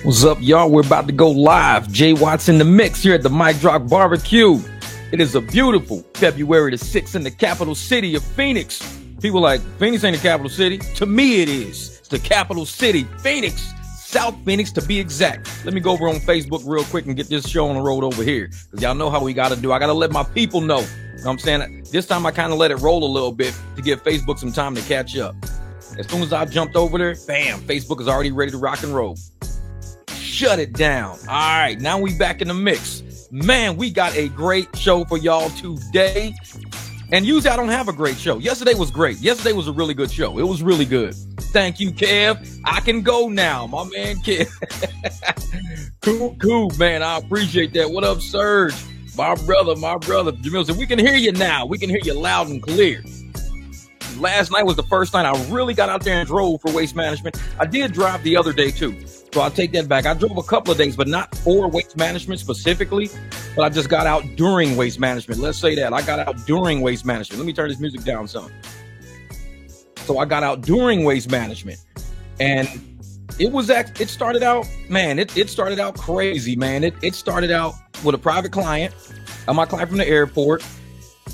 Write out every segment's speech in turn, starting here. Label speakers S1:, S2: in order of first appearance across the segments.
S1: What's up, y'all? We're about to go live. Jay Watts in the mix here at the Mic Drop Barbecue. It is a beautiful February the 6th in the capital city of Phoenix. People like, Phoenix ain't the capital city. To me, it is. It's the capital city, Phoenix, South Phoenix to be exact. Let me go over on Facebook real quick and get this show on the road over here. Because y'all know how we got to do. I got to let my people know. You know what I'm saying? This time I kind of let it roll a little bit to give Facebook some time to catch up. As soon as I jumped over there, bam, Facebook is already ready to rock and roll. Shut it down. All right, now we back in the mix. Man, we got a great show for y'all today. And usually I don't have a great show. Yesterday was great. Yesterday was a really good show. It was really good. Thank you, Kev. I can go now, my man, Kev. Cool, man. I appreciate that. What up, Serge? My brother. Jamil said, we can hear you now. We can hear you loud and clear. Last night was the first night I really got out there and drove for Waste Management. I did drive the other day, too. So I'll take that back. I drove a couple of days, but not for Waste Management specifically. But I just got out during Waste Management. Let's say that. I got out during Waste Management. Let me turn this music down some. So I got out during Waste Management. And it started out, man, it started out crazy, man. It started out with a private client. My client from the airport.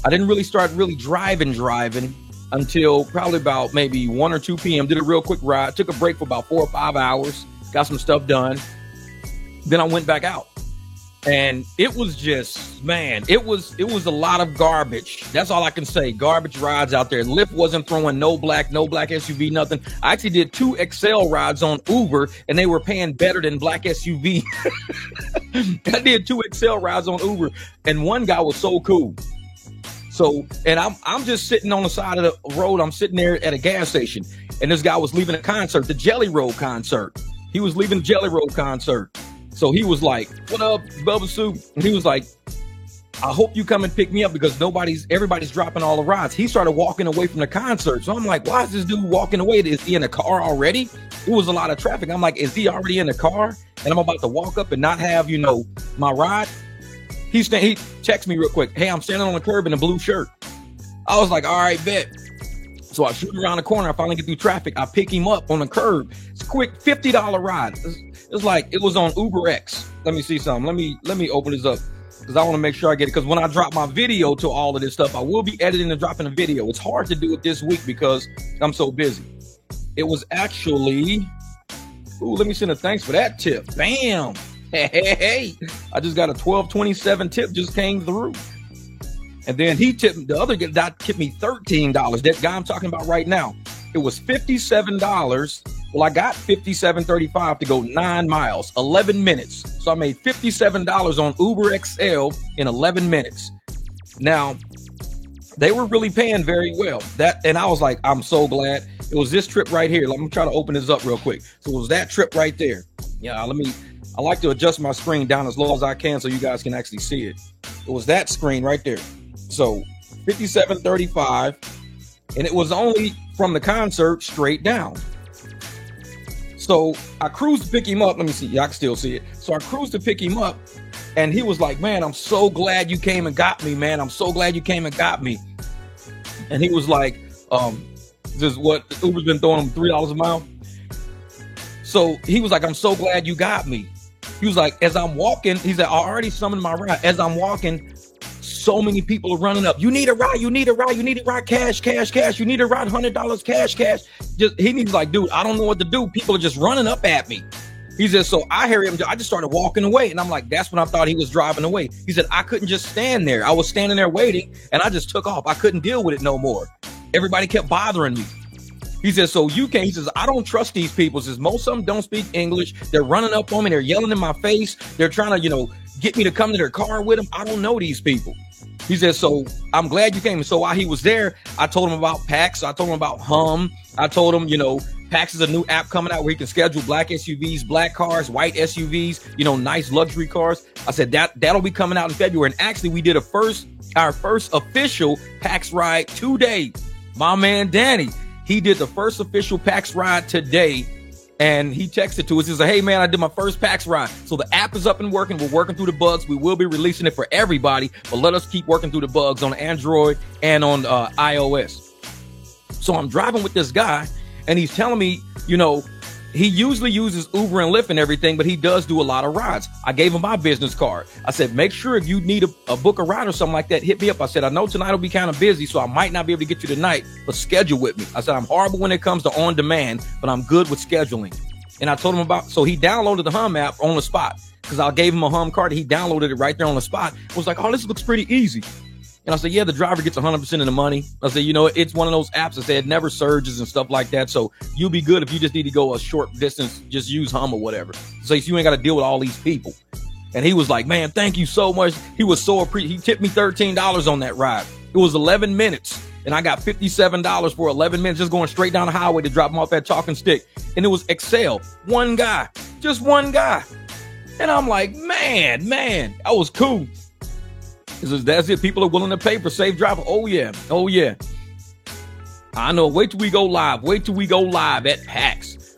S1: I didn't really start driving until probably about maybe 1 or 2 p.m. Did a real quick ride. Took a break for about 4 or 5 hours. Got some stuff done. Then I went back out. And it was just, man, it was a lot of garbage. That's all I can say. Garbage rides out there. Lyft wasn't throwing no black SUV, nothing. I actually did 2 Excel rides on Uber, and they were paying better than black SUV. I did 2 Excel rides on Uber, and one guy was so cool. So, and I'm just sitting on the side of the road. I'm sitting there at a gas station, and this guy was leaving a concert, the Jelly Roll concert. He was leaving the Jelly Roll concert. So he was like, what up, Bubba Soup? And he was like, I hope you come and pick me up because everybody's dropping all the rides. He started walking away from the concert. So I'm like, why is this dude walking away? Is he in a car already? It was a lot of traffic. I'm like, is he already in the car? And I'm about to walk up and not have, my ride. He texts me real quick. Hey, I'm standing on the curb in a blue shirt. I was like, all right, bet. So I shoot around the corner. I finally get through traffic. I pick him up on the curb. It's a quick $50 ride. It's like it was on UberX. Let me see something. Let me open this up because I want to make sure I get it. Because when I drop my video to all of this stuff, I will be editing and dropping a video. It's hard to do it this week because I'm so busy. It was actually, let me send a thanks for that tip. Bam. Hey, I just got a 12.27 tip just came through. And then the other guy tipped me $13. That guy I'm talking about right now. It was $57. Well, I got $57.35 to go 9 miles, 11 minutes. So I made $57 on Uber XL in 11 minutes. Now, they were really paying very well. And I was like, I'm so glad. It was this trip right here. Let me try to open this up real quick. So it was that trip right there. Yeah, I like to adjust my screen down as low as I can so you guys can actually see it. It was that screen right there. So $57.35, and it was only from the concert straight down. So I cruised to pick him up. Let me see. Y'all can still see it. So I cruised to pick him up, and he was like, man, I'm so glad you came and got me, man. I'm so glad you came and got me. And he was like, this is what Uber's been throwing him $3 a mile. So he was like, I'm so glad you got me. He was like, as I'm walking, he said, I already summoned my ride. As I'm walking, so many people are running up. You need a ride, cash. You need a ride, $100, cash. He's like, dude, I don't know what to do. People are just running up at me. He said, so I just started walking away. And I'm like, that's when I thought he was driving away. He said, I couldn't just stand there. I was standing there waiting and I just took off. I couldn't deal with it no more. Everybody kept bothering me. He says, so you can't. He says, I don't trust these people. He says, most of them don't speak English. They're running up on me. They're yelling in my face. They're trying to, get me to come to their car with them. I don't know these people. He says, so I'm glad you came. And so while he was there, I told him about PAX. I told him about Hum. I told him, PAX is a new app coming out where you can schedule black SUVs, black cars, white SUVs, nice luxury cars. I said that'll be coming out in February. And actually, we did our first official PAX ride today. My man, Danny. He did the first official PAX ride today, and he texted to us. He said, hey, man, I did my first PAX ride. So the app is up and working. We're working through the bugs. We will be releasing it for everybody, but let us keep working through the bugs on Android and on iOS. So I'm driving with this guy, and he's telling me, he usually uses Uber and Lyft and everything, but he does do a lot of rides. I gave him my business card. I said, make sure if you need a book a ride or something like that, hit me up. I said, I know tonight will be kind of busy, so I might not be able to get you tonight, but schedule with me. I said, I'm horrible when it comes to on demand, but I'm good with scheduling. And I told him so he downloaded the Hum app on the spot because I gave him a Hum card. He downloaded it right there on the spot. I was like, oh, this looks pretty easy. And I said, yeah, the driver gets 100% of the money. I said, it's one of those apps that said it never surges and stuff like that. So you'll be good if you just need to go a short distance, just use Hum or whatever. So you ain't got to deal with all these people. And he was like, man, thank you so much. He was so he tipped me $13 on that ride. It was 11 minutes. And I got $57 for 11 minutes just going straight down the highway to drop him off that talking stick. And it was Excel. One guy, just one guy. And I'm like, man, that was cool. That's it. People are willing to pay for safe driving. Oh, yeah. I know. Wait till we go live. At PAX.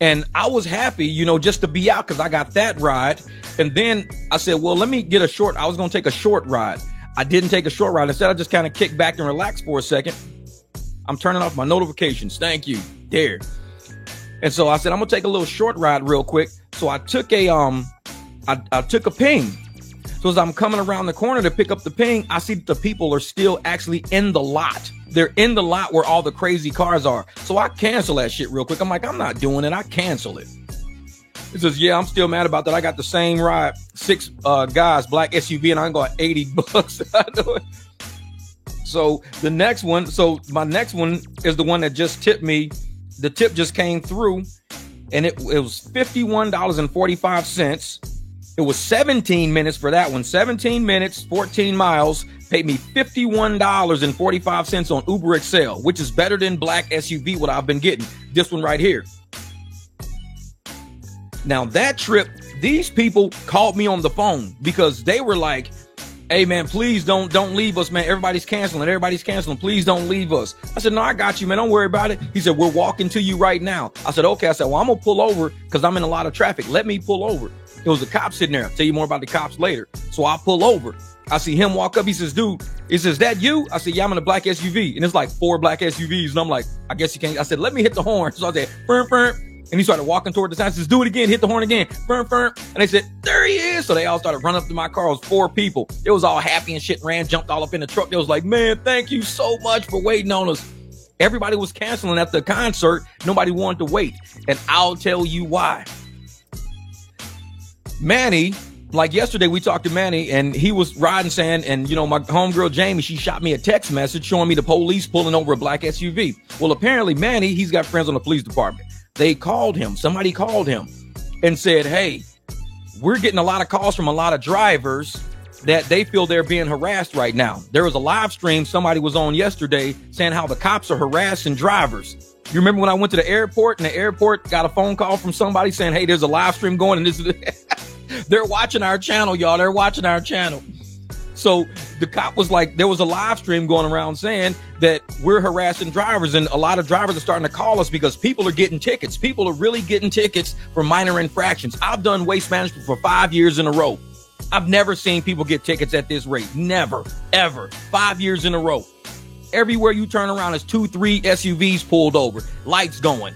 S1: And I was happy, just to be out because I got that ride. And then I said, well, let me get I was going to take a short ride. I didn't take a short ride. Instead, I just kind of kicked back and relaxed for a second. I'm turning off my notifications. Thank you. There. And so I said, I'm going to take a little short ride real quick. So I took I took a ping. So as I'm coming around the corner to pick up the ping, I see that the people are still actually in the lot. They're in the lot where all the crazy cars are. So I cancel that shit real quick. I'm like, I'm not doing it. I cancel it. It says, yeah, I'm still mad about that. I got the same ride, 6 guys, black SUV, and I got $80. I know it. So my next one is the one that just tipped me. The tip just came through, and it was $51.45. It was 17 minutes for that one. 17 minutes, 14 miles, paid me $51.45 on Uber XL, which is better than black SUV, what I've been getting. This one right here. Now that trip, these people called me on the phone because they were like, hey man, please don't leave us, man. Everybody's canceling. Please don't leave us. I said, no, I got you, man. Don't worry about it. He said, we're walking to you right now. I said, okay. I said, well, I'm gonna pull over because I'm in a lot of traffic. Let me pull over. There was a cop sitting there. I'll tell you more about the cops later. So I pull over. I see him walk up. He says, dude, that you? I said, yeah, I'm in a black SUV. And it's like 4 black SUVs. And I'm like, I guess you can't. I said, let me hit the horn. So I said, burn. And he started walking toward the sign. He says, do it again. Hit the horn again. Burn. And they said, there he is. So they all started running up to my car. It was 4 people. It was all happy and shit. Jumped all up in the truck. They was like, man, thank you so much for waiting on us. Everybody was canceling at the concert. Nobody wanted to wait. And I'll tell you why. Manny, like yesterday, we talked to Manny and he was riding saying, and my homegirl Jamie, she shot me a text message showing me the police pulling over a black SUV. Well, apparently Manny, he's got friends on the police department. Somebody called him and said, hey, we're getting a lot of calls from a lot of drivers that they feel they're being harassed right now. There was a live stream somebody was on yesterday saying how the cops are harassing drivers. You remember when I went to the airport and the airport got a phone call from somebody saying, hey, there's a live stream going and this is they're watching our channel, y'all. They're watching our channel. So the cop was like, there was a live stream going around saying that we're harassing drivers, and a lot of drivers are starting to call us because people are getting tickets. People are really getting tickets for minor infractions. I've done waste management for 5 years in a row. I've never seen people get tickets at this rate. Never, ever. 5 years in a row. Everywhere you turn around is 2-3 SUVs pulled over, lights going.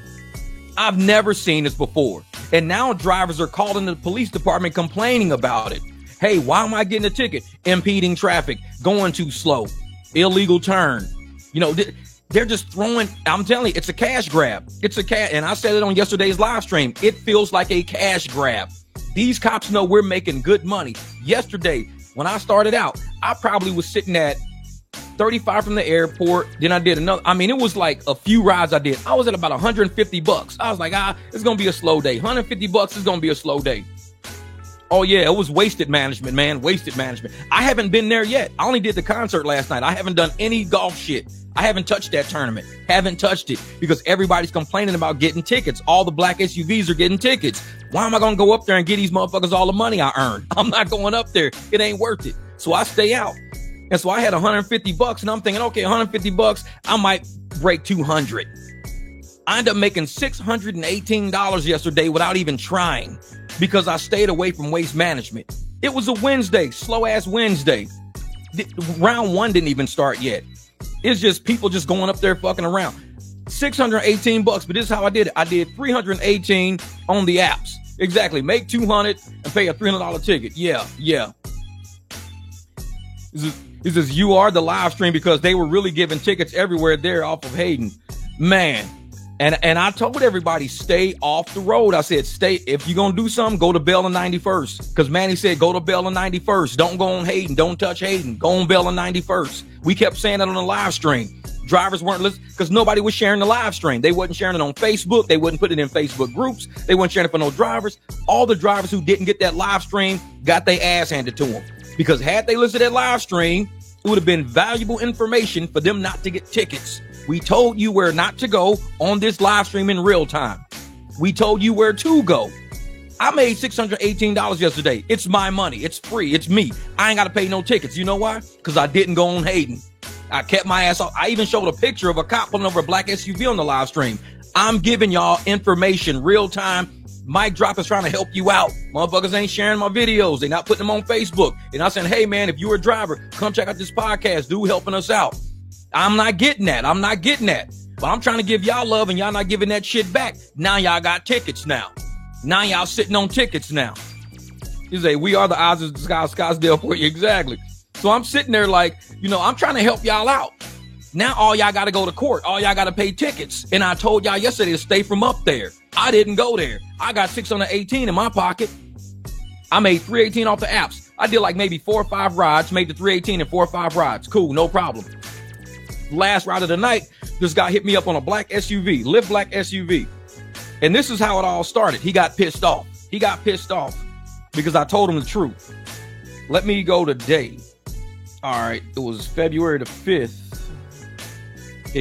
S1: I've never seen this before. And now drivers are calling the police department complaining about it. Hey, why am I getting a ticket? Impeding traffic, going too slow, illegal turn. They're just throwing, I'm telling you, it's a cash grab. And I said it on yesterday's live stream. It feels like a cash grab. These cops know we're making good money. Yesterday, when I started out, I probably was sitting at 35 from the airport. Then I did another. It was like a few rides I did. I was at about $150. I was like, it's going to be a slow day. $150 is going to be a slow day. Oh yeah, it was wasted management, man. Wasted management. I haven't been there yet. I only did the concert last night. I haven't done any golf shit. I haven't touched that tournament. Haven't touched it because everybody's complaining about getting tickets. All the black SUVs are getting tickets. Why am I going to go up there and get these motherfuckers all the money I earned? I'm not going up there. It ain't worth it. So I stay out. And so I had $150 and I'm thinking, okay, $150, I might break 200. I ended up making $618 yesterday without even trying because I stayed away from waste management. It was a Wednesday, slow ass Wednesday. Round 1 didn't even start yet. It's just people just going up there fucking around. $618, but this is how I did it. I did 318 on the apps. Exactly. Make 200 and pay a $300 ticket. Yeah. He says, you are the live stream, because they were really giving tickets everywhere there off of Hayden. Man. And I told everybody, stay off the road. I said, if you're going to do something, go to Bell and 91st. Because Manny said, go to Bell and 91st. Don't go on Hayden. Don't touch Hayden. Go on Bell and 91st. We kept saying that on the live stream. Drivers weren't listening because nobody was sharing the live stream. They wasn't sharing it on Facebook. They wouldn't put it in Facebook groups. They weren't sharing it for no drivers. All the drivers who didn't get that live stream got their ass handed to them. Because had they listened to that live stream, it would have been valuable information for them not to get tickets. We told you where not to go on this live stream in real time. We told you where to go. I made $618 yesterday. It's my money. It's free. It's me. I ain't got to pay no tickets. You know why? Because I didn't go on Hayden. I kept my ass off. I even showed a picture of a cop pulling over a black SUV on the live stream. I'm giving y'all information real time. Mic Drop is trying to help you out. Motherfuckers ain't sharing my videos. They're not putting them on Facebook. They're not saying, hey, man, if you're a driver, come check out this podcast. Dude helping us out. I'm not getting that. But I'm trying to give y'all love, and y'all not giving that shit back. Now y'all got tickets now. Now y'all sitting on tickets now. You say, we are the odds of Scottsdale for you. Exactly. So I'm sitting there like, I'm trying to help y'all out. Now all y'all got to go to court. All y'all got to pay tickets. And I told y'all yesterday to stay from up there. I didn't go there. I got 618 in my pocket. I made 318 off the apps. I did like maybe 4 or 5 rides, made the 318 and 4 or 5 rides. Cool, no problem. Last ride of the night, this guy hit me up on a black SUV, Lyft black SUV. And this is how it all started. He got pissed off. Because I told him the truth. Let me go today. All right, it was February the 5th.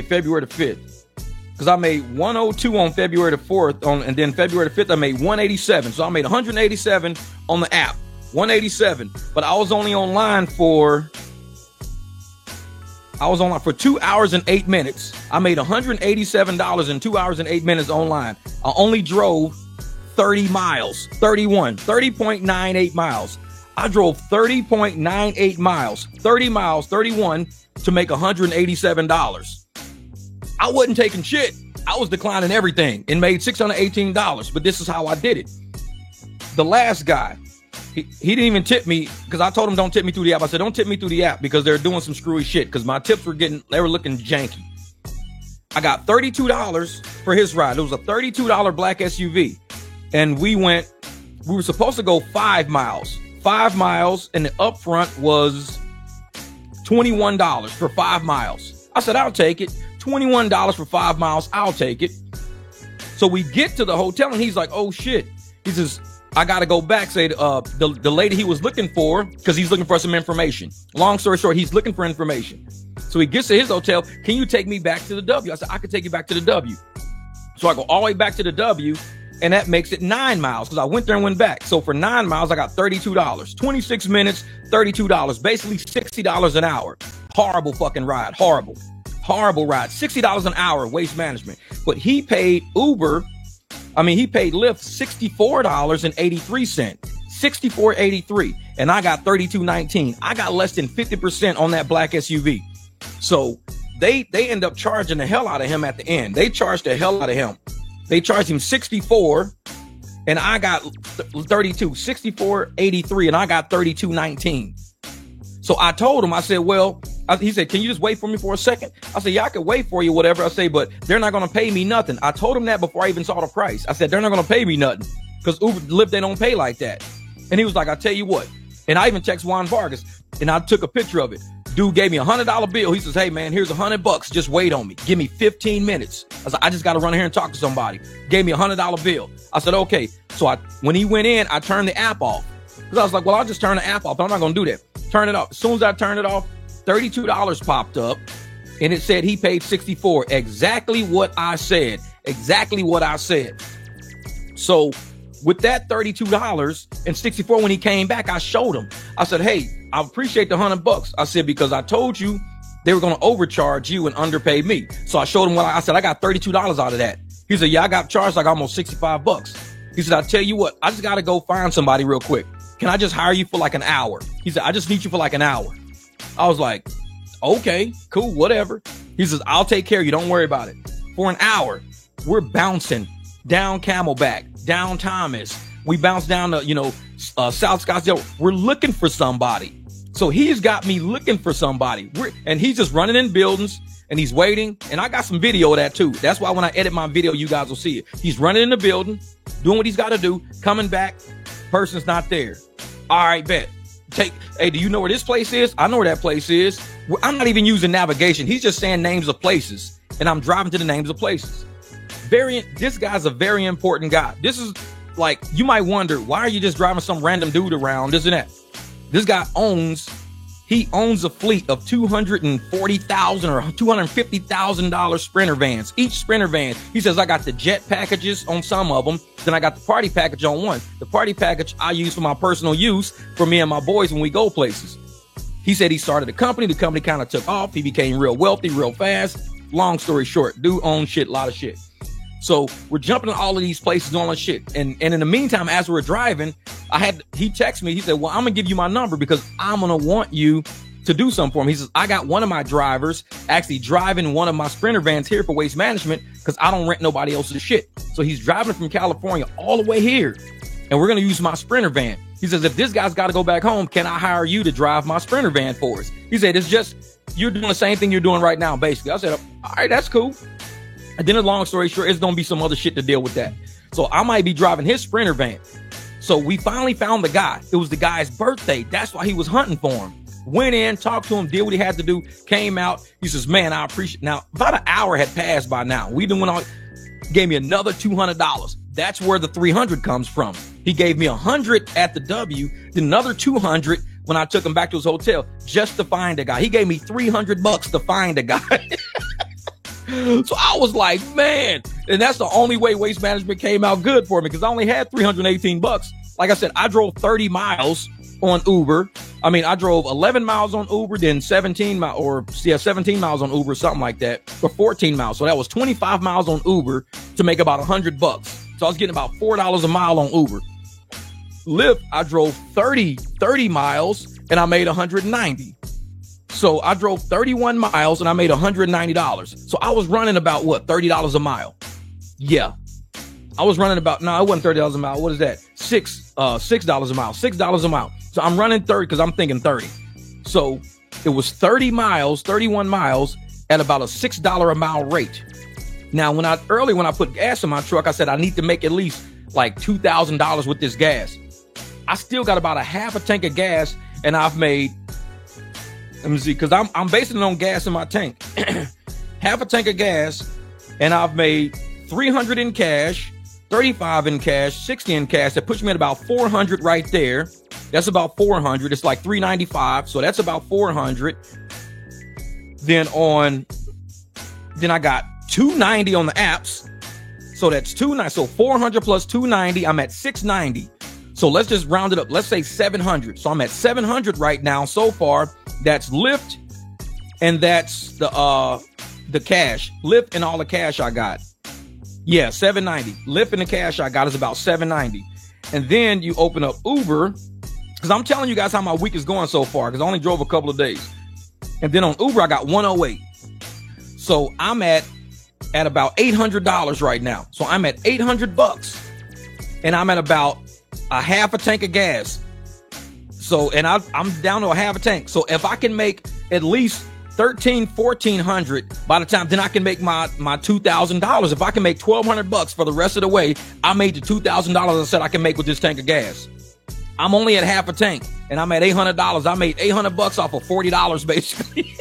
S1: February the 5th. Because I made 102 on February the 4th, and then February the 5th, I made 187. So I made 187 on the app, 187. But I was only online for 2 hours and 8 minutes. I made $187 in 2 hours and 8 minutes online. I only drove 30 miles, 30.98 miles. I drove 30.98 miles, 30 miles, 31 to make $187. I wasn't taking shit. I was declining everything and made $618. But this is how I did it. The last guy, he didn't even tip me because I told him don't tip me through the app. I said, don't tip me through the app because they're doing some screwy shit because my tips were looking janky. I got $32 for his ride. It was a $32 black SUV. And we were supposed to go 5 miles. 5 miles, and the upfront was $21 for 5 miles. I said, I'll take it. $21 for 5 miles. I'll take it. So we get to the hotel, and he's like, oh, shit. He says, I got to go back, say the lady he was looking for, because he's looking for some information. Long story short, he's looking for information. So he gets to his hotel. Can you take me back to the W? I said, I can take you back to the W. So I go all the way back to the W. And that makes it 9 miles because I went there and went back. So for 9 miles, I got $32. 26 minutes, $32. Basically $60 an hour. Horrible fucking ride. Horrible ride. $60 an hour, Waste Management. But he paid Lyft $64.83. $64.83. And I got $32.19. I got less than 50% on that black SUV. So they end up charging the hell out of him at the end. They charged the hell out of him. They charged him $64 and I got $32, $64.83 and I got $32.19. So I told him, I said, he said, can you just wait for me for a second? I said, yeah, I could wait for you, whatever. I say, but they're not going to pay me nothing. I told him that before I even saw the price. I said, they're not going to pay me nothing because Lyft, they don't pay like that. And he was like, I tell you what. And I even texted Juan Vargas and I took a picture of it. Dude gave me a $100 bill. He says, hey, man, here's $100. Just wait on me. Give me 15 minutes. I said, I just got to run here and talk to somebody. Gave me a $100 bill. I said, okay. So when he went in, I turned the app off. Because I was like, well, I'll just turn the app off. But I'm not going to do that. Turn it off. As soon as I turned it off, $32 popped up. And it said he paid $64. Exactly what I said. So with that $32 and $64, when he came back, I showed him. I said, hey, I appreciate the $100. I said, because I told you they were going to overcharge you and underpay me. So I showed him I said, I got $32 out of that. He said, yeah, I got charged like almost $65. He said, I tell you what, I just got to go find somebody real quick. Can I just hire you for like an hour? He said, I just need you for like an hour. I was like, okay, cool, whatever. He says, I'll take care of you. Don't worry about it. for an hour. We're bouncing down Camelback, down Thomas. We bounce down to, South Scottsdale. We're looking for somebody. So he's got me looking for somebody. And he's just running in buildings and he's waiting. And I got some video of that too. That's why when I edit my video, you guys will see it. He's running in the building, doing what he's got to do, coming back. Person's not there. All right, bet. Hey, do you know where this place is? I know where that place is. I'm not even using navigation. He's just saying names of places. And I'm driving to the names of places. This guy's a very important guy. This is like, you might wonder, why are you just driving some random dude around, this and that? This guy owns a fleet of $240,000 or $250,000 Sprinter vans. Each Sprinter van, he says, I got the jet packages on some of them. Then I got the party package on one. The party package I use for my personal use for me and my boys when we go places. He said he started a company. The company kind of took off. He became real wealthy, real fast. Long story short, dude owns shit, a lot of shit. So we're jumping to all of these places, doing all that shit. And in the meantime, as we're driving, he texted me. He said, well, I'm going to give you my number because I'm going to want you to do something for me. He says, I got one of my drivers actually driving one of my Sprinter vans here for Waste Management because I don't rent nobody else's shit. So he's driving from California all the way here. And we're going to use my Sprinter van. He says, if this guy's got to go back home, can I hire you to drive my Sprinter van for us? He said, it's just, you're doing the same thing you're doing right now, basically. I said, all right, that's cool. And then, a long story short, it's going to be some other shit to deal with that. So I might be driving his Sprinter van. So we finally found the guy. It was the guy's birthday. That's why he was hunting for him. Went in, talked to him, did what he had to do, came out. He says, man, I appreciate. Now, about an hour had passed by now. We done went on, gave me another $200. That's where the 300 comes from. He gave me 100 at the W, then another 200 when I took him back to his hotel just to find a guy. He gave me $300 to find a guy. So I was like, man, and that's the only way Waste Management came out good for me because I only had $318. Like I said, I drove 30 miles on Uber. I mean, I drove 11 miles on Uber, then 17 miles on Uber, something like that, or 14 miles. So that was 25 miles on Uber to make about $100. So I was getting about $4 a mile on Uber. Lyft, I drove 30 miles and I made 190. So I drove 31 miles and I made $190. So I was running about what, $30 a mile? Yeah. I was running about, no, it wasn't $30 a mile. What is that? $6 a mile, $6 a mile. So I'm running 30 because I'm thinking 30. So it was 31 miles at about a $6 a mile rate. Now, when I put gas in my truck, I said, I need to make at least like $2,000 with this gas. I still got about a half a tank of gas and I've made, let me see, because I'm basing it on gas in my tank. Half a tank of gas, and I've made 300 in cash, 35 in cash, 60 in cash. That puts me at about 400 right there. That's about 400. It's like 395, so that's about 400. Then I got 290 on the apps, so that's 290. So 400 plus 290, I'm at 690. So let's just round it up. Let's say 700. So I'm at 700 right now so far. That's Lyft, and that's the cash. Lyft and all the cash I got. Yeah, 790. Lyft and the cash I got is about 790. And then you open up Uber, because I'm telling you guys how my week is going so far, because I only drove a couple of days. And then on Uber, I got 108. So I'm at about $800 right now. So I'm at $800, and I'm at about a half a tank of gas. So, and I'm down to a half a tank. So if I can make at least $1,400 by the time, then I can make my $2,000. If I can make $1,200 for the rest of the way, I made the $2,000 I said I can make with this tank of gas. I'm only at half a tank and I'm at $800. I made $800 off of $40 basically.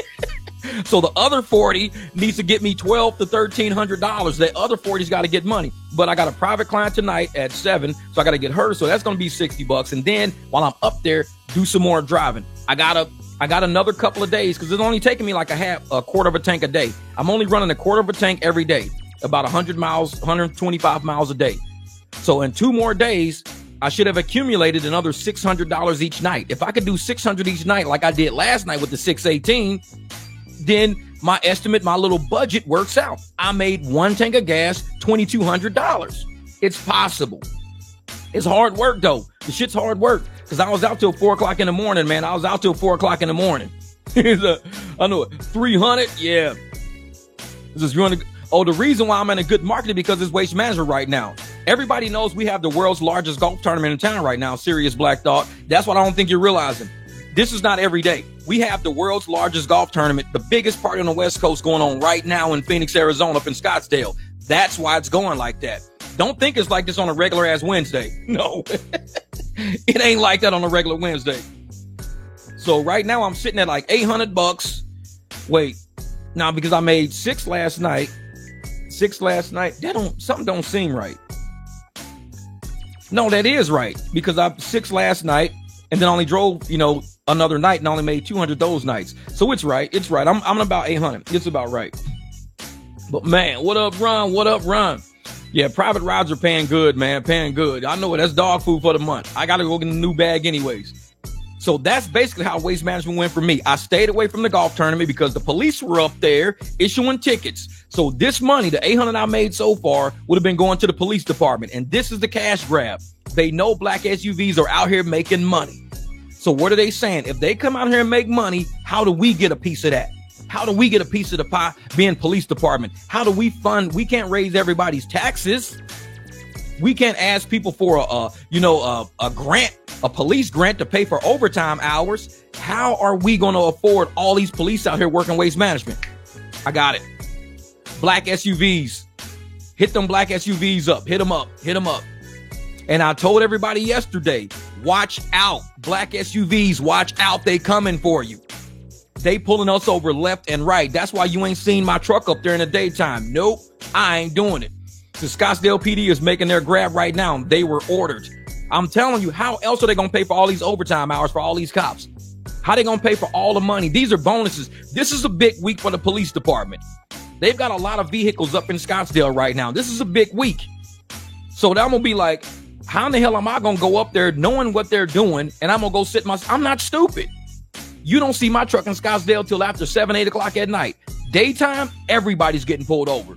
S1: So the other 40 needs to get me $1,200 to $1,300. The other 40's got to get money. But I got a private client tonight at 7, so I got to get her. So that's going to be $60. And then while I'm up there, do some more driving. I got another couple of days because it's only taking me like a quarter of a tank a day. I'm only running a quarter of a tank every day, about 100 miles, 125 miles a day. So in 2 more days, I should have accumulated another $600 each night. If I could do 600 each night like I did last night with the 618, then my estimate, my little budget works out. I made 1 tank of gas, $2,200. It's possible. It's hard work though. The shit's hard work because I was out till 4 o'clock in the morning, man. I was out till 4 o'clock in the morning. I know it. 300. Yeah. This is Oh, the reason why I'm in a good market is because it's Waste Management right now. Everybody knows we have the world's largest golf tournament in town right now, Sirius Black Dog. That's what I don't think you're realizing. This is not every day. We have the world's largest golf tournament, the biggest party on the West Coast going on right now in Phoenix, Arizona, up in Scottsdale. That's why it's going like that. Don't think it's like this on a regular ass Wednesday. No, it ain't like that on a regular Wednesday. So right now I'm sitting at like $800. Wait, now because I made six last night, something don't seem right. No, that is right because I 6 last night and then only drove, another night and only made 200 those nights. So it's right. It's right. I'm about 800. It's about right. But man, what up, Ron? What up, Ron? Yeah, private rides are paying good, man. Paying good. I know it. That's dog food for the month. I got to go get a new bag anyways. So that's basically how Waste Management went for me. I stayed away from the golf tournament because the police were up there issuing tickets. So this money, the $800 I made so far, would have been going to the police department. And this is the cash grab. They know black SUVs are out here making money. So what are they saying? If they come out here and make money, how do we get a piece of that? How do we get a piece of the pie being police department? How do we fund? We can't raise everybody's taxes. We can't ask people for a grant, a police grant to pay for overtime hours. How are we going to afford all these police out here working Waste Management? I got it. Black SUVs. Hit them black SUVs up. Hit them up. Hit them up. And I told everybody yesterday, watch out. Black SUVs, watch out. They coming for you. They pulling us over left and right. That's why you ain't seen my truck up there in the daytime. Nope, I ain't doing it. The Scottsdale PD is making their grab right now. They were ordered. I'm telling you, how else are they going to pay for all these overtime hours for all these cops? How they going to pay for all the money? These are bonuses. This is a big week for the police department. They've got a lot of vehicles up in Scottsdale right now. This is a big week. So I'm going to be like, how in the hell am I going to go up there knowing what they're doing? And I'm going to go sit I'm not stupid. You don't see my truck in Scottsdale till after 7, 8 o'clock at night. Daytime, everybody's getting pulled over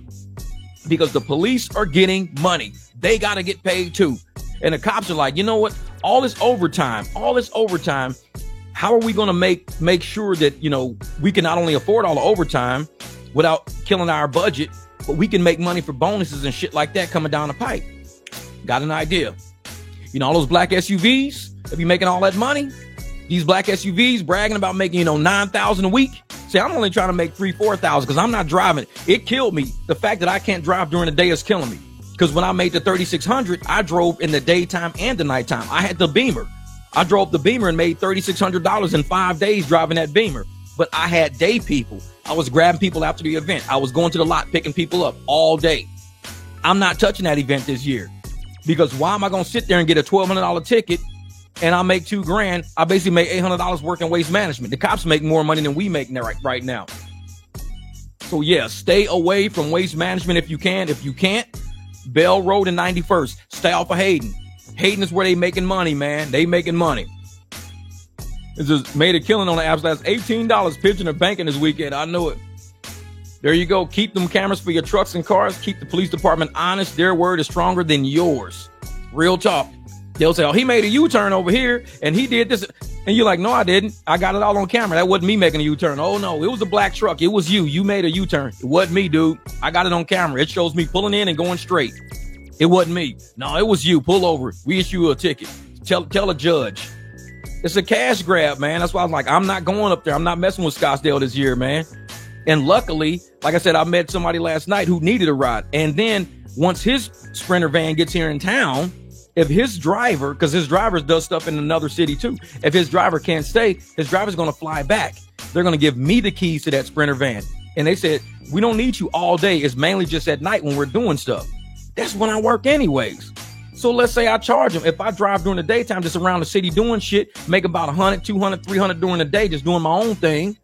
S1: because the police are getting money. They got to get paid too. And the cops are like, you know what? All this overtime, how are we going to make sure that, we can not only afford all the overtime without killing our budget, but we can make money for bonuses and shit like that coming down the pipe. Got an idea. All those black SUVs that be making all that money. These black SUVs bragging about making, $9,000 a week. See, I'm only trying to make $3,000, $4,000 because I'm not driving. It killed me. The fact that I can't drive during the day is killing me. Because when I made the 3600, I drove in the daytime and the nighttime. I had the Beamer. I drove the Beamer and made $3,600 in 5 days driving that Beamer. But I had day people. I was grabbing people after the event. I was going to the lot, picking people up all day. I'm not touching that event this year. Because why am I going to sit there and get a $1,200 ticket and I make $2,000? I basically make $800 working Waste Management. The cops make more money than we make right now. So yeah, stay away from Waste Management if you can. If you can't, Bell Road and 91st. Stay off of Hayden. Hayden is where they making money, man. They making money. It just made a killing on the apps. That's $18 pitching and banking this weekend. I know it. There you go. Keep them cameras for your trucks and cars. Keep the police department honest. Their word is stronger than yours. Real talk. They'll say, oh, he made a U-turn over here and he did this. And you're like, no, I didn't. I got it all on camera. That wasn't me making a U-turn. Oh, no, it was a black truck. It was you. You made a U-turn. It wasn't me, dude. I got it on camera. It shows me pulling in and going straight. It wasn't me. No, it was you. Pull over. We issue you a ticket. Tell a judge. It's a cash grab, man. That's why I was like, I'm not going up there. I'm not messing with Scottsdale this year, man. And luckily, like I said, I met somebody last night who needed a ride. And then once his Sprinter van gets here in town, if his driver, because his driver does stuff in another city too, if his driver can't stay, his driver's going to fly back. They're going to give me the keys to that Sprinter van. And they said, we don't need you all day. It's mainly just at night when we're doing stuff. That's when I work anyways. So let's say I charge him. If I drive during the daytime, just around the city doing shit, make about 100, 200, 300 during the day, just doing my own thing.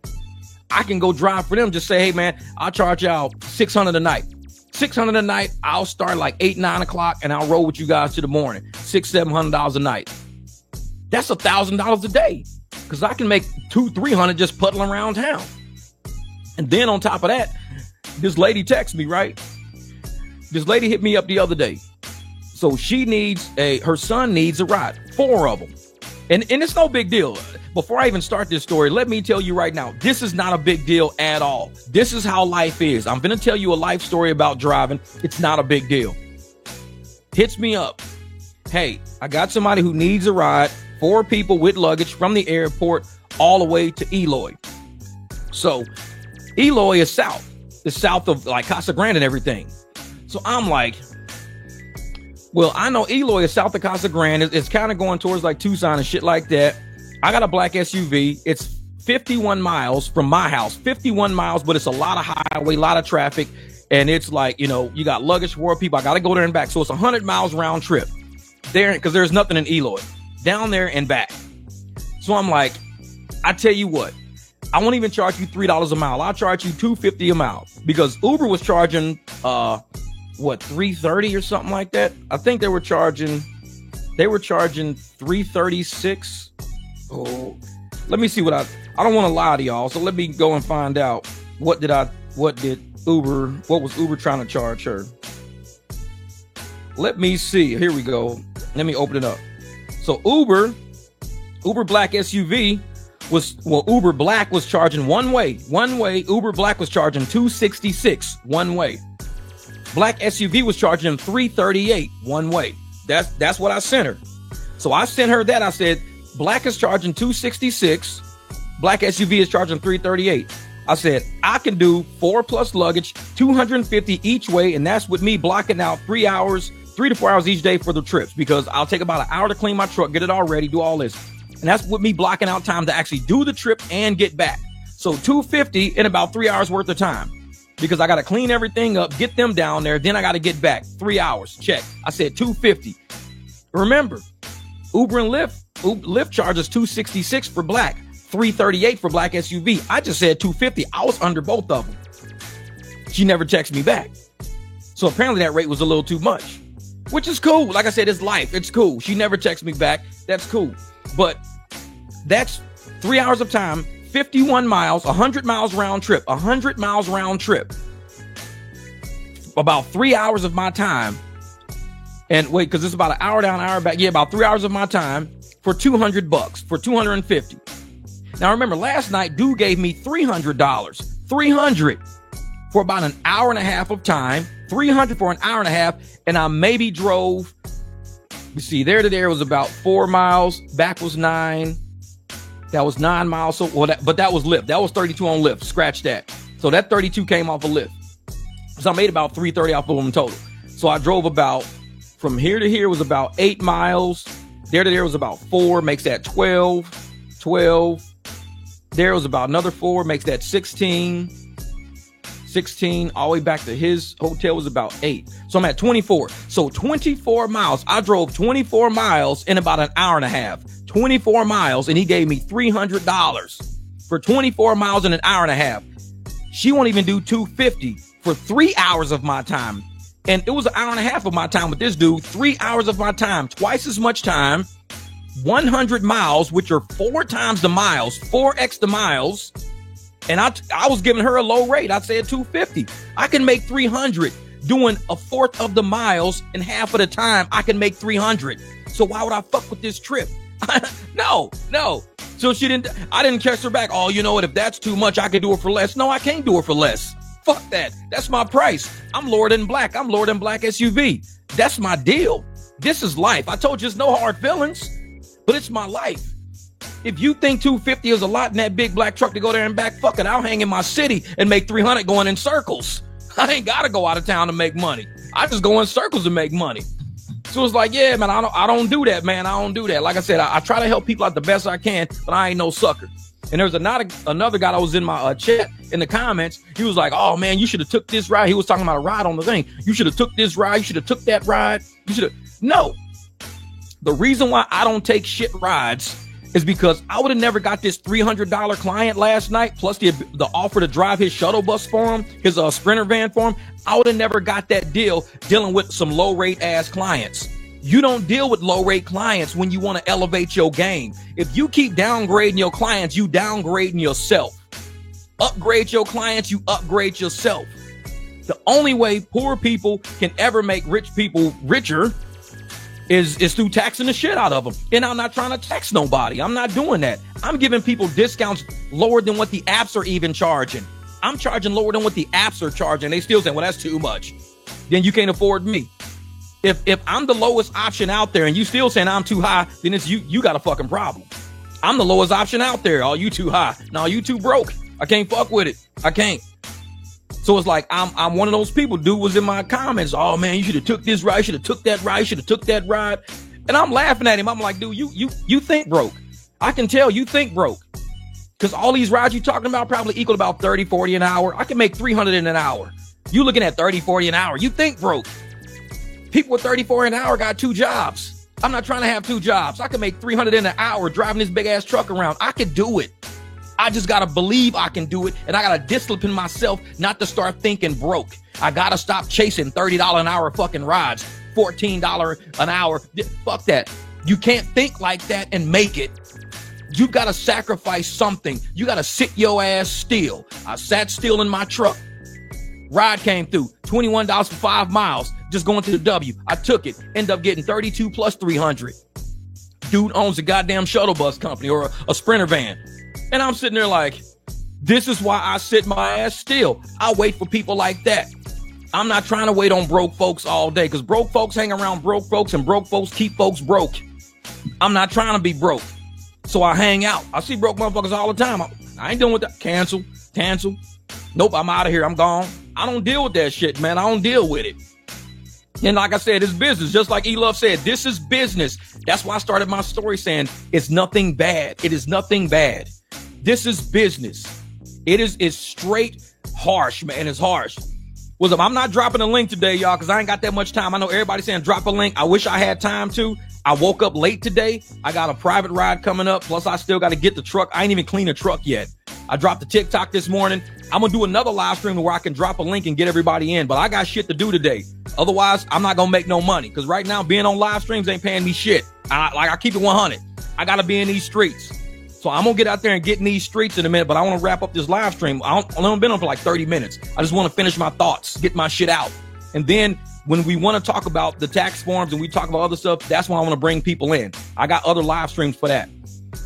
S1: I can go drive for them. Just say, hey man, I'll charge y'all $600 a night. $600 a night. I'll start like 8, 9 o'clock and I'll roll with you guys to the morning. $600, $700 a night. That's $1,000 a day. Cause I can make 200, 300 just puddling around town. And then on top of that, this lady texted me, right? This lady hit me up the other day. So she needs her son needs a ride, 4 of them. And it's no big deal. Before I even start this story, let me tell you right now, this is not a big deal at all. This is how life is. I'm going to tell you a life story about driving. It's not a big deal. Hits me up. Hey, I got somebody who needs a ride, 4 people with luggage from the airport all the way to Eloy. So Eloy is south. It's south of like Casa Grande and everything. So I'm like, well, I know Eloy is south of Casa Grande. It's kind of going towards like Tucson and shit like that. I got a black SUV. It's 51 miles from my house, 51 miles, but it's a lot of highway, a lot of traffic. And it's like, you know, you got luggage for people. I got to go there and back. So it's 100 miles round trip there because there's nothing in Eloy, down there and back. So I'm like, I tell you what, I won't even charge you $3 a mile. I'll charge you $2.50 a mile because Uber was charging, $3.30 or something like that. I think they were charging $3.36. Oh, let me see what I don't want to lie to y'all. So let me go and find out what was Uber trying to charge her? Let me see. Here we go. Let me open it up. So Uber Black SUV Uber Black was charging one way. Uber Black was charging $2.66 one way. Black SUV was charging $3.38 one way. That's what I sent her. So I sent her that. I said, Black is charging $2.66. Black SUV is charging $3.38. I said, I can do 4 plus luggage, $250 each way. And that's with me blocking out 3 to 4 hours each day for the trips, because I'll take about an hour to clean my truck, get it all ready, do all this. And that's with me blocking out time to actually do the trip and get back. So $250 in about 3 hours worth of time, because I got to clean everything up, get them down there. Then I got to get back 3 hours. Check. I said $250. Remember, Uber and Lyft charges $2.66 for Black, $3.38 for Black SUV. I just said $250. I was under both of them. She never texted me back. So apparently that rate was a little too much, which is cool. Like I said, it's life. It's cool. She never texted me back. That's cool. But that's 3 hours of time, 51 miles, 100 miles round trip, 100 miles round trip. About 3 hours of my time. And wait, because it's about an hour down, hour back. Yeah, about 3 hours of my time for $200, for $250. Now, remember, last night, dude gave me $300, $300 for about an hour and a half of time, $300 for an hour and a half. And I maybe drove, you see, there to there was about 4 miles. Back was 9. That was 9 miles. So, but that was Lyft. That was 32 on Lyft. Scratch that. So that 32 came off of Lyft. So I made about $330 off of them total. So I drove about, from here to here was about 8 miles. There to there was about 4, makes that 12. There was about another 4, makes that 16. All the way back to his hotel was about 8. So I'm at 24. So 24 miles. I drove 24 miles in about an hour and a half. 24 miles, and he gave me $300 for 24 miles in an hour and a half. She won't even do $250 for 3 hours of my time. And it was an hour and a half of my time with this dude. 3 hours of my time, twice as much time, 100 miles, which are 4 times the miles, 4x the miles. And I was giving her a low rate. I said $250. I can make $300 doing a fourth of the miles and half of the time. I can make $300. So why would I fuck with this trip? No. So I didn't catch her back. Oh, you know what? If that's too much, I could do it for less. No, I can't do it for less. Fuck that. That's my price. I'm lower than Black. I'm lower than Black SUV. That's my deal. This is life. I told you it's no hard feelings, but it's my life. If you think $250 is a lot in that big black truck to go there and back, fuck it. I'll hang in my city and make $300 going in circles. I ain't got to go out of town to make money. I just go in circles to make money. So it's like, yeah, man, I don't do that, man. I don't do that. Like I said, I try to help people out the best I can, but I ain't no sucker. And there's another guy that was in my chat in the comments. He was like, oh, man, you should have took this ride. He was talking about a ride on the thing. You should have took this ride. You should have took that ride. You should have. No. The reason why I don't take shit rides is because I would have never got this $300 client last night, plus the offer to drive his shuttle bus for him, his Sprinter van for him. I would have never got that deal dealing with some low rate ass clients. You don't deal with low rate clients when you want to elevate your game. If you keep downgrading your clients, you downgrading yourself. Upgrade your clients, you upgrade yourself. The only way poor people can ever make rich people richer is through taxing the shit out of them. And I'm not trying to tax nobody. I'm not doing that. I'm giving people discounts lower than what the apps are even charging. I'm charging lower than what the apps are charging. They still saying, well, that's too much. Then you can't afford me. If I'm the lowest option out there and you still saying I'm too high, then it's you got a fucking problem. I'm the lowest option out there. Oh, you too high. No, you too broke. I can't fuck with it. I can't. So it's like I'm one of those people. Dude was in my comments. Oh man, you should have took this ride. Should have took that ride. Should have took that ride. And I'm laughing at him. I'm like, dude, you think broke. I can tell you think broke. Because all these rides you talking about probably equal about 30, 40 an hour. I can make 300 in an hour. You looking at 30, 40 an hour. You think broke. People with 34 an hour got 2 jobs. I'm not trying to have 2 jobs. I can make 300 in an hour driving this big ass truck around. I could do it. I just got to believe I can do it. And I got to discipline myself not to start thinking broke. I got to stop chasing $30 an hour fucking rides, $14 an hour. Fuck that. You can't think like that and make it. You got to sacrifice something. You got to sit your ass still. I sat still in my truck. Ride came through, $21 for 5 miles, just going to the W. I took it, end up getting 32 plus 300. Dude owns a goddamn shuttle bus company or a Sprinter van. And I'm sitting there like, this is why I sit my ass still. I wait for people like that. I'm not trying to wait on broke folks all day because broke folks hang around broke folks and broke folks keep folks broke. I'm not trying to be broke. So I hang out. I see broke motherfuckers all the time. I ain't dealing with that. Cancel. Nope, I'm out of here. I'm gone. I don't deal with that shit, man. I don't deal with it. And like I said, it's business. Just like E-Love said, this is business. That's why I started my story saying it's nothing bad. It is nothing bad. This is business. It's straight harsh, man. It's harsh. What's up? I'm not dropping a link today, y'all, because I ain't got that much time. I know everybody's saying drop a link. I wish I had time to. I woke up late today. I got a private ride coming up. Plus, I still got to get the truck. I ain't even cleaned the truck yet. I dropped the TikTok this morning. I'm going to do another live stream where I can drop a link and get everybody in. But I got shit to do today. Otherwise, I'm not going to make no money. Because right now, being on live streams ain't paying me shit. I keep it 100. I got to be in these streets. So I'm going to get out there and get in these streets in a minute. But I want to wrap up this live stream. I've only been on for like 30 minutes. I just want to finish my thoughts, get my shit out. And then when we want to talk about the tax forms and we talk about other stuff, that's when I want to bring people in. I got other live streams for that.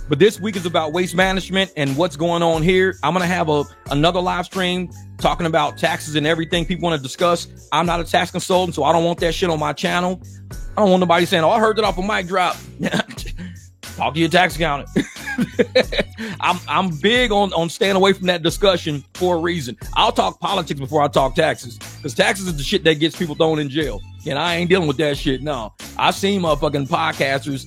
S1: But this week is about waste management and what's going on here. I'm going to have another live stream talking about taxes and everything people want to discuss. I'm not a tax consultant, so I don't want that shit on my channel. I don't want nobody saying, oh, I heard that off a mic drop. Talk to your tax accountant. I'm big on staying away from that discussion for a reason. I'll talk politics before I talk taxes, because taxes is the shit that gets people thrown in jail. And I ain't dealing with that shit. No, I've seen motherfucking podcasters,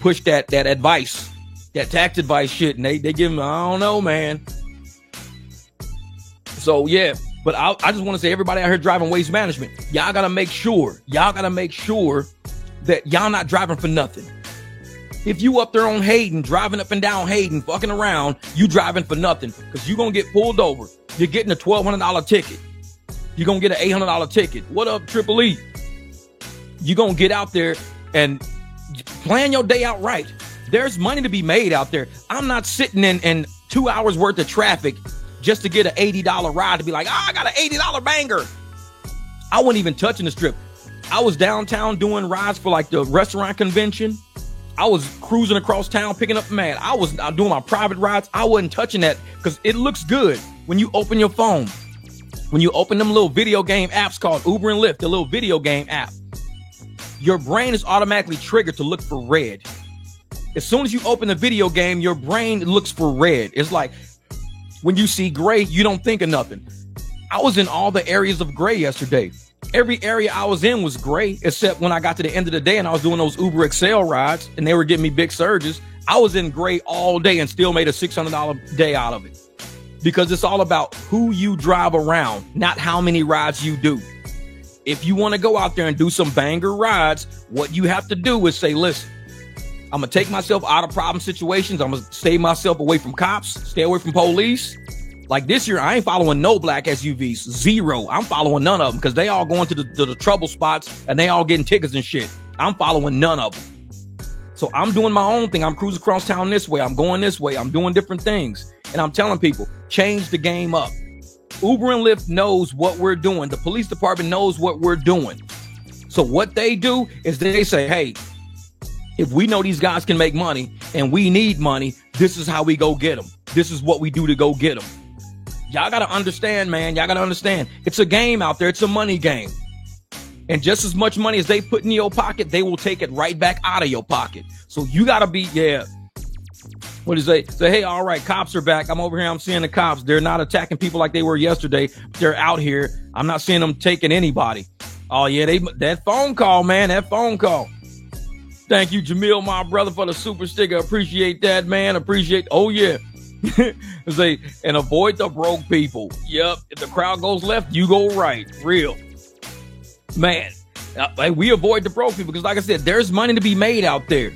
S1: push that advice, that tax advice shit, and they give them, I don't know, man. So yeah, but I just want to say, everybody out here driving waste management, y'all gotta make sure that y'all not driving for nothing. If you up there on Hayden, driving up and down Hayden, fucking around, you driving for nothing, because you're going to get pulled over. You're getting a $1,200 ticket. You're going to get an $800 ticket. What up, Triple E? You're going to get out there and plan your day out right. There's money to be made out there. I'm not sitting in 2 hours worth of traffic just to get an $80 ride to be like, I got an $80 banger. I wasn't even touching the strip. I was downtown doing rides for like the restaurant convention. I was cruising across town, picking up man. I was doing my private rides. I wasn't touching that because it looks good when you open your phone. When you open them little video game apps called Uber and Lyft, the little video game app, your brain is automatically triggered to look for red. As soon as you open the video game, your brain looks for red. It's like when you see gray, you don't think of nothing. I was in all the areas of gray yesterday. Every area I was in was gray, except when I got to the end of the day and I was doing those Uber XL rides and they were giving me big surges. I was in gray all day and still made a $600 day out of it, because it's all about who you drive around, not how many rides you do. If you want to go out there and do some banger rides, what you have to do is say, listen, I'm going to take myself out of problem situations. I'm going to stay myself away from cops, stay away from police. Like this year, I ain't following no black SUVs. Zero. I'm following none of them because they all going to the trouble spots and they all getting tickets and shit. I'm following none of them. So I'm doing my own thing. I'm cruising across town this way. I'm going this way. I'm doing different things. And I'm telling people, change the game up. Uber and Lyft knows what we're doing. The police department knows what we're doing. So what they do is they say, hey, if we know these guys can make money and we need money, this is how we go get them. This is what we do to go get them. Y'all got to understand, man. Y'all got to understand. It's a game out there. It's a money game. And just as much money as they put in your pocket, they will take it right back out of your pocket. So you got to be, what is they say? Hey, all right, cops are back. I'm over here. I'm seeing the cops. They're not attacking people like they were yesterday. They're out here. I'm not seeing them taking anybody. Oh, yeah, that phone call, man, that phone call. Thank you, Jamil, my brother, for the super sticker. Appreciate that, man. Appreciate. Oh, yeah. Say, and avoid the broke people. Yep. If the crowd goes left, you go right. Real. Man, we avoid the broke people because, like I said, there's money to be made out there.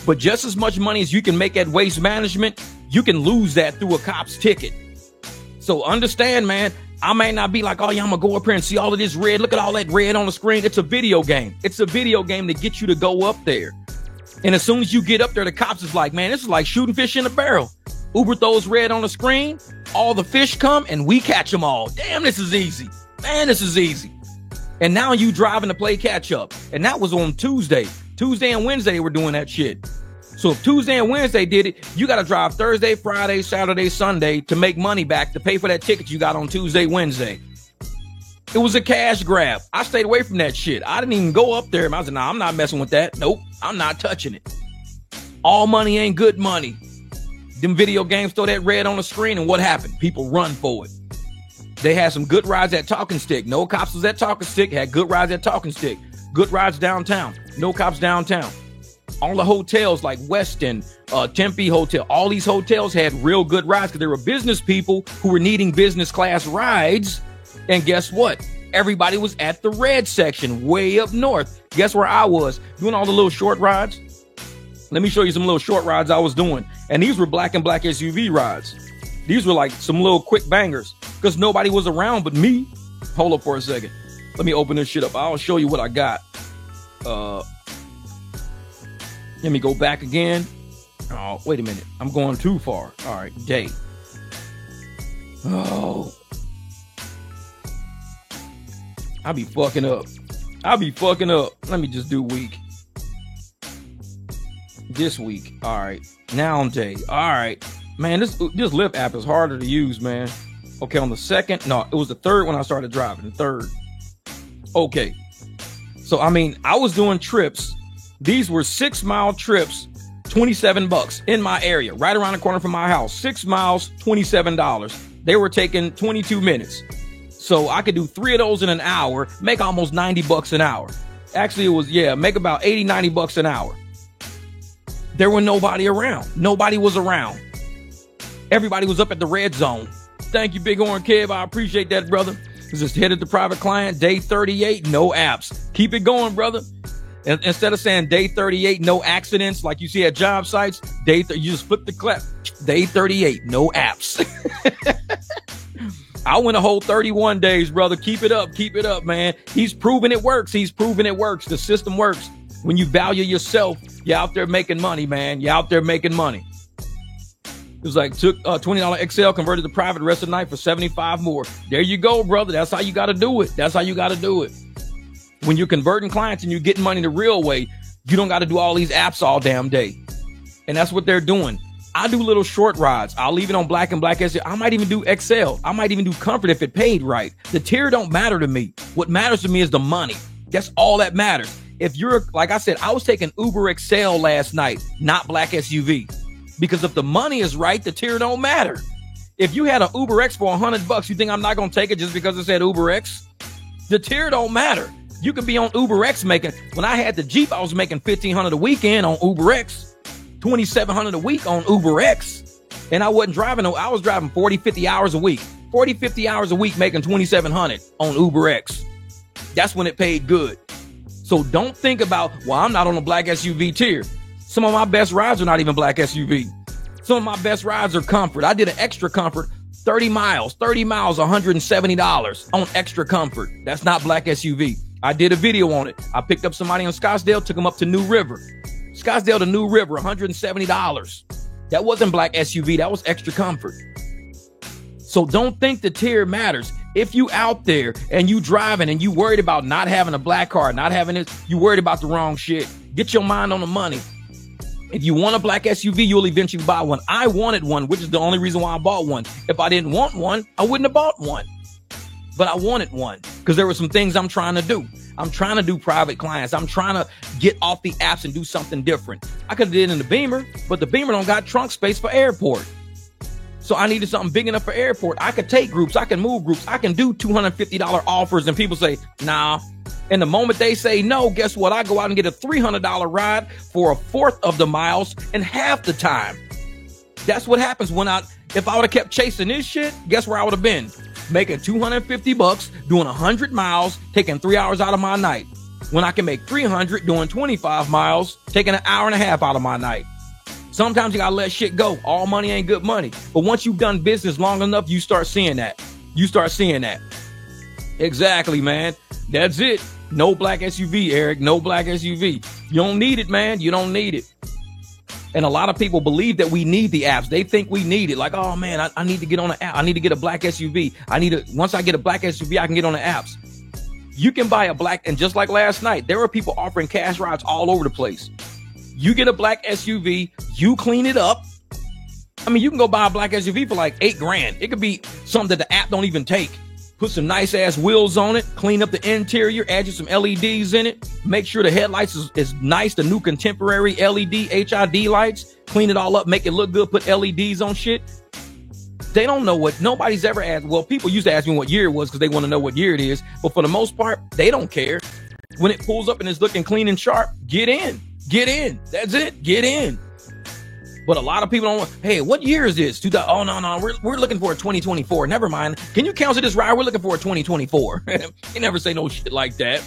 S1: But just as much money as you can make at Waste Management, you can lose that through a cop's ticket. So understand, man, I may not be like, oh, yeah, I'm going to go up here and see all of this red. Look at all that red on the screen. It's a video game. It's a video game to get you to go up there. And as soon as you get up there, the cops is like, man, this is like shooting fish in a barrel. Uber throws red on the screen. All the fish come and we catch them all. Damn, this is easy. Man, this is easy. And now you driving to play catch up. And that was on Tuesday. Tuesday and Wednesday, they were doing that shit. So if Tuesday and Wednesday did it, you got to drive Thursday, Friday, Saturday, Sunday to make money back to pay for that ticket you got on Tuesday, Wednesday. It was a cash grab. I stayed away from that shit. I didn't even go up there. I was like, nah, I'm not messing with that. Nope, I'm not touching it. All money ain't good money. Them video games throw that red on the screen, and what happened? People run for it. They had some good rides at Talking Stick. No cops was at Talking Stick. Had good rides at Talking Stick. Good rides downtown. No cops downtown. All the hotels like Westin, Tempe Hotel, all these hotels had real good rides because there were business people who were needing business class rides. And guess what? Everybody was at the red section way up north. Guess where I was? Doing all the little short rides. Let me show you some little short rides I was doing. And these were black and black SUV rides. These were like some little quick bangers because nobody was around but me. Hold up for a second. Let me open this shit up. I'll show you what I got. Let me go back again. Oh, wait a minute. I'm going too far. All right, day. Oh. I be fucking up. Let me just do week. This week. All right. Now on day. All right. Man, this Lyft app is harder to use, man. Okay, on the second. No, it was the third when I started driving. The third. Okay. So, I mean, I was doing trips. These were 6-mile trips, $27 in my area, right around the corner from my house. 6 miles, $27. They were taking 22 minutes. So I could do 3 of those in an hour, make almost $90 an hour. Actually, it was, make about $80, $90 an hour. There were nobody around. Nobody was around. Everybody was up at the red zone. Thank you, Big Horn Kev. I appreciate that, brother. Just headed to private client, day 38, no apps. Keep it going, brother. And instead of saying day 38, no accidents, like you see at job sites, you just flip the clap. Day 38, no apps. I went a whole 31 days, brother. Keep it up, man. He's proven it works. The system works. When you value yourself, you're out there making money, man. You're out there making money. It was like, took $20 XL, converted to private, rest of the night for 75 more. There you go, brother. That's how you got to do it. When you're converting clients and you're getting money the real way, you don't got to do all these apps all damn day. And that's what they're doing. I do little short rides. I'll leave it on black and black SL. I might even do XL. I might even do comfort if it paid right. The tier don't matter to me. What matters to me is the money. That's all that matters. If you're, like I said, I was taking Uber XL last night, not black SUV. Because if the money is right, the tier don't matter. If you had an Uber X for $100, you think I'm not going to take it just because it said Uber X? The tier don't matter. You can be on Uber X when I had the Jeep, I was making $1,500 a weekend on Uber X, $2,700 a week on Uber X. And I wasn't driving, I was driving 40, 50 hours a week, making $2,700 on Uber X. That's when it paid good. So don't think about, well, I'm not on a black SUV tier. Some of my best rides are not even black SUV. Some of my best rides are comfort. I did an extra comfort, 30 miles, $170 on extra comfort. That's not black SUV. I did a video on it. I picked up somebody in Scottsdale, took them up to New River. Scottsdale to New River, $170. That wasn't black SUV. That was extra comfort. So don't think the tier matters. If you out there and you driving and you worried about not having a black card, not having it, you worried about the wrong shit. Get your mind on the money. If you want a black SUV, you'll eventually buy one. I wanted one, which is the only reason why I bought one. If I didn't want one, I wouldn't have bought one. But I wanted one because there were some things I'm trying to do. I'm trying to do private clients. I'm trying to get off the apps and do something different. I could have did it in the Beamer, but the Beamer don't got trunk space for airport. So I needed something big enough for airport. I could take groups. I can move groups. I can do $250 offers and people say, nah. And the moment they say no, guess what? I go out and get a $300 ride for a fourth of the miles and half the time. That's what happens if I would have kept chasing this shit, guess where I would have been? Making $250, doing 100 miles, taking 3 hours out of my night. When I can make 300 doing 25 miles, taking an hour and a half out of my night. Sometimes you gotta let shit go. All money ain't good money. But once you've done business long enough, you start seeing that. Exactly, man. That's it. No black SUV, Eric. No black SUV. You don't need it, man. You don't need it. And a lot of people believe that we need the apps. They think we need it. Like, oh man, I need to get on an app. I need to get a black SUV. Once I get a black SUV, I can get on the apps. You can buy a black, and just like last night, there were people offering cash rides all over the place. You get a black SUV, you clean it up. I mean, you can go buy a black SUV for like $8,000. It could be something that the app don't even take. Put some nice ass wheels on it, clean up the interior, add you some LEDs in it, make sure the headlights is nice, the new contemporary LED HID lights, clean it all up, make it look good, put LEDs on shit. They don't know nobody's ever asked. Well, people used to ask me what year it was because they want to know what year it is. But for the most part, they don't care. When it pulls up and it's looking clean and sharp, get in. That's it. Get in. But a lot of people don't want, hey, what year is this? Oh, no, we're looking for a 2024. Never mind. Can you cancel this ride? We're looking for a 2024. You never say no shit like that.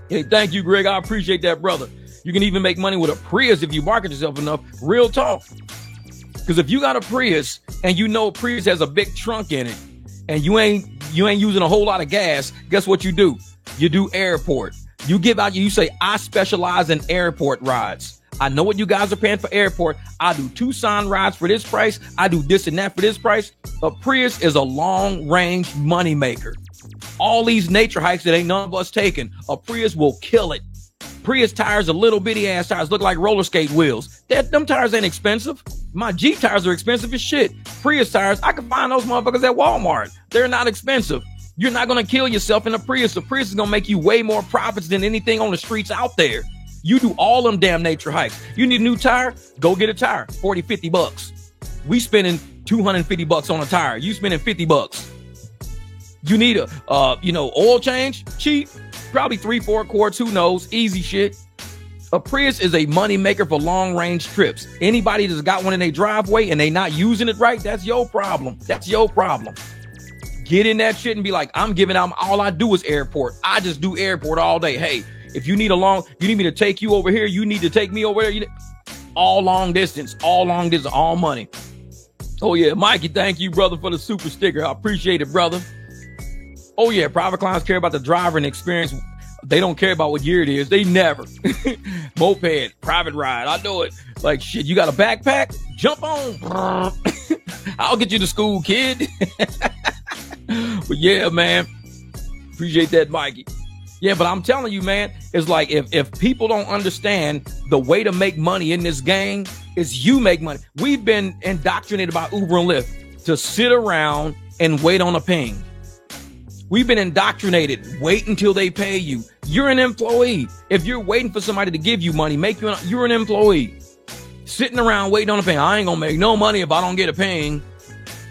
S1: Hey, thank you, Greg. I appreciate that, brother. You can even make money with a Prius if you market yourself enough. Real talk. Because if you got a Prius and you know Prius has a big trunk in it and you ain't using a whole lot of gas, guess what you do? You do airport. You say, I specialize in airport rides. I know what you guys are paying for airport. I do Tucson rides for this price. I do this and that for this price. A Prius is a long range money maker. All these nature hikes that ain't none of us taking, a Prius will kill it. Prius tires are little bitty ass tires, look like roller skate wheels. Them tires ain't expensive. My Jeep tires are expensive as shit. Prius tires, I can find those motherfuckers at Walmart. They're not expensive. You're not going to kill yourself in a Prius. The Prius is going to make you way more profits than anything on the streets out there. You do all them damn nature hikes. You need a new tire? Go get a tire. $40, $50. We spending $250 on a tire. You spending $50. You need a oil change? Cheap. Probably 3-4 quarts. Who knows? Easy shit. A Prius is a money maker for long range trips. Anybody that's got one in their driveway and they not using it right, that's your problem. That's your problem. Get in that shit and be like, I'm giving out, all I do is airport. I just do airport all day. Hey, if you need you need me to take you over here, you need to take me over there. All long distance, all money. Oh yeah, Mikey, thank you, brother, for the super sticker. I appreciate it, brother. Oh yeah, private clients care about the driver and experience. They don't care about what year it is. They never. Moped, private ride. I know it. Like shit, you got a backpack? Jump on. I'll get you to school, kid. But yeah, man. Appreciate that, Mikey. Yeah, but I'm telling you, man, it's like if people don't understand the way to make money in this game is you make money. We've been indoctrinated by Uber and Lyft to sit around and wait on a ping. We've been indoctrinated. Wait until they pay you. You're an employee. If you're waiting for somebody to give you money, you're an employee. Sitting around waiting on a ping. I ain't gonna make no money if I don't get a ping.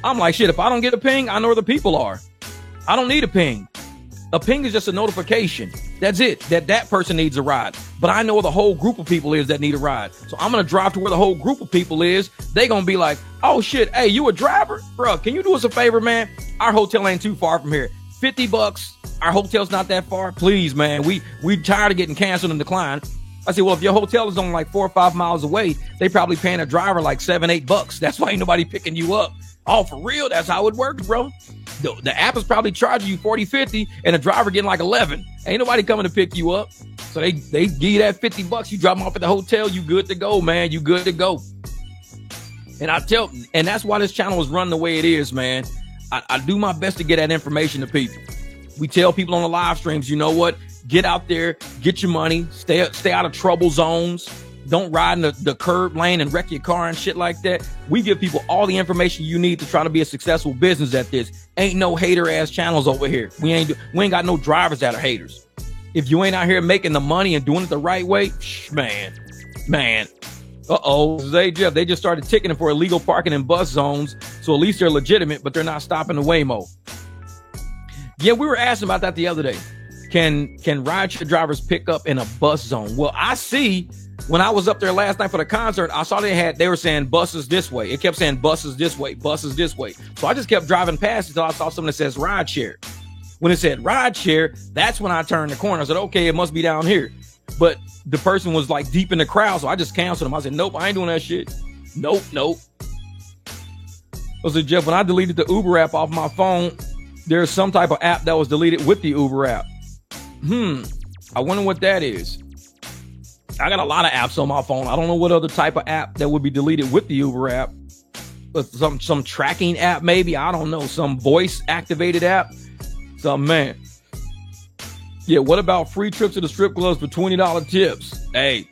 S1: I'm like, shit, if I don't get a ping, I know where the people are. I don't need a ping. A ping is just a notification. That's it. That person needs a ride. But I know where the whole group of people is that need a ride. So I'm going to drive to where the whole group of people is. They going to be like, oh shit, hey, you a driver? Bro, can you do us a favor, man? Our hotel ain't too far from here. $50. Our hotel's not that far. Please, man. We tired of getting canceled and declined. I said, well, if your hotel is only like 4 or 5 miles away, they probably paying a driver like $7, $8. That's why ain't nobody picking you up. Oh, for real? That's how it works, bro. The app is probably charging you 40, 50 and the driver getting like 11. Ain't nobody coming to pick you up. So they give you that $50. You drop them off at the hotel. You good to go, man. You good to go. And that's why this channel is run the way it is, man. I do my best to get that information to people. We tell people on the live streams, you know what? Get out there, get your money, stay out of trouble zones. Don't ride in the curb lane and wreck your car and shit like that. We give people all the information you need to try to be a successful business at this. Ain't no hater ass channels over here. We ain't got no drivers that are haters. If you ain't out here making the money and doing it the right way, man. Uh-oh. Hey, Jeff, they just started ticketing for illegal parking in bus zones. So at least they're legitimate, but they're not stopping the Waymo. Yeah, we were asking about that the other day. Can rideshare drivers pick up in a bus zone? Well, I see when I was up there last night for the concert, I saw they were saying buses this way. It kept saying buses this way, buses this way. So I just kept driving past until I saw something that says rideshare. When it said rideshare, that's when I turned the corner. I said, okay, it must be down here. But the person was like deep in the crowd, so I just canceled him. I said, nope, I ain't doing that shit. Nope. I said, Jeff, when I deleted the Uber app off my phone, there's some type of app that was deleted with the Uber app. I wonder what that is. I got a lot of apps on my phone. I don't know what other type of app that would be deleted with the Uber app. But some tracking app, maybe. I don't know. Some voice activated app. So, man. Yeah, what about free trips to the strip clubs for $20 tips? Hey,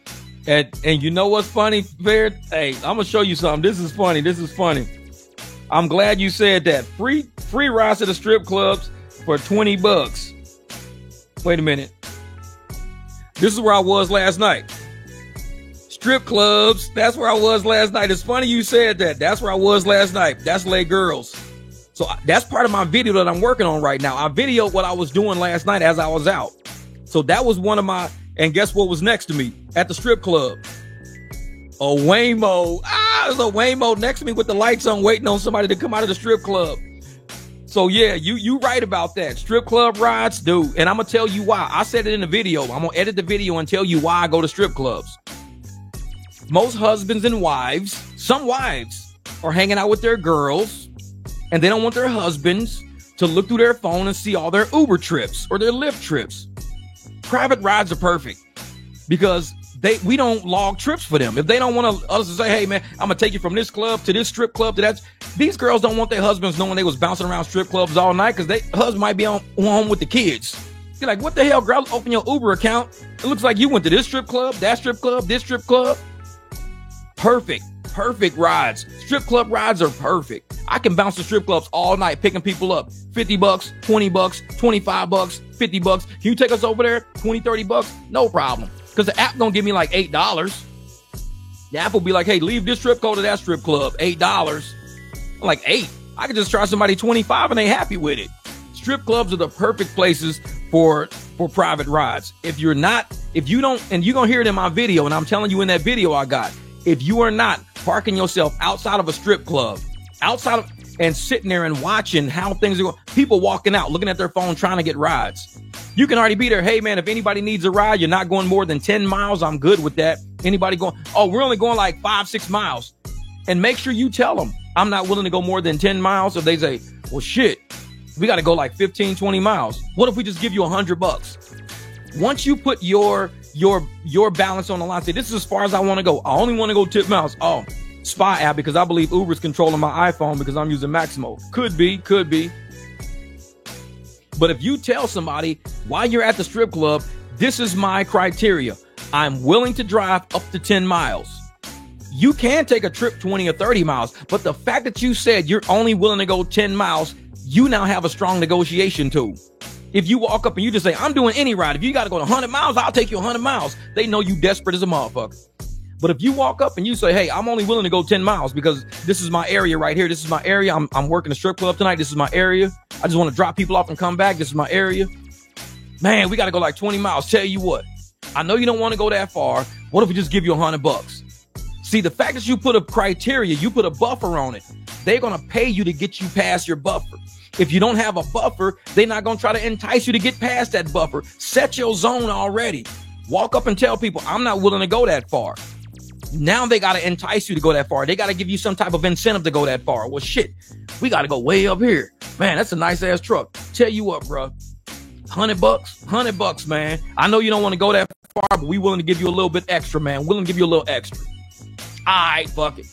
S1: and you know what's funny, Fair? Hey, I'm going to show you something. This is funny. I'm glad you said that. Free rides to the strip clubs for $20. Wait a minute. This is where I was last night. Strip clubs. That's where I was last night. It's funny you said that. That's where I was last night. That's LA Girls. So that's part of my video that I'm working on right now. I videoed what I was doing last night as I was out. So that was one of my, and guess what was next to me at the strip club? A Waymo. There's a Waymo next to me with the lights on waiting on somebody to come out of the strip club. So yeah, you right about that. Strip club rides, dude. And I'm going to tell you why. I said it in the video. I'm going to edit the video and tell you why I go to strip clubs. Most husbands and wives, some wives are hanging out with their girls and they don't want their husbands to look through their phone and see all their Uber trips or their Lyft trips. Private rides are perfect because we don't log trips for them. If they don't want us to say, hey man, I'm gonna take you from this club to this strip club to that. These girls don't want their husbands knowing they was bouncing around strip clubs all night because their husband might be on home with the kids. You're like, what the hell, girl? Open your Uber account. It looks like you went to this strip club, that strip club, this strip club. Perfect rides. Strip club rides are perfect. I can bounce to strip clubs all night, picking people up. $50, $20, $25, $50. Can you take us over there? $20, $30? No problem. Because the app gonna give me like $8. The app will be like, hey, leave this strip club to that strip club. $8. I'm like, $8. I could just charge somebody $25 and they happy with it. Strip clubs are the perfect places for private rides. If you don't, and you're gonna hear it in my video, and I'm telling you in that video I got, if you are not parking yourself outside of a strip club, and sitting there and watching how things are going, people walking out, looking at their phone, trying to get rides. You can already be there. Hey man, if anybody needs a ride, you're not going more than 10 miles. I'm good with that. Anybody going, oh, we're only going like 5-6 miles. And make sure you tell them I'm not willing to go more than 10 miles. If they say, well, shit, we got to go like 15, 20 miles. What if we just give you $100? Once you put your balance on the line, say, this is as far as I want to go. I only want to go 10 miles. Oh, spy app, because I believe Uber's controlling my iPhone because I'm using Maximo. Could be. But if you tell somebody while you're at the strip club, this is my criteria. I'm willing to drive up to 10 miles. You can take a trip 20 or 30 miles, but the fact that you said you're only willing to go 10 miles, you now have a strong negotiation tool. If you walk up and you just say, I'm doing any ride. If you got to go 100 miles, I'll take you 100 miles. They know you desperate as a motherfucker. But if you walk up and you say, hey, I'm only willing to go 10 miles because this is my area right here. This is my area. I'm working a strip club tonight. This is my area. I just want to drop people off and come back. This is my area. Man, we got to go like 20 miles. Tell you what, I know you don't want to go that far. What if we just give you $100? See, the fact that you put a criteria, you put a buffer on it, they're going to pay you to get you past your buffer. If you don't have a buffer, they're not going to try to entice you to get past that buffer. Set your zone already. Walk up and tell people, I'm not willing to go that far. Now they got to entice you to go that far. They got to give you some type of incentive to go that far. Well, shit, we got to go way up here. Man, that's a nice ass truck. Tell you what, bro, $100, man. I know you don't want to go that far, but we willing to give you a little bit extra, man. Willing to give you a little extra. All right, fuck it.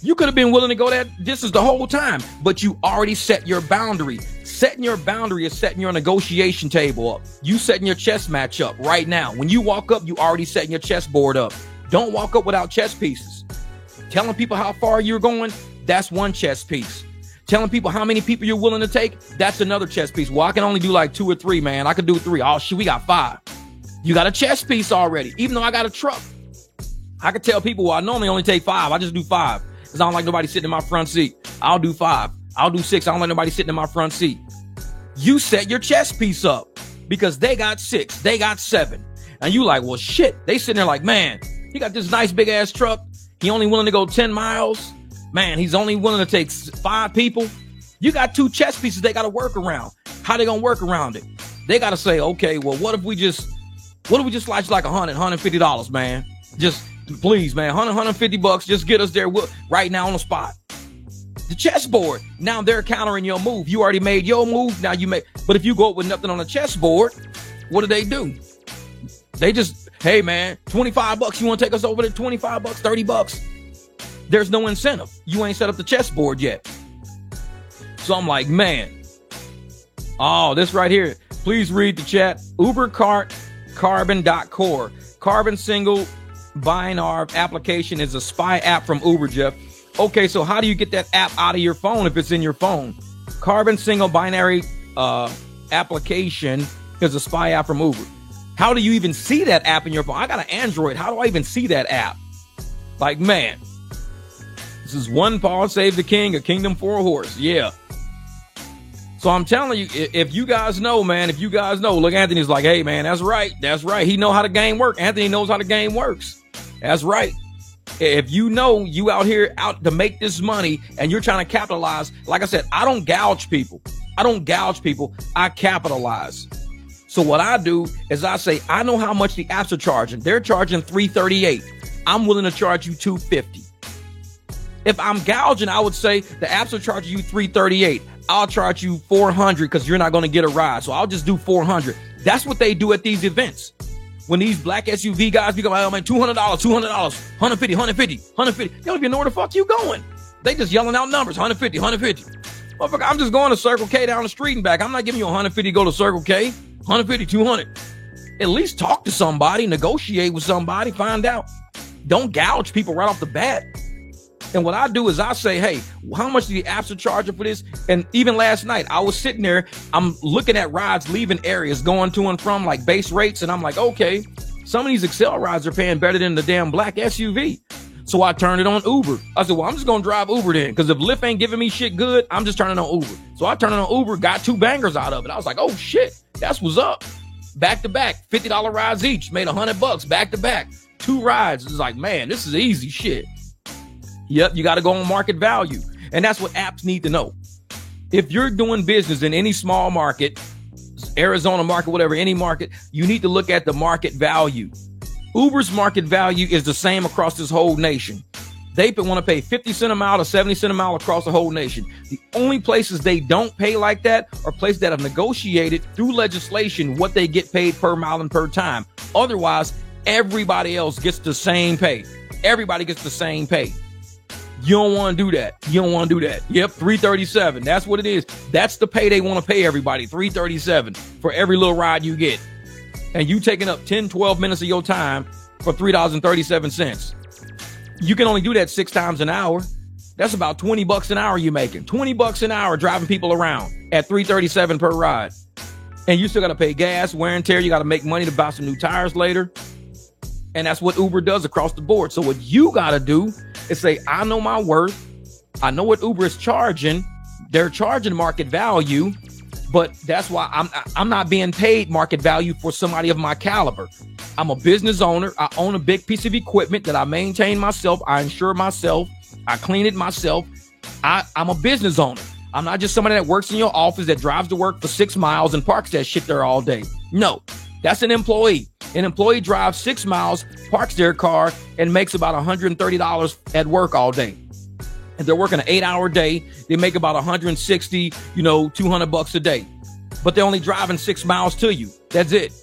S1: You could have been willing to go that distance the whole time, but you already set your boundary. Setting your boundary is setting your negotiation table up. You setting your chess match up right now. When you walk up, you already setting your chessboard up. Don't walk up without chess pieces. Telling people how far you're going, that's one chess piece. Telling people how many people you're willing to take, that's another chess piece. Well, I can only do like 2 or 3, man. I could do 3. Oh, shit, we got 5. You got a chess piece already, even though I got a truck. I could tell people, well, I normally only take 5. I just do 5 because I don't like nobody sitting in my front seat. I'll do 5. I'll do 6. I don't like nobody sitting in my front seat. You set your chess piece up because they got 6. They got 7. And you like, well, shit. They sitting there like, man, he got this nice big ass truck. He only willing to go 10 miles. Man, he's only willing to take 5 people. You got 2 chess pieces they got to work around. How they going to work around it? They got to say, okay, well, what if we just slice like $150, man? Just please, man, $150. Just get us there right now on the spot. The chessboard. Now they're countering your move. You already made your move. Now you make, but if you go up with nothing on the chessboard, what do? They just, hey man, $25. You want to take us over to $25, $30? There's no incentive. You ain't set up the chessboard yet. So I'm like, man, oh, this right here. Please read the chat. UberCart Carbon.core. Carbon single binary application is a spy app from Uber, Jeff. Okay, so how do you get that app out of your phone if it's in your phone? Carbon single binary application is a spy app from Uber. How do you even see that app in your phone? I got an Android. How do I even see that app? Like, man, this is one paw save the king, a kingdom for a horse. Yeah. So I'm telling you, if you guys know, man, look, Anthony's like, hey, man, that's right. That's right. He know how the game works. Anthony knows how the game works. That's right. If you know you out here out to make this money and you're trying to capitalize, like I said, I don't gouge people. I capitalize. So what I do is I say, I know how much the apps are charging. They're charging $338. I'm willing to charge you $250. If I'm gouging, I would say the apps are charging you $338. I'll charge you $400 because you're not going to get a ride. So I'll just do $400. That's what they do at these events. When these black SUV guys become, oh man, $200, $150. They don't even know where the fuck you going. They just yelling out numbers, $150. Motherfucker, I'm just going to Circle K down the street and back. I'm not giving you $150 to go to Circle K. $150, $200. At least talk to somebody, negotiate with somebody, find out. Don't gouge people right off the bat. And what I do is I say, hey, how much do the apps are charging for this? And even last night, I was sitting there, I'm looking at rides leaving areas, going to and from like base rates. And I'm like, okay, some of these Excel rides are paying better than the damn black SUV. So I turned it on Uber. I said, well, I'm just going to drive Uber then. Because if Lyft ain't giving me shit good, I'm just turning on Uber. So I turned it on Uber, got 2 bangers out of it. I was like, oh shit, that's what's up. Back to back, $50 rides each, made $100 back to back. 2 rides. It's like, man, this is easy shit. Yep, you got to go on market value. And that's what apps need to know. If you're doing business in any small market, Arizona market, whatever, any market, you need to look at the market value. Uber's market value is the same across this whole nation. They want to pay 50 cents a mile to 70 cents a mile across the whole nation. The only places they don't pay like that are places that have negotiated through legislation what they get paid per mile and per time. Otherwise, everybody else gets the same pay. Everybody gets the same pay. You don't want to do that. Yep, $337. That's what it is. That's the pay they want to pay everybody. $337 for every little ride you get. And you taking up 10, 12 minutes of your time for $3.37. You can only do that 6 times an hour. That's about $20 an hour you're making. $20 an hour driving people around at $337 per ride. And you still got to pay gas, wear and tear. You got to make money to buy some new tires later. And that's what Uber does across the board. So what you got to do is say, I know my worth. I know what Uber is charging. They're charging market value, but that's why I'm not being paid market value for somebody of my caliber. I'm a business owner. I own a big piece of equipment that I maintain myself. I insure myself. I clean it myself. I'm a business owner. I'm not just somebody that works in your office that drives to work for 6 miles and parks that shit there all day. No, that's an employee. An employee drives 6 miles, parks their car, and makes about $130 at work all day. If they're working an 8-hour day, they make about $160, $200 a day. But they're only driving 6 miles to you. That's it.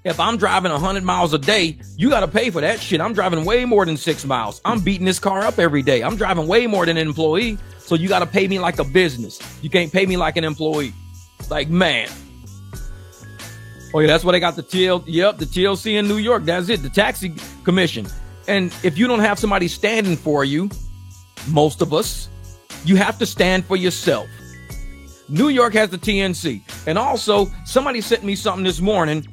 S1: If I'm driving 100 miles a day, you got to pay for that shit. I'm driving way more than 6 miles. I'm beating this car up every day. I'm driving way more than an employee. So you got to pay me like a business. You can't pay me like an employee. Like, man. Oh, yeah, that's why they got the TLC in New York. That's it, the taxi commission. And if you don't have somebody standing for you, most of us, you have to stand for yourself. New York has the TNC. And also, somebody sent me something this morning.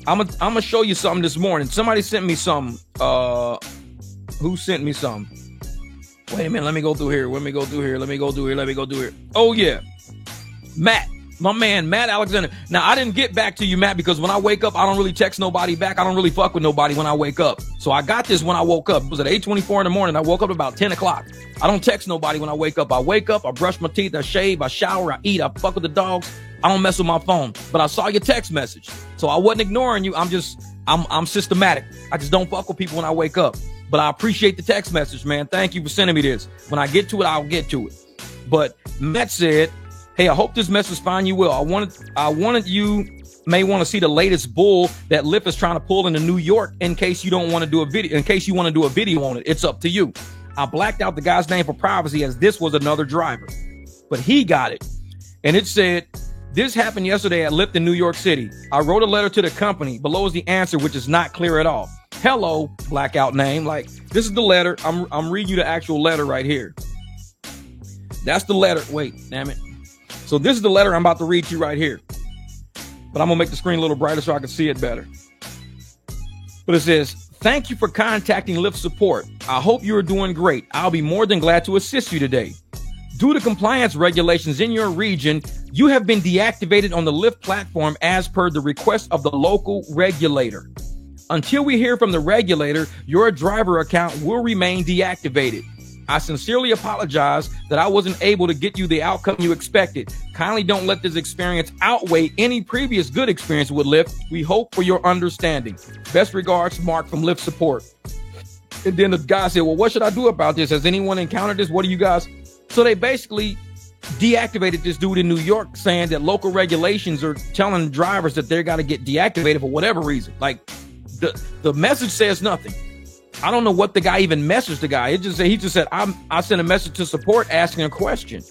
S1: I'm gonna show you something this morning. Somebody sent me some. Who sent me some? Wait a minute. Let me go through here. Oh yeah, Matt, my man, Matt Alexander. Now I didn't get back to you, Matt, because when I wake up, I don't really text nobody back. I don't really fuck with nobody when I wake up. So I got this when I woke up. It was at 8:24 in the morning. I woke up about 10 o'clock. I don't text nobody when I wake up. I wake up, I brush my teeth, I shave, I shower, I eat, I fuck with the dogs. I don't mess with my phone, but I saw your text message. So I wasn't ignoring you. I'm systematic. I just don't fuck with people when I wake up, but I appreciate the text message, man. Thank you for sending me this. When I get to it, I'll get to it. But Matt said, hey, I hope this message find you well. I wanted you may want to see the latest bull that Lyft is trying to pull into New York in case you don't want to do a video, in case you want to do a video on it. It's up to you. I blacked out the guy's name for privacy as this was another driver, but he got it. And it said, this happened yesterday at Lyft in New York City. I wrote a letter to the company. Below is the answer, which is not clear at all. Hello, blackout name. Like, this is the letter. I'm reading you the actual letter right here. That's the letter. Wait, damn it. So this is the letter I'm about to read to you right here. But I'm going to make the screen a little brighter so I can see it better. But it says, thank you for contacting Lyft support. I hope you are doing great. I'll be more than glad to assist you today. Due to compliance regulations in your region, you have been deactivated on the Lyft platform as per the request of the local regulator. Until we hear from the regulator, your driver account will remain deactivated. I sincerely apologize that I wasn't able to get you the outcome you expected. Kindly don't let this experience outweigh any previous good experience with Lyft. We hope for your understanding. Best regards, Mark from Lyft support. And then the guy said, well, what should I do about this? Has anyone encountered this? What do you guys? So they basically deactivated this dude in New York, saying that local regulations are telling drivers that they got to get deactivated for whatever reason. Like the message says nothing. I don't know what the guy even messaged the guy. He just said, I sent a message to support asking a question.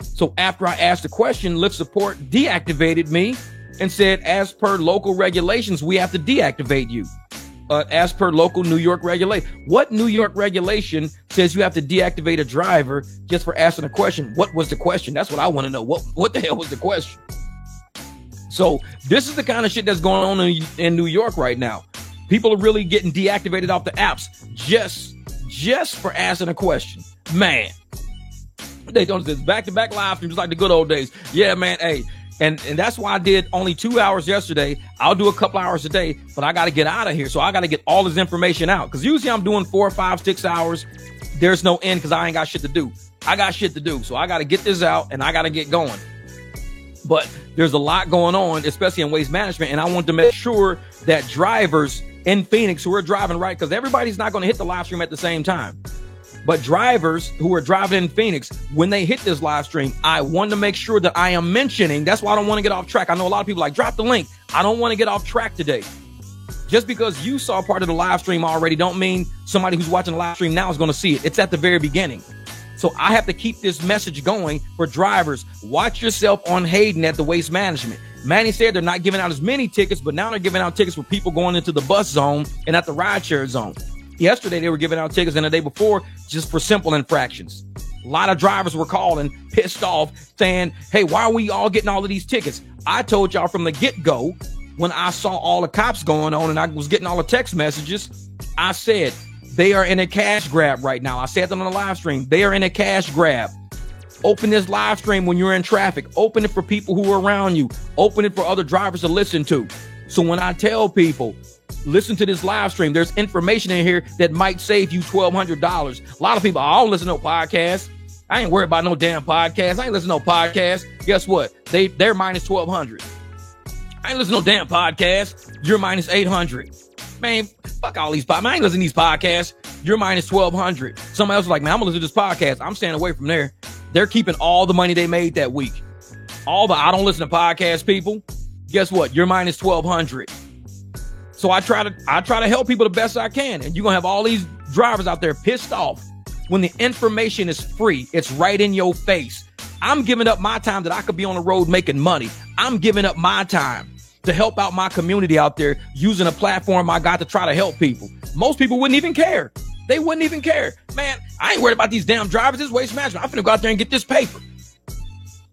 S1: So after I asked the question, Lyft support deactivated me and said, as per local regulations, we have to deactivate you. As per local New York regulation. What New York regulation says you have to deactivate a driver just for asking a question? What was the question? That's what I want to know. What the hell was the question? So this is the kind of shit that's going on in New York right now. People are really getting deactivated off the apps just for asking a question. Man, they don't just back-to-back live streams like the good old days. Yeah, man. Hey, and that's why I did only 2 hours yesterday. I'll do a couple hours a day, but I got to get out of here. So I got to get all this information out, because usually I'm doing 4, 5, 6 hours. There's no end because I ain't got shit to do. I got shit to do. So I got to get this out and I got to get going. But there's a lot going on, especially in waste management. And I want to make sure that drivers in Phoenix who are driving right, because everybody's not going to hit the live stream at the same time. But drivers who are driving in Phoenix, when they hit this live stream, I want to make sure that I am mentioning. That's why I don't want to get off track. I know a lot of people like, drop the link. I don't want to get off track today. Just because you saw part of the live stream already don't mean somebody who's watching the live stream now is going to see it. It's at the very beginning. So I have to keep this message going for drivers. Watch yourself on Hayden at the Waste Management. Manny said they're not giving out as many tickets, but now they're giving out tickets for people going into the bus zone and at the rideshare zone. Yesterday, they were giving out tickets, and the day before, just for simple infractions. A lot of drivers were calling, pissed off, saying, hey, why are we all getting all of these tickets? I told y'all from the get-go, when I saw all the cops going on and I was getting all the text messages, I said, they are in a cash grab right now. I said that on the live stream. They are in a cash grab. Open this live stream when you're in traffic. Open it for people who are around you. Open it for other drivers to listen to. So when I tell people, listen to this live stream, there's information in here that might save you $1,200. A lot of people, I don't listen to no podcasts. I ain't worried about no damn podcast. I ain't listen to no podcast. Guess what? They're minus 1,200. I ain't listen to no damn podcast. You're minus 800. Man, fuck all these podcasts. I ain't listening to these podcasts. You're minus 1,200. Somebody else is like, man, I'm gonna listen to this podcast. I'm staying away from there. They're keeping all the money they made that week. I don't listen to podcast people. Guess what? You're minus 1,200. So I try to help people the best I can. And you're going to have all these drivers out there pissed off when the information is free. It's right in your face. I'm giving up my time that I could be on the road making money. I'm giving up my time to help out my community out there using a platform I got to try to help people. Most people wouldn't even care. They wouldn't even care. Man, I ain't worried about these damn drivers. This Waste Management. I'm finna go out there and get this paper.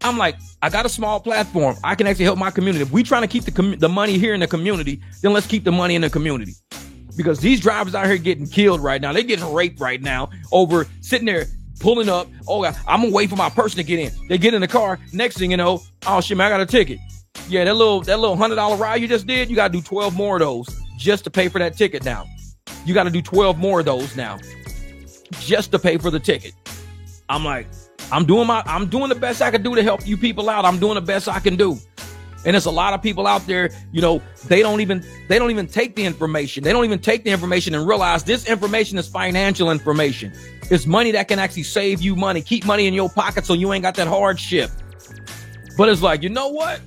S1: I'm like, I got a small platform. I can actually help my community. If we trying to keep the money here in the community, then let's keep the money in the community. Because these drivers out here getting killed right now. They're getting raped right now over sitting there pulling up. Oh, I'm going to wait for my person to get in. They get in the car. Next thing you know, oh, shit, man, I got a ticket. Yeah, that little $100 ride you just did, you got to do 12 more of those just to pay for that ticket now. You got to do 12 more of those now just to pay for the ticket. I'm like, I'm doing the best I can do to help you people out. I'm doing the best I can do. And there's a lot of people out there, you know, they don't even take the information. They don't even take the information and realize this information is financial information. It's money that can actually save you money, keep money in your pocket so you ain't got that hardship. But it's like, you know what?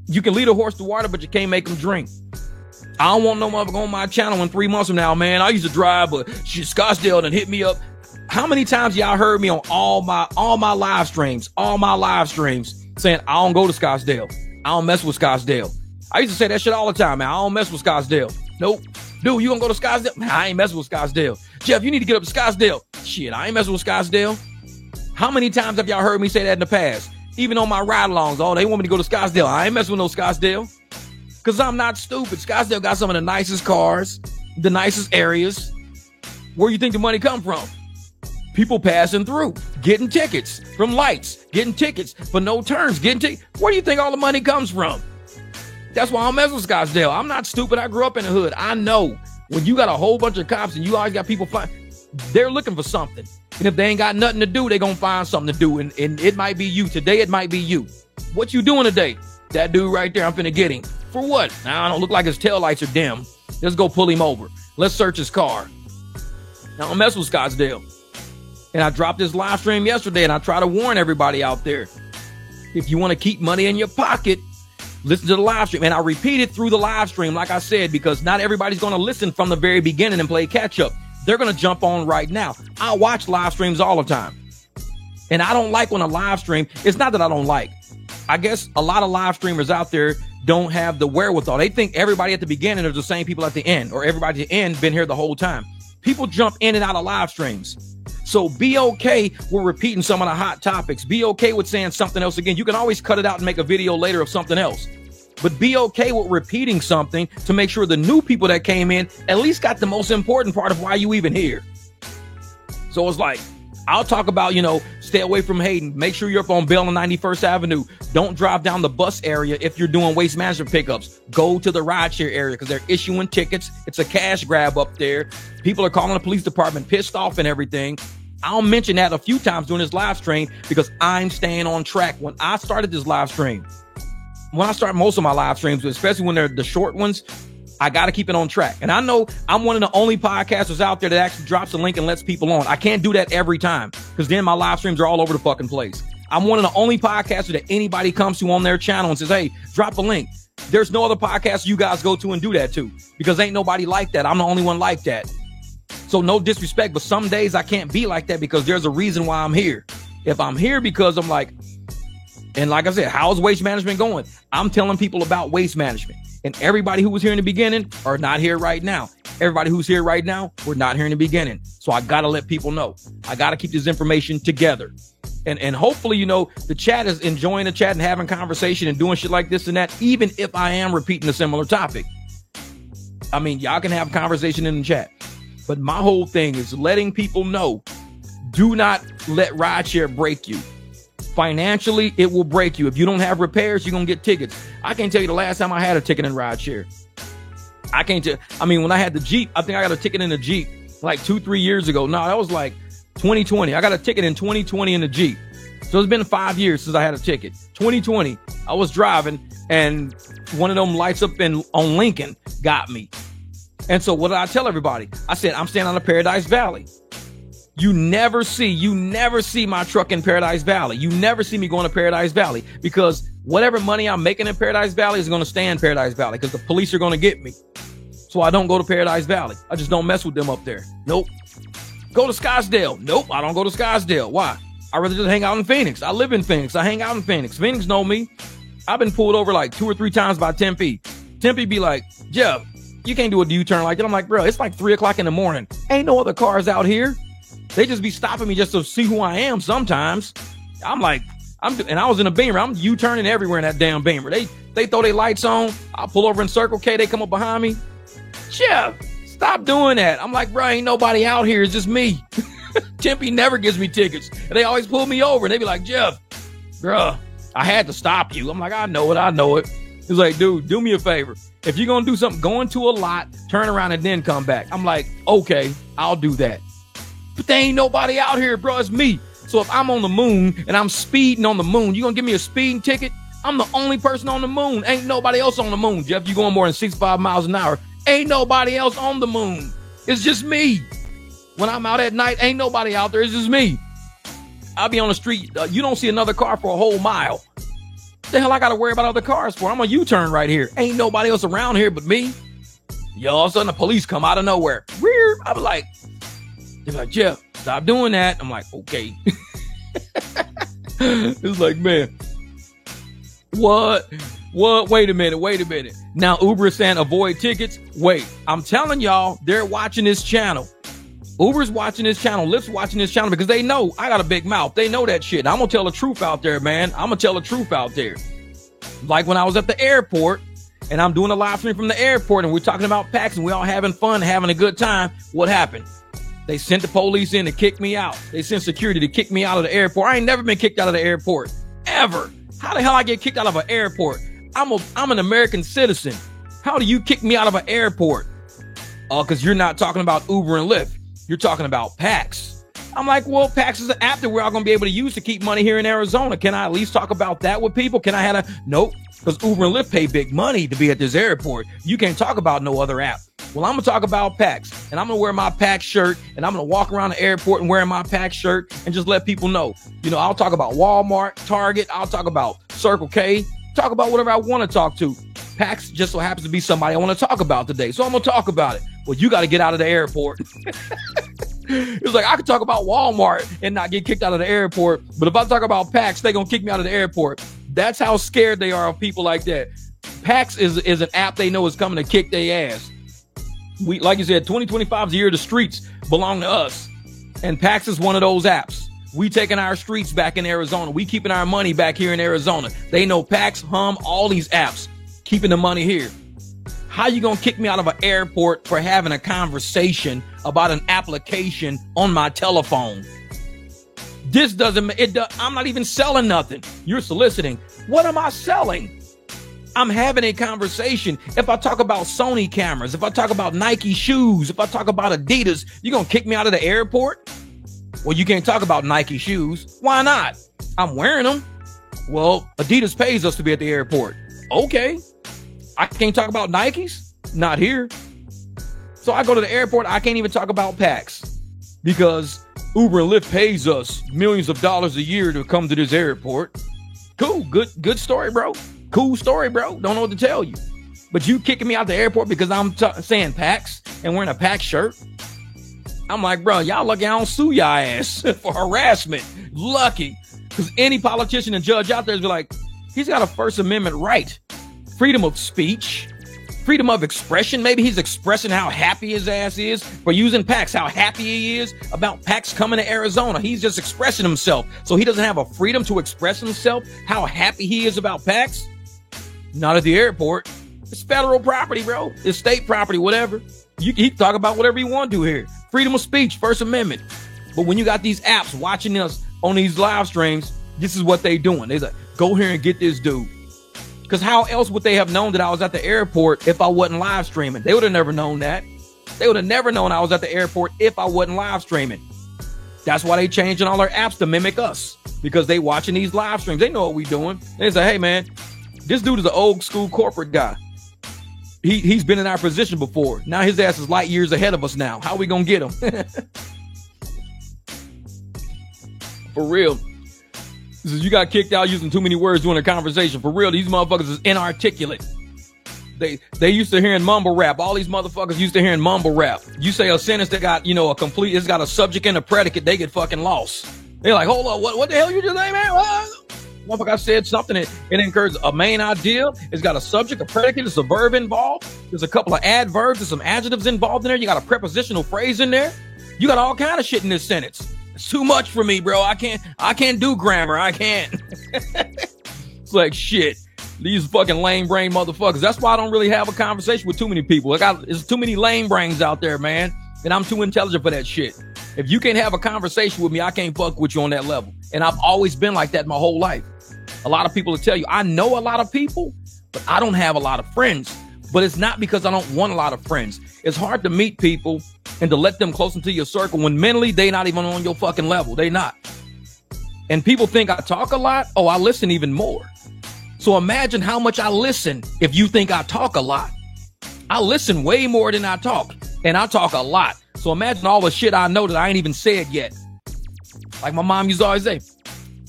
S1: You can lead a horse to water, but you can't make him drink. I don't want no motherfucker on my channel in 3 months from now, man. I used to drive, but Scottsdale done hit me up. How many times y'all heard me on all my live streams saying I don't go to Scottsdale. I don't mess with Scottsdale. I used to say that shit all the time, man. I don't mess with Scottsdale. Nope. Dude, you gonna go to Scottsdale? Man, I ain't messing with Scottsdale. Jeff, you need to get up to Scottsdale. Shit, I ain't messing with Scottsdale. How many times have y'all heard me say that in the past? Even on my ride-alongs, oh, they want me to go to Scottsdale. I ain't messing with no Scottsdale. Because I'm not stupid. Scottsdale got some of the nicest cars, the nicest areas. Where you think the money come from? People passing through, getting tickets from lights, getting tickets for no turns, getting tickets. Where do you think all the money comes from? That's why I don't mess with Scottsdale. I'm not stupid. I grew up in the hood. I know when you got a whole bunch of cops and you always got people flying, they're looking for something. And if they ain't got nothing to do, they're going to find something to do. And it might be you. Today, it might be you. What you doing today? That dude right there, I'm finna get him. For what? Now, I don't look like his taillights are dim. Let's go pull him over. Let's search his car. Now, don't mess with Scottsdale. And I dropped this live stream yesterday, and I try to warn everybody out there. If you want to keep money in your pocket, listen to the live stream. And I repeat it through the live stream, like I said, because not everybody's going to listen from the very beginning and play catch up. They're going to jump on right now. I watch live streams all the time. And I don't like when a live stream, it's not that I don't like. I guess a lot of live streamers out there don't have the wherewithal. They think everybody at the beginning are the same people at the end, or everybody at the end been here the whole time. People jump in and out of live streams. So be okay with repeating some of the hot topics. Be okay with saying something else again. You can always cut it out and make a video later of something else. But be okay with repeating something to make sure the new people that came in at least got the most important part of why you even here. So it's like, I'll talk about, stay away from Hayden. Make sure you're up on Bell and 91st Avenue. Don't drive down the bus area if you're doing waste management pickups. Go to the rideshare area because they're issuing tickets. It's a cash grab up there. People are calling the police department pissed off and everything. I'll mention that a few times during this live stream because I'm staying on track. When I started this live stream, when I start most of my live streams, especially when they're the short ones, I got to keep it on track. And I know I'm one of the only podcasters out there that actually drops a link and lets people on. I can't do that every time because then my live streams are all over the fucking place. I'm one of the only podcasters that anybody comes to on their channel and says, hey, drop a link. There's no other podcast you guys go to and do that to because ain't nobody like that. I'm the only one like that. So no disrespect, but some days I can't be like that because there's a reason why I'm here. If I'm here because I'm like, and like I said, how's waste management going? I'm telling people about waste management. And everybody who was here in the beginning are not here right now. Everybody who's here right now, we're not here in the beginning. So I got to let people know. I got to keep this information together. And hopefully, the chat is enjoying the chat and having conversation and doing shit like this and that, even if I am repeating a similar topic. I mean, y'all can have conversation in the chat. But my whole thing is letting people know, do not let rideshare break you. Financially, it will break you. If you don't have repairs, you're going to get tickets. I can't tell you the last time I had a ticket in rideshare. I can't tell. I mean, when I had the Jeep, I think I got a ticket in the Jeep like 2-3 years ago. No, that was like 2020. I got a ticket in 2020 in the Jeep. So it's been 5 years since I had a ticket. 2020, I was driving and one of them lights up on Lincoln got me. And so what did I tell everybody? I said, I'm staying on the Paradise Valley. You never see my truck in Paradise Valley. You never see me going to Paradise Valley because whatever money I'm making in Paradise Valley is going to stay in Paradise Valley because the police are going to get me. So I don't go to Paradise Valley. I just don't mess with them up there. Nope. Go to Scottsdale. Nope, I don't go to Scottsdale. Why? I'd rather just hang out in Phoenix. I live in Phoenix. I hang out in Phoenix. Phoenix know me. I've been pulled over like 2 or 3 times by Tempe. Tempe be like, Jeff, you can't do a U-turn like that. I'm like, bro, it's like 3 o'clock in the morning. Ain't no other cars out here. They just be stopping me just to see who I am sometimes. I'm like, and I was in a Beamer. I'm U-turning everywhere in that damn Beamer. They throw their lights on. I pull over in Circle K. They come up behind me. Jeff, stop doing that. I'm like, bro, ain't nobody out here. It's just me. Tempe never gives me tickets. And they always pull me over. And they be like, Jeff, bruh, I had to stop you. I'm like, I know it. He's like, dude, do me a favor. If you're going to do something, go into a lot, turn around, and then come back. I'm like, okay, I'll do that. But there ain't nobody out here, bro. It's me. So if I'm on the moon and I'm speeding on the moon, you going to give me a speeding ticket? I'm the only person on the moon. Ain't nobody else on the moon. Jeff, you going more than 65 miles an hour. Ain't nobody else on the moon. It's just me. When I'm out at night, ain't nobody out there. It's just me. I'll be on the street. You don't see another car for a whole mile. What the hell I got to worry about other cars for? I'm a U-turn right here. Ain't nobody else around here but me. Yo, all of a sudden the police come out of nowhere. Weird. I was like, they're like, Jeff, stop doing that. I'm like, okay. It's like, man, what? Wait a minute. Now Uber is saying avoid tickets. Wait, I'm telling y'all, they're watching this channel. Uber's watching this channel. Lyft's watching this channel because they know I got a big mouth. They know that shit. I'm going to tell the truth out there, man. I'm going to tell the truth out there. Like when I was at the airport and I'm doing a live stream from the airport and we're talking about PAX and we all having fun, having a good time. What happened? They sent the police in to kick me out. They sent security to kick me out of the airport. I ain't never been kicked out of the airport. Ever. How the hell I get kicked out of an airport? I'm an American citizen. How do you kick me out of an airport? Because you're not talking about Uber and Lyft. You're talking about PAX. I'm like, well, PAX is an app that we're all going to be able to use to keep money here in Arizona. Can I at least talk about that with people? Can I have nope, because Uber and Lyft pay big money to be at this airport. You can't talk about no other app. Well, I'm going to talk about PAX, and I'm going to wear my PAX shirt, and I'm going to walk around the airport and wearing my PAX shirt and just let people know. You know, I'll talk about Walmart, Target. I'll talk about Circle K. Talk about whatever I want to talk to. PAX just so happens to be somebody I want to talk about today. So I'm going to talk about it. Well, you got to get out of the airport. It's like I could talk about Walmart and not get kicked out of the airport. But if I talk about PAX, they're going to kick me out of the airport. That's how scared they are of people like that. PAX is an app they know is coming to kick their ass. We, like you said, 2025 is the year the streets belong to us. And PAX is one of those apps. We taking our streets back in Arizona. We keeping our money back here in Arizona. They know PAX, Hum, all these apps, keeping the money here. How you gonna kick me out of an airport for having a conversation about an application on my telephone? This doesn't, I'm not even selling nothing. You're soliciting. What am I selling? I'm having a conversation. If I talk about Sony cameras, if I talk about Nike shoes, if I talk about Adidas, you gonna kick me out of the airport? Well, you can't talk about Nike shoes. Why not? I'm wearing them. Well, Adidas pays us to be at the airport. Okay. I can't talk about Nikes? Not here. So I go to the airport. I can't even talk about PAX because Uber and Lyft pays us millions of dollars a year to come to this airport. Cool. Good story, bro. Cool story, bro. Don't know what to tell you. But you kicking me out the airport because I'm saying PAX and wearing a PAX shirt? I'm like, bro, y'all lucky I don't sue y'all ass for harassment. Lucky. Because any politician and judge out there is like, he's got a First Amendment right. Freedom of speech, freedom of expression. Maybe he's expressing how happy his ass is for using PAX, how happy he is about PAX coming to Arizona. He's just expressing himself. So he doesn't have a freedom to express himself, how happy he is about PAX. Not at the airport. It's federal property, bro. It's state property, whatever. You can talk about whatever you want to here. Freedom of speech, First Amendment. But when you got these apps watching us on these live streams, this is what they doing. They're like, go here and get this dude. Because how else would they have known that I was at the airport if I wasn't live streaming? They would have never known that. They would have never known I was at the airport if I wasn't live streaming. That's why they changing all their apps to mimic us. Because they watching these live streams. They know what we doing. They say, hey, man, this dude is an old school corporate guy. He's been in our position before. Now his ass is light years ahead of us now. How we going to get him? For real. You got kicked out using too many words during a conversation. For real, these motherfuckers is inarticulate. They used to hearing mumble rap. All these motherfuckers used to hearing mumble rap. You say a sentence that got, it's got a subject and a predicate, they get fucking lost. They're like, hold on, what the hell you just say, man? Motherfucker, I said something, it encourages a main idea. It's got a subject, a predicate, it's a verb involved. There's a couple of adverbs, there's some adjectives involved in there. You got a prepositional phrase in there. You got all kind of shit in this sentence. It's too much for me, bro. I can't do grammar. I can't. It's like shit. These fucking lame brain motherfuckers. That's why I don't really have a conversation with too many people. There's too many lame brains out there, man. And I'm too intelligent for that shit. If you can't have a conversation with me, I can't fuck with you on that level. And I've always been like that my whole life. A lot of people will tell you, I know a lot of people, but I don't have a lot of friends. But it's not because I don't want a lot of friends. It's hard to meet people and to let them close into your circle when mentally they not even on your fucking level. They not. And people think I talk a lot. Oh, I listen even more. So imagine how much I listen if you think I talk a lot. I listen way more than I talk. And I talk a lot. So imagine all the shit I know that I ain't even said yet. Like my mom used to always say,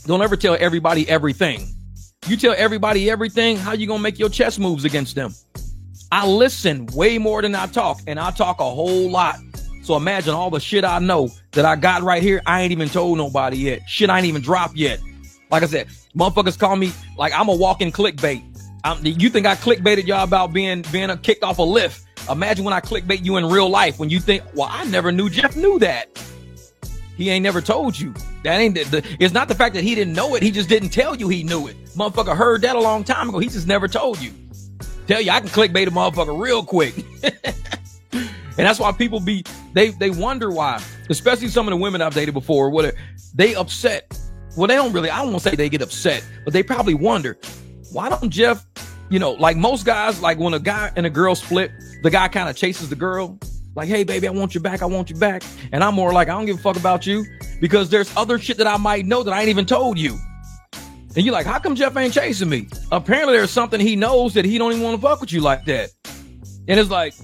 S1: don't ever tell everybody everything. You tell everybody everything, how you gonna make your chess moves against them? I listen way more than I talk, and I talk a whole lot. So imagine all the shit I know that I got right here. I ain't even told nobody yet. Shit I ain't even dropped yet. Like I said, motherfuckers call me like I'm a walking clickbait. You think I clickbaited y'all about being kicked off a lift? Imagine when I clickbait you in real life, when you think, well, I never knew Jeff knew that. He ain't never told you. That ain't it's not the fact that he didn't know it. He just didn't tell you he knew it. Motherfucker heard that a long time ago. He just never told you. Tell you, I can clickbait a motherfucker real quick. And that's why people they wonder why, especially some of the women I've dated before, whatever, they upset. Well, I don't want to say they get upset, but they probably wonder, why don't Jeff, like most guys, like when a guy and a girl split, the guy kind of chases the girl. Like, hey, baby, I want you back. I want you back. And I'm more like, I don't give a fuck about you because there's other shit that I might know that I ain't even told you. And you're like, how come Jeff ain't chasing me? Apparently there's something he knows that he don't even want to fuck with you like that. And it's like,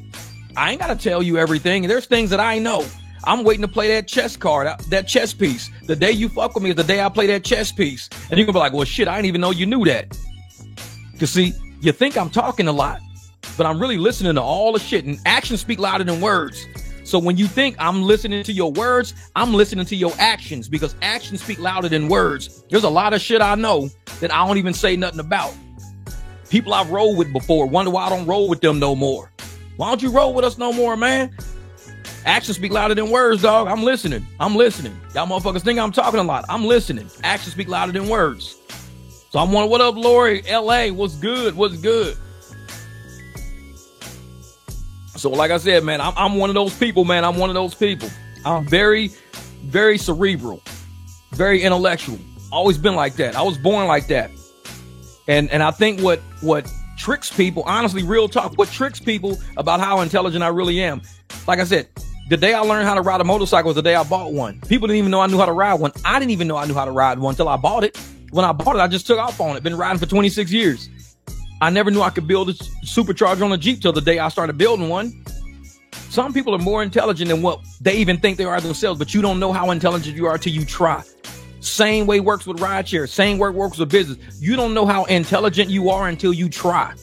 S1: I ain't got to tell you everything. There's things that I know. I'm waiting to play that chess card, that chess piece. The day you fuck with me is the day I play that chess piece. And you're going to be like, well, shit, I didn't even know you knew that. Because see, you think I'm talking a lot, but I'm really listening to all the shit, and actions speak louder than words. So when you think I'm listening to your words, I'm listening to your actions, because actions speak louder than words. There's a lot of shit I know that I don't even say nothing about. People I've rolled with before wonder why I don't roll with them no more. Why don't you roll with us no more, man? Actions speak louder than words, dog. I'm listening. Y'all motherfuckers think I'm talking a lot. I'm listening. Actions speak louder than words. So I'm wondering, what up, Lori? LA, what's good? What's good? So like I said, man, I'm one of those people, man. I'm one of those people. I'm very, very cerebral, very intellectual. Always been like that. I was born like that. And I think what tricks people, honestly, real talk, what tricks people about how intelligent I really am. Like I said, the day I learned how to ride a motorcycle was the day I bought one. People didn't even know I knew how to ride one. I didn't even know I knew how to ride one until I bought it. When I bought it, I just took off on it. Been riding for 26 years. I never knew I could build a supercharger on a Jeep till the day I started building one. Some people are more intelligent than what they even think they are themselves, but you don't know how intelligent you are till you try. Same way works with rideshare. Same way works with business. You don't know how intelligent you are until you try.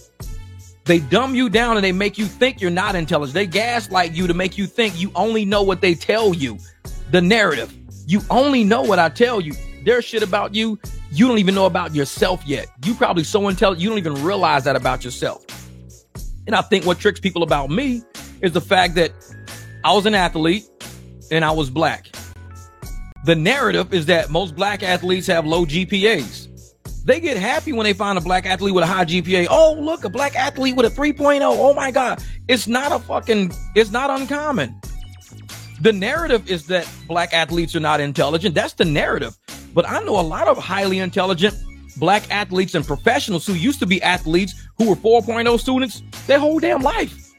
S1: They dumb you down and they make you think you're not intelligent. They gaslight you to make you think you only know what they tell you. The narrative. You only know what I tell you. There's shit about you you don't even know about yourself yet. You probably so intelligent you don't even realize that about yourself. And I think what tricks people about me is the fact that I was an athlete and I was black. The narrative is that most black athletes have low GPAs. They get happy when they find a black athlete with a high GPA. Oh, look, a black athlete with a 3.0. Oh my God. It's not uncommon. The narrative is that black athletes are not intelligent. That's the narrative. But I know a lot of highly intelligent black athletes and professionals who used to be athletes who were 4.0 students their whole damn life.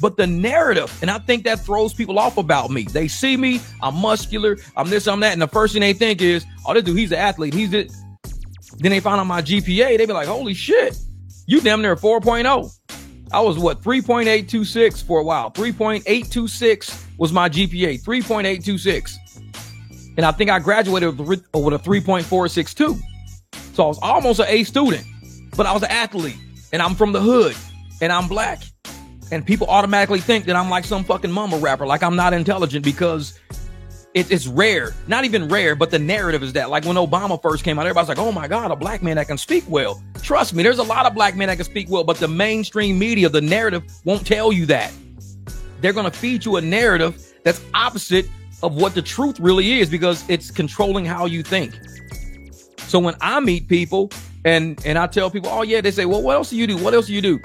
S1: But the narrative, and I think that throws people off about me. They see me, I'm muscular, I'm this, I'm that, and the first thing they think is, oh, this dude, he's an athlete. Then they find out my GPA, they be like, holy shit, you damn near 4.0. I was 3.826 for a while. 3.826 was my GPA, 3.826. And I think I graduated with a 3.462. So I was almost an A student, but I was an athlete and I'm from the hood. and I'm black. And people automatically think that I'm like some fucking mumble rapper, like I'm not intelligent, because it's rare. Not even rare, but the narrative is that. Like when Obama first came out, everybody's like, oh my God, a black man that can speak well. Trust me, there's a lot of black men that can speak well, but the mainstream media, the narrative won't tell you that. They're going to feed you a narrative that's opposite of what the truth really is, because it's controlling how you think. So when I meet people and I tell people, oh yeah, they say, well, what else do you do? What else do you do?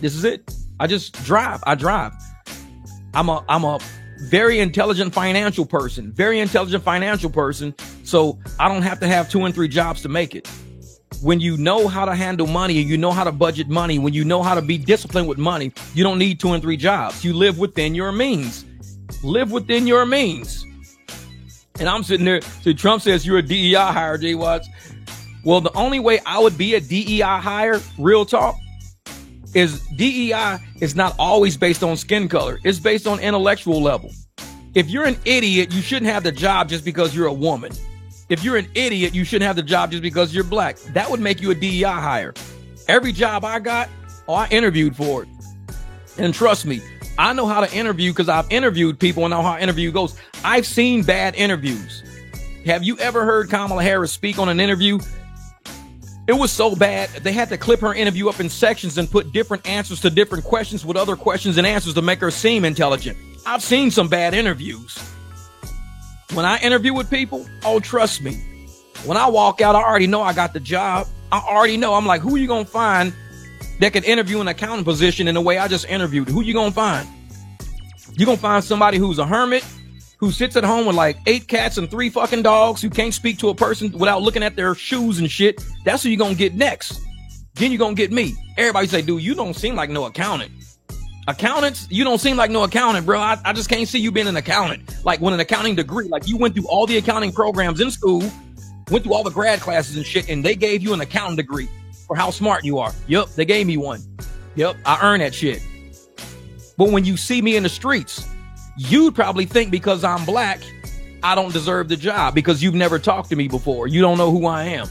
S1: This is it. I just drive. I drive. I'm a very intelligent financial person, So I don't have to have 2 and 3 jobs to make it. When you know how to handle money and you know how to budget money, when you know how to be disciplined with money, you don't need 2 and 3 jobs. You live within your means. Live within your means. And I'm sitting there. So Trump says you're a DEI hire, Jay Watts. Well, the only way I would be a DEI hire, real talk, is DEI is not always based on skin color. It's based on intellectual level. If you're an idiot, you shouldn't have the job just because you're a woman. If you're an idiot, you shouldn't have the job just because you're black. That would make you a DEI hire. Every job I got, I interviewed for it. And trust me, I know how to interview because I've interviewed people and know how interview goes. I've seen bad interviews. Have you ever heard Kamala Harris speak on an interview? It was so bad, they had to clip her interview up in sections and put different answers to different questions with other questions and answers to make her seem intelligent. I've seen some bad interviews. When I interview with people, oh, trust me. When I walk out, I already know I got the job. I already know. I'm like, who are you going to find that can interview an accounting position in the way I just interviewed? Who you going to find? You're going to find somebody who's a hermit, who sits at home with like 8 cats and 3 fucking dogs, who can't speak to a person without looking at their shoes and shit. That's who you're going to get next. Then you're going to get me. Everybody say, dude, you don't seem like no accountant. Accountants, you don't seem like no accountant, bro. I just can't see you being an accountant. Like with an accounting degree, like you went through all the accounting programs in school, went through all the grad classes and shit, and they gave you an accounting degree for how smart you are. Yep, they gave me one. Yep, I earned that shit. But when you see me in the streets, you'd probably think because I'm black, I don't deserve the job because you've never talked to me before. You don't know who I am.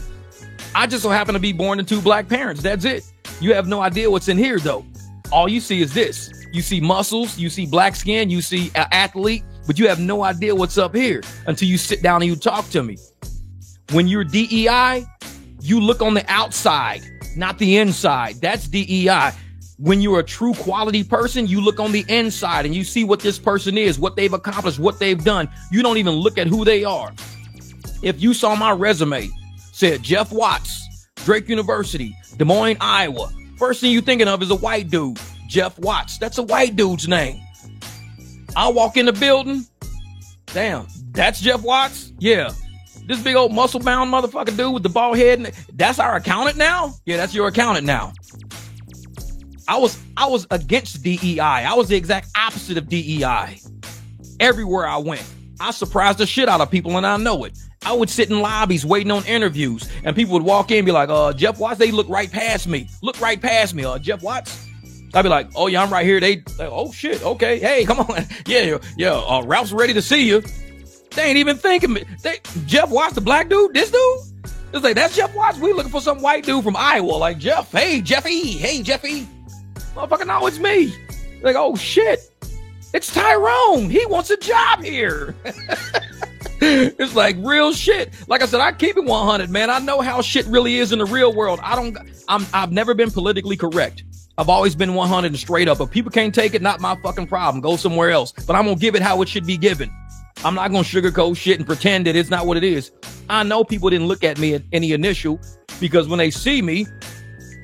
S1: I just so happen to be born to 2 black parents. That's it. You have no idea what's in here, though. All you see is this. You see muscles, you see black skin, you see an athlete, but you have no idea what's up here until you sit down and you talk to me. When you're DEI, you look on the outside, not the inside. That's DEI. When you're a true quality person, you look on the inside and you see what this person is, what they've accomplished, what they've done. You don't even look at who they are. If you saw my resume, said Jeff Watts, Drake University, Des Moines, Iowa, first thing you're thinking of is a white dude. Jeff Watts. That's a white dude's name. I walk in the building. Damn, that's Jeff Watts? Yeah. This big old muscle-bound motherfucker dude with the bald head. That's our accountant now? Yeah, that's your accountant now. I was against DEI. I was the exact opposite of DEI. Everywhere I went, I surprised the shit out of people, and I know it. I would sit in lobbies waiting on interviews, and people would walk in and be like, Jeff Watts, they look right past me. Jeff Watts? I'd be like, oh, yeah, I'm right here. They, oh, shit, okay. Hey, come on. Yeah, Ralph's ready to see you. They ain't even thinking. Jeff Watts, the black dude? This dude? It's like, that's Jeff Watts. We looking for some white dude from Iowa. Like, Jeff, hey, Jeffy. Motherfucker, no, it's me. Like, oh, shit. It's Tyrone. He wants a job here. It's like real shit. Like I said, I keep it 100, man. I know how shit really is in the real world. I've never been politically correct. I've always been 100 and straight up. If people can't take it, not my fucking problem. Go somewhere else. But I'm going to give it how it should be given. I'm not going to sugarcoat shit and pretend that it's not what it is. I know people didn't look at me at any initial because when they see me,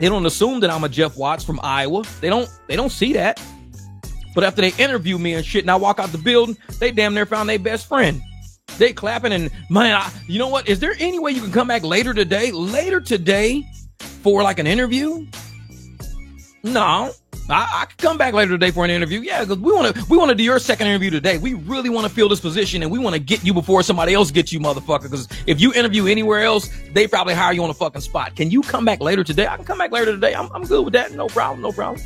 S1: they don't assume that I'm a Jeff Watts from Iowa. They don't see that. But after they interview me and shit and I walk out the building, they damn near found their best friend. They clapping and, man, you know what? Is there any way you can come back later today for like an interview? No, I can come back later today for an interview. Yeah, because we want to do your second interview today. We really want to fill this position and we want to get you before somebody else gets you, motherfucker. Because if you interview anywhere else, they probably hire you on a fucking spot. Can you come back later today? I can come back later today. I'm good with that. No problem.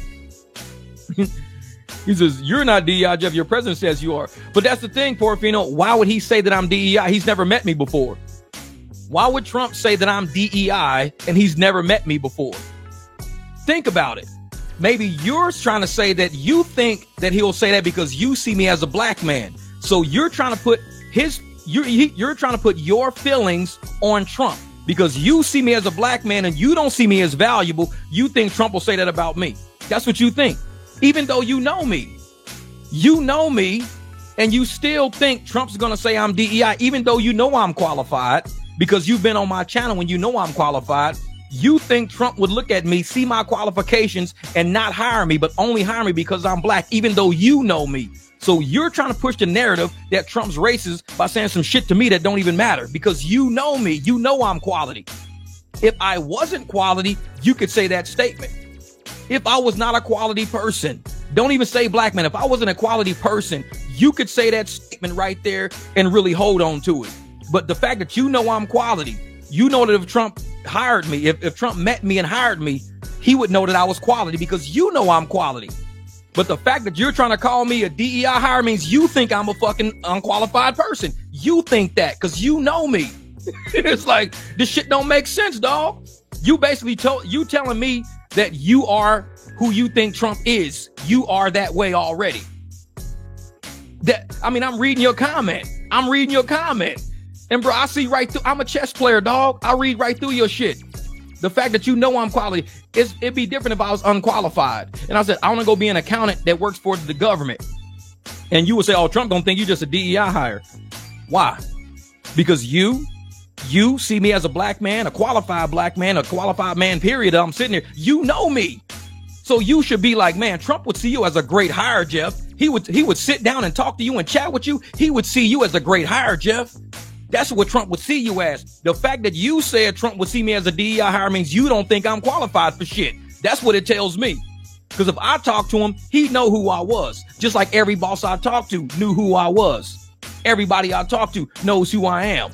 S1: He says, you're not DEI, Jeff. Your president says you are. But that's the thing, Porfino. Why would he say that I'm DEI? He's never met me before. Why would Trump say that I'm DEI and he's never met me before? Think about it. maybe you're trying to say that you think that he'll say that because you see me as a black man. So you're trying to put you're trying to put your feelings on Trump because you see me as a black man and you don't see me as valuable. You think Trump will say that about me. That's what you think. Even though you know me, and you still think Trump's going to say I'm DEI, even though you know I'm qualified because you've been on my channel and you know I'm qualified. You think Trump would look at me, see my qualifications and not hire me, but only hire me because I'm black, even though you know me. So you're trying to push the narrative that Trump's racist by saying some shit to me that don't even matter because you know me. You know I'm quality. If I wasn't quality, you could say that statement. If I was not a quality person, don't even say black man. If I wasn't a quality person, you could say that statement right there and really hold on to it. But the fact that you know I'm quality, you know that if Trump hired me, if Trump met me and hired me, he would know that I was quality because you know I'm quality. But the fact that you're trying to call me a DEI hire means you think I'm a fucking unqualified person. You think that because you know me. It's like, this shit don't make sense, dog. You basically telling me that you are who you think Trump is. You are that way already. I'm reading your comment. And bro, I see right through. I'm a chess player, dog. I read right through your shit. The fact that you know I'm quality, it'd be different if I was unqualified. And I said, I want to go be an accountant that works for the government. And you would say, oh, Trump don't think you just a DEI hire. Why? Because you see me as a black man, a qualified man, period. I'm sitting here. You know me. So you should be like, man, Trump would see you as a great hire, Jeff. He would sit down and talk to you and chat with you. He would see you as a great hire, Jeff. That's what Trump would see you as. The fact that you said Trump would see me as a DEI hire means you don't think I'm qualified for shit. That's what it tells me. Because if I talk to him, he'd know who I was. Just like every boss I talked to knew who I was. Everybody I talk to knows who I am.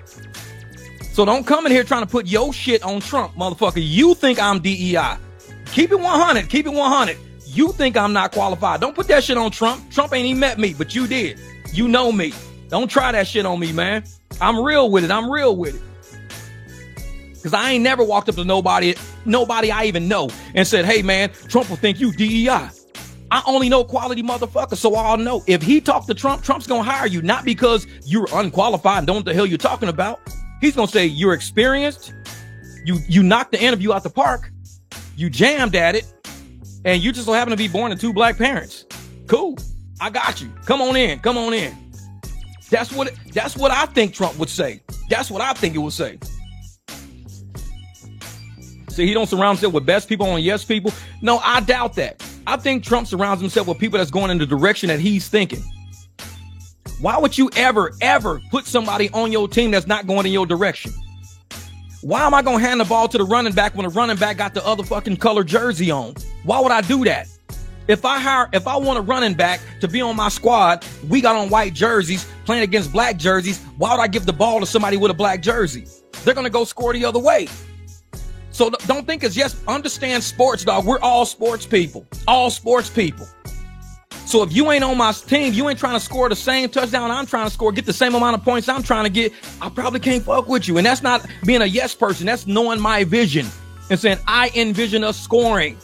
S1: So don't come in here trying to put your shit on Trump, motherfucker. You think I'm DEI. Keep it 100. Keep it 100. You think I'm not qualified. Don't put that shit on Trump. Trump ain't even met me, but you did. You know me. Don't try that shit on me, man. I'm real with it. Because I ain't never walked up to nobody I even know and said, hey, man, Trump will think you DEI. I only know quality motherfuckers, so I'll know. If he talked to Trump, Trump's going to hire you, not because you're unqualified and don't know what the hell you're talking about. He's going to say you're experienced. You knocked the interview out the park. You jammed at it. And you just so happen to be born to two black parents. Cool. I got you. Come on in. That's what I think Trump would say. That's what I think it would say. See, he don't surround himself with best people and yes people. No, I doubt that. I think Trump surrounds himself with people that's going in the direction that he's thinking. Why would you ever put somebody on your team that's not going in your direction? Why am I going to hand the ball to the running back when the running back got the other fucking color jersey on? Why would I do that? If I want a running back to be on my squad, we got on white jerseys playing against black jerseys. Why would I give the ball to somebody with a black jersey? They're going to go score the other way. So don't think it's just understand sports, dog. We're all sports people. So if you ain't on my team, you ain't trying to score the same touchdown I'm trying to score, get the same amount of points I'm trying to get, I probably can't fuck with you. And that's not being a yes person. That's knowing my vision and saying, I envision us scoring.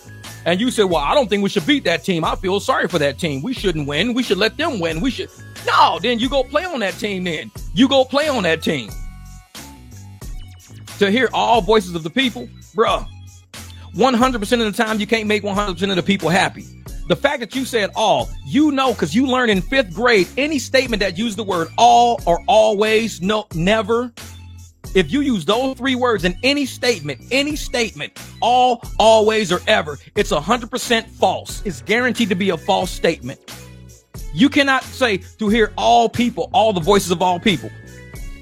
S1: And you say, well, I don't think we should beat that team. I feel sorry for that team. We shouldn't win. We should let them win. No, then you go play on that team then. You go play on that team. To hear all voices of the people, bruh, 100% of the time you can't make 100% of the people happy. The fact that you said all, you know, because you learned in 5th grade, any statement that used the word all or always, no, never. If you use those 3 words in any statement, all, always, or ever, it's 100% false. It's guaranteed to be a false statement. You cannot say to hear all people, all the voices of all people.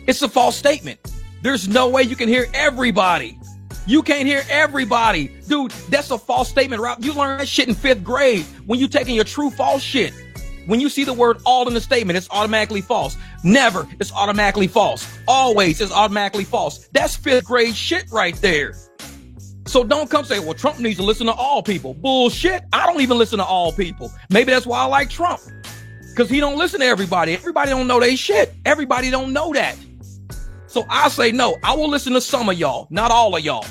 S1: It's a false statement. There's no way you can hear everybody. You can't hear everybody. Dude, that's a false statement, Rob. You learned that shit in 5th grade when you taking your true false shit. When you see the word all in the statement, it's automatically false. Never, it's automatically false. Always, it's automatically false. That's 5th grade shit right there. So don't come say, well, Trump needs to listen to all people. Bullshit. I don't even listen to all people. Maybe that's why I like Trump. Because he don't listen to everybody. Everybody don't know they shit. Everybody don't know that. So I say, no, I will listen to some of y'all, not all of y'all.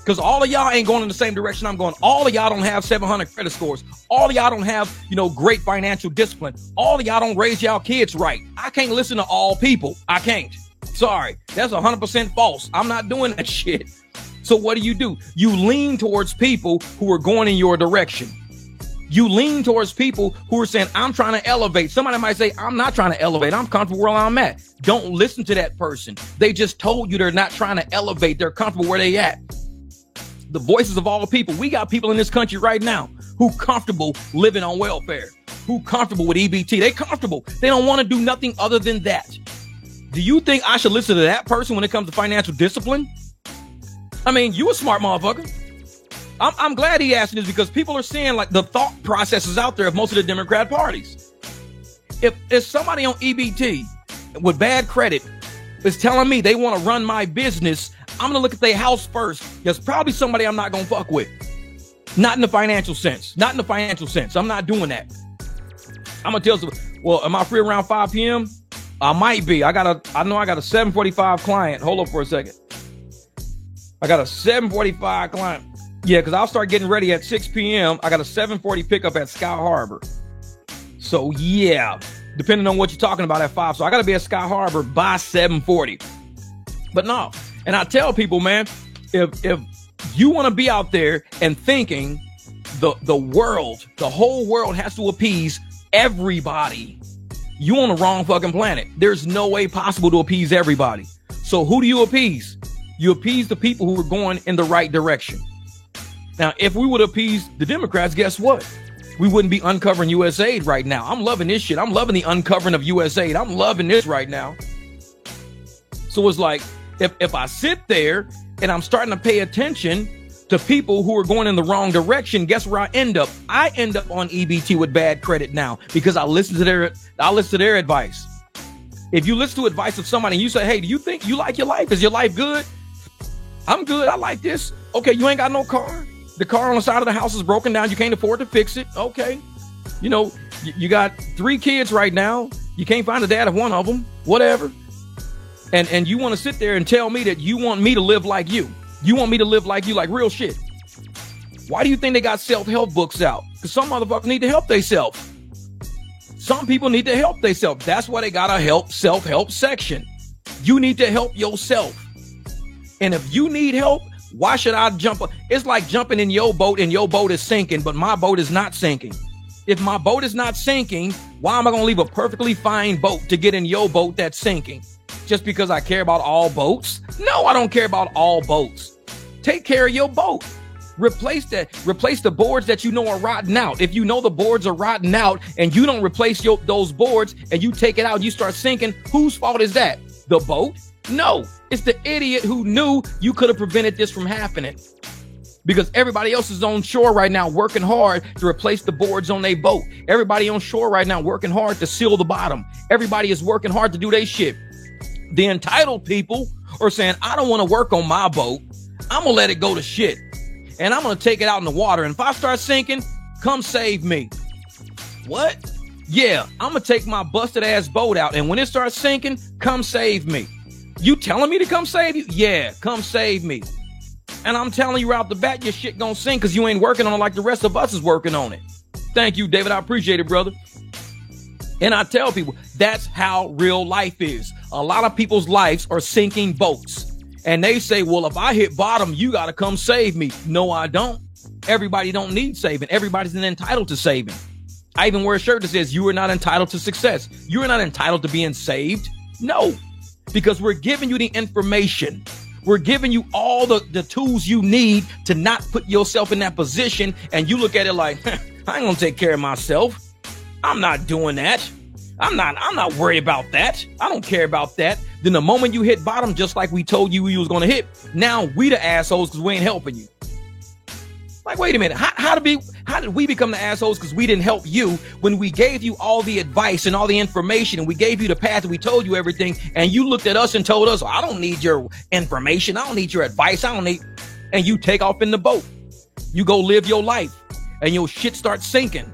S1: Because all of y'all ain't going in the same direction I'm going. All of y'all don't have 700 credit scores. All of y'all don't have, great financial discipline. All of y'all don't raise y'all kids right. I can't listen to all people. I can't. Sorry. That's 100% false. I'm not doing that shit. So what do? You lean towards people who are going in your direction. You lean towards people who are saying, I'm trying to elevate. Somebody might say, I'm not trying to elevate. I'm comfortable where I'm at. Don't listen to that person. They just told you they're not trying to elevate. They're comfortable where they at. The voices of all people. We got people in this country right now who comfortable living on welfare, who comfortable with EBT. They comfortable. They don't want to do nothing other than that. Do you think I should listen to that person when it comes to financial discipline? I mean, you a smart motherfucker. I'm glad he asked this because people are seeing like the thought processes out there of most of the Democrat parties. If somebody on EBT with bad credit is telling me they want to run my business, I'm going to look at their house first. There's probably somebody I'm not going to fuck with. Not in the financial sense. Not in the financial sense. I'm not doing that. I'm going to tell somebody, well, am I free around 5 p.m.? I might be. I know I got a 7:45 client. Hold up for a second. I got a 7:45 client. Yeah, because I'll start getting ready at 6 p.m. I got a 7:40 pickup at Sky Harbor. So, yeah, depending on what you're talking about at 5. So I got to be at Sky Harbor by 7:40. But no. And I tell people, man, if you want to be out there and thinking the whole world has to appease everybody, you on the wrong fucking planet. There's no way possible to appease everybody. So who do you appease? You appease the people who are going in the right direction. Now, if we would appease the Democrats, guess what? We wouldn't be uncovering USAID right now. I'm loving this shit. I'm loving the uncovering of USAID. I'm loving this right now. So it's like, if I sit there and I'm starting to pay attention to people who are going in the wrong direction, guess where I end up? I end up on EBT with bad credit now because I listen to their advice. If you listen to advice of somebody and you say, hey, do you think you like your life? Is your life good? I'm good. I like this. Okay, you ain't got no car. The car on the side of the house is broken down. You can't afford to fix it. Okay. You got 3 kids right now. You can't find the dad of one of them. Whatever. And you want to sit there and tell me that you want me to live like you. You want me to live like you, like real shit. Why do you think they got self-help books out? Because some motherfuckers need to help themselves. Some people need to help themselves. That's why they got a self-help section. You need to help yourself. And if you need help, why should I jump? It's like jumping in your boat and your boat is sinking, but my boat is not sinking. If my boat is not sinking, why am I going to leave a perfectly fine boat to get in your boat that's sinking? Just because I care about all boats? No, I don't care about all boats. Take care of your boat. Replace the boards that you know are rotten out. If you know the boards are rotten out and you don't replace those boards and you take it out and you start sinking, whose fault is that? The boat? No, it's the idiot who knew you could have prevented this from happening. Because everybody else is on shore right now working hard to replace the boards on their boat. Everybody on shore right now working hard to seal the bottom. Everybody is working hard to do their shit. The entitled people are saying, I don't want to work on my boat. I'm going to let it go to shit. And I'm going to take it out in the water. And if I start sinking, come save me. What? Yeah, I'm going to take my busted ass boat out. And when it starts sinking, come save me. You telling me to come save you? Yeah, come save me. And I'm telling you right off the bat, your shit gonna sink because you ain't working on it like the rest of us is working on it. Thank you, David. I appreciate it, brother. And I tell people, that's how real life is. A lot of people's lives are sinking boats. And they say, well, if I hit bottom, you got to come save me. No, I don't. Everybody don't need saving. Everybody's entitled to saving. I even wear a shirt that says, you are not entitled to success. You are not entitled to being saved. No, because we're giving you the information. We're giving you all the tools you need to not put yourself in that position. And you look at it like, I ain't going to take care of myself. I'm not doing that. I'm not worried about that. I don't care about that. Then the moment you hit bottom, just like we told you we was going to hit, now we the assholes because we ain't helping you. Like, wait a minute. How did we become the assholes because we didn't help you when we gave you all the advice and all the information and we gave you the path and we told you everything and you looked at us and told us, I don't need your information. I don't need your advice. And you take off in the boat. You go live your life and your shit starts sinking.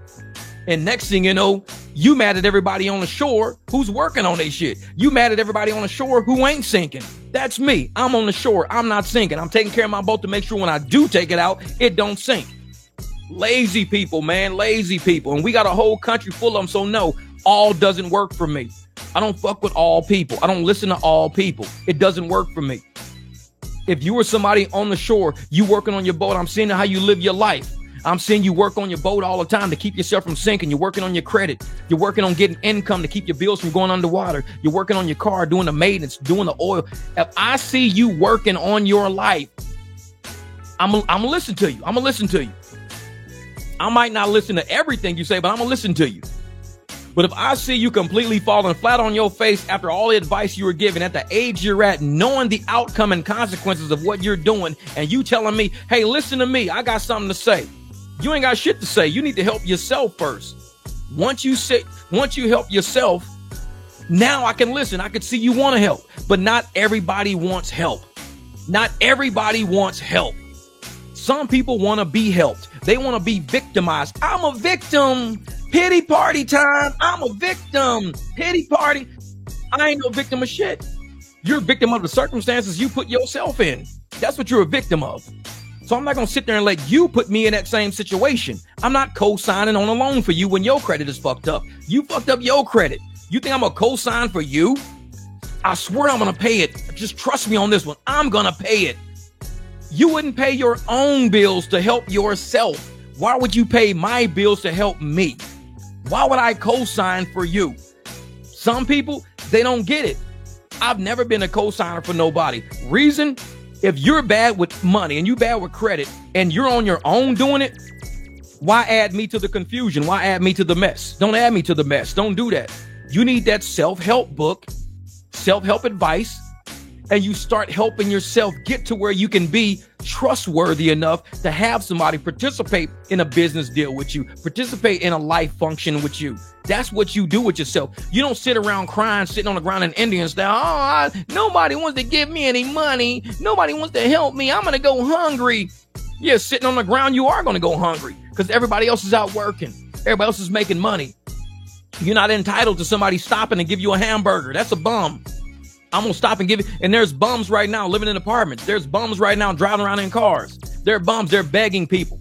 S1: And next thing you know, You mad at everybody on the shore who's working on their shit. You mad at everybody on the shore who ain't sinking. That's me. I'm on the shore. I'm not sinking. I'm taking care of my boat to make sure when I do take it out, it don't sink. Lazy people, man, lazy people. And we got a whole country full of them. So no, all doesn't work for me. I don't fuck with all people. I don't listen to all people. It doesn't work for me. If you were somebody on the shore, you working on your boat, I'm seeing how you live your life. I'm seeing you work on your boat all the time to keep yourself from sinking. You're working on your credit. You're working on getting income to keep your bills from going underwater. You're working on your car, doing the maintenance, doing the oil. If I see you working on your life, I'm gonna listen to you. I'm gonna listen to you. I might not listen to everything you say, but I'm gonna listen to you. But if I see you completely falling flat on your face after all the advice you were given at the age you're at, knowing the outcome and consequences of what you're doing, and you telling me, hey, listen to me, I got something to say. You ain't got shit to say. You need to help yourself first. Once you help yourself, now I can listen. I can see you want to help, but not everybody wants help. Not everybody wants help. Some people want to be helped. They want to be victimized. I'm a victim. Pity party time. I'm a victim. Pity party. I ain't no victim of shit. You're a victim of the circumstances you put yourself in. That's what you're a victim of. So I'm not going to sit there and let you put me in that same situation. I'm not co-signing on a loan for you when your credit is fucked up. You fucked up your credit. You think I'm going to co-sign for you? I swear I'm going to pay it. Just trust me on this one. I'm going to pay it. You wouldn't pay your own bills to help yourself. Why would you pay my bills to help me? Why would I co-sign for you? Some people, they don't get it. I've never been a co-signer for nobody. Reason? If you're bad with money and you bad with credit and you're on your own doing it, why add me to the confusion? Why add me to the mess? Don't add me to the mess. Don't do that. You need that self-help book, self-help advice, and you start helping yourself get to where you can be trustworthy enough to have somebody participate in a business deal with you, participate in a life function with you. That's what you do with yourself. You don't sit around crying, sitting on the ground in Indian style. Nobody wants to give me any money. Nobody wants to help me. I'm going to go hungry. Yeah, sitting on the ground, you are going to go hungry because everybody else is out working. Everybody else is making money. You're not entitled to somebody stopping and give you a hamburger. That's a bum. I'm going to stop and give it. And there's bums right now living in apartments. There's bums right now driving around in cars. They're bums. They're begging people.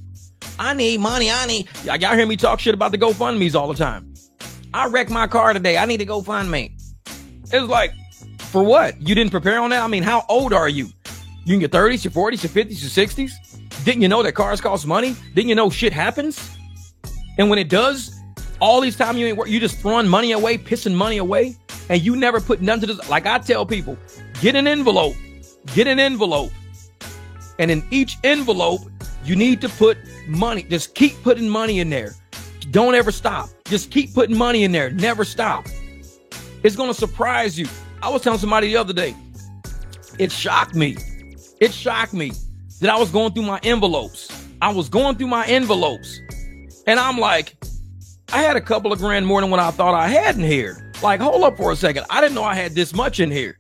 S1: I need money. Y'all hear me talk shit about the GoFundMes all the time. I wrecked my car today. I need to GoFundMe. It's like, for what? You didn't prepare on that? I mean, how old are you? You in your 30s, your 40s, your 50s, your 60s? Didn't you know that cars cost money? Didn't you know shit happens? And when it does, all these times you ain't work, you just throwing money away, pissing money away. And you never put none to this. Like I tell people, get an envelope. And in each envelope, you need to put money. Just keep putting money in there. Don't ever stop. Just keep putting money in there. Never stop. It's going to surprise you. I was telling somebody the other day, it shocked me that I was going through my envelopes. And I'm like, I had a couple of grand more than what I thought I had in here. Like, hold up for a second. I didn't know I had this much in here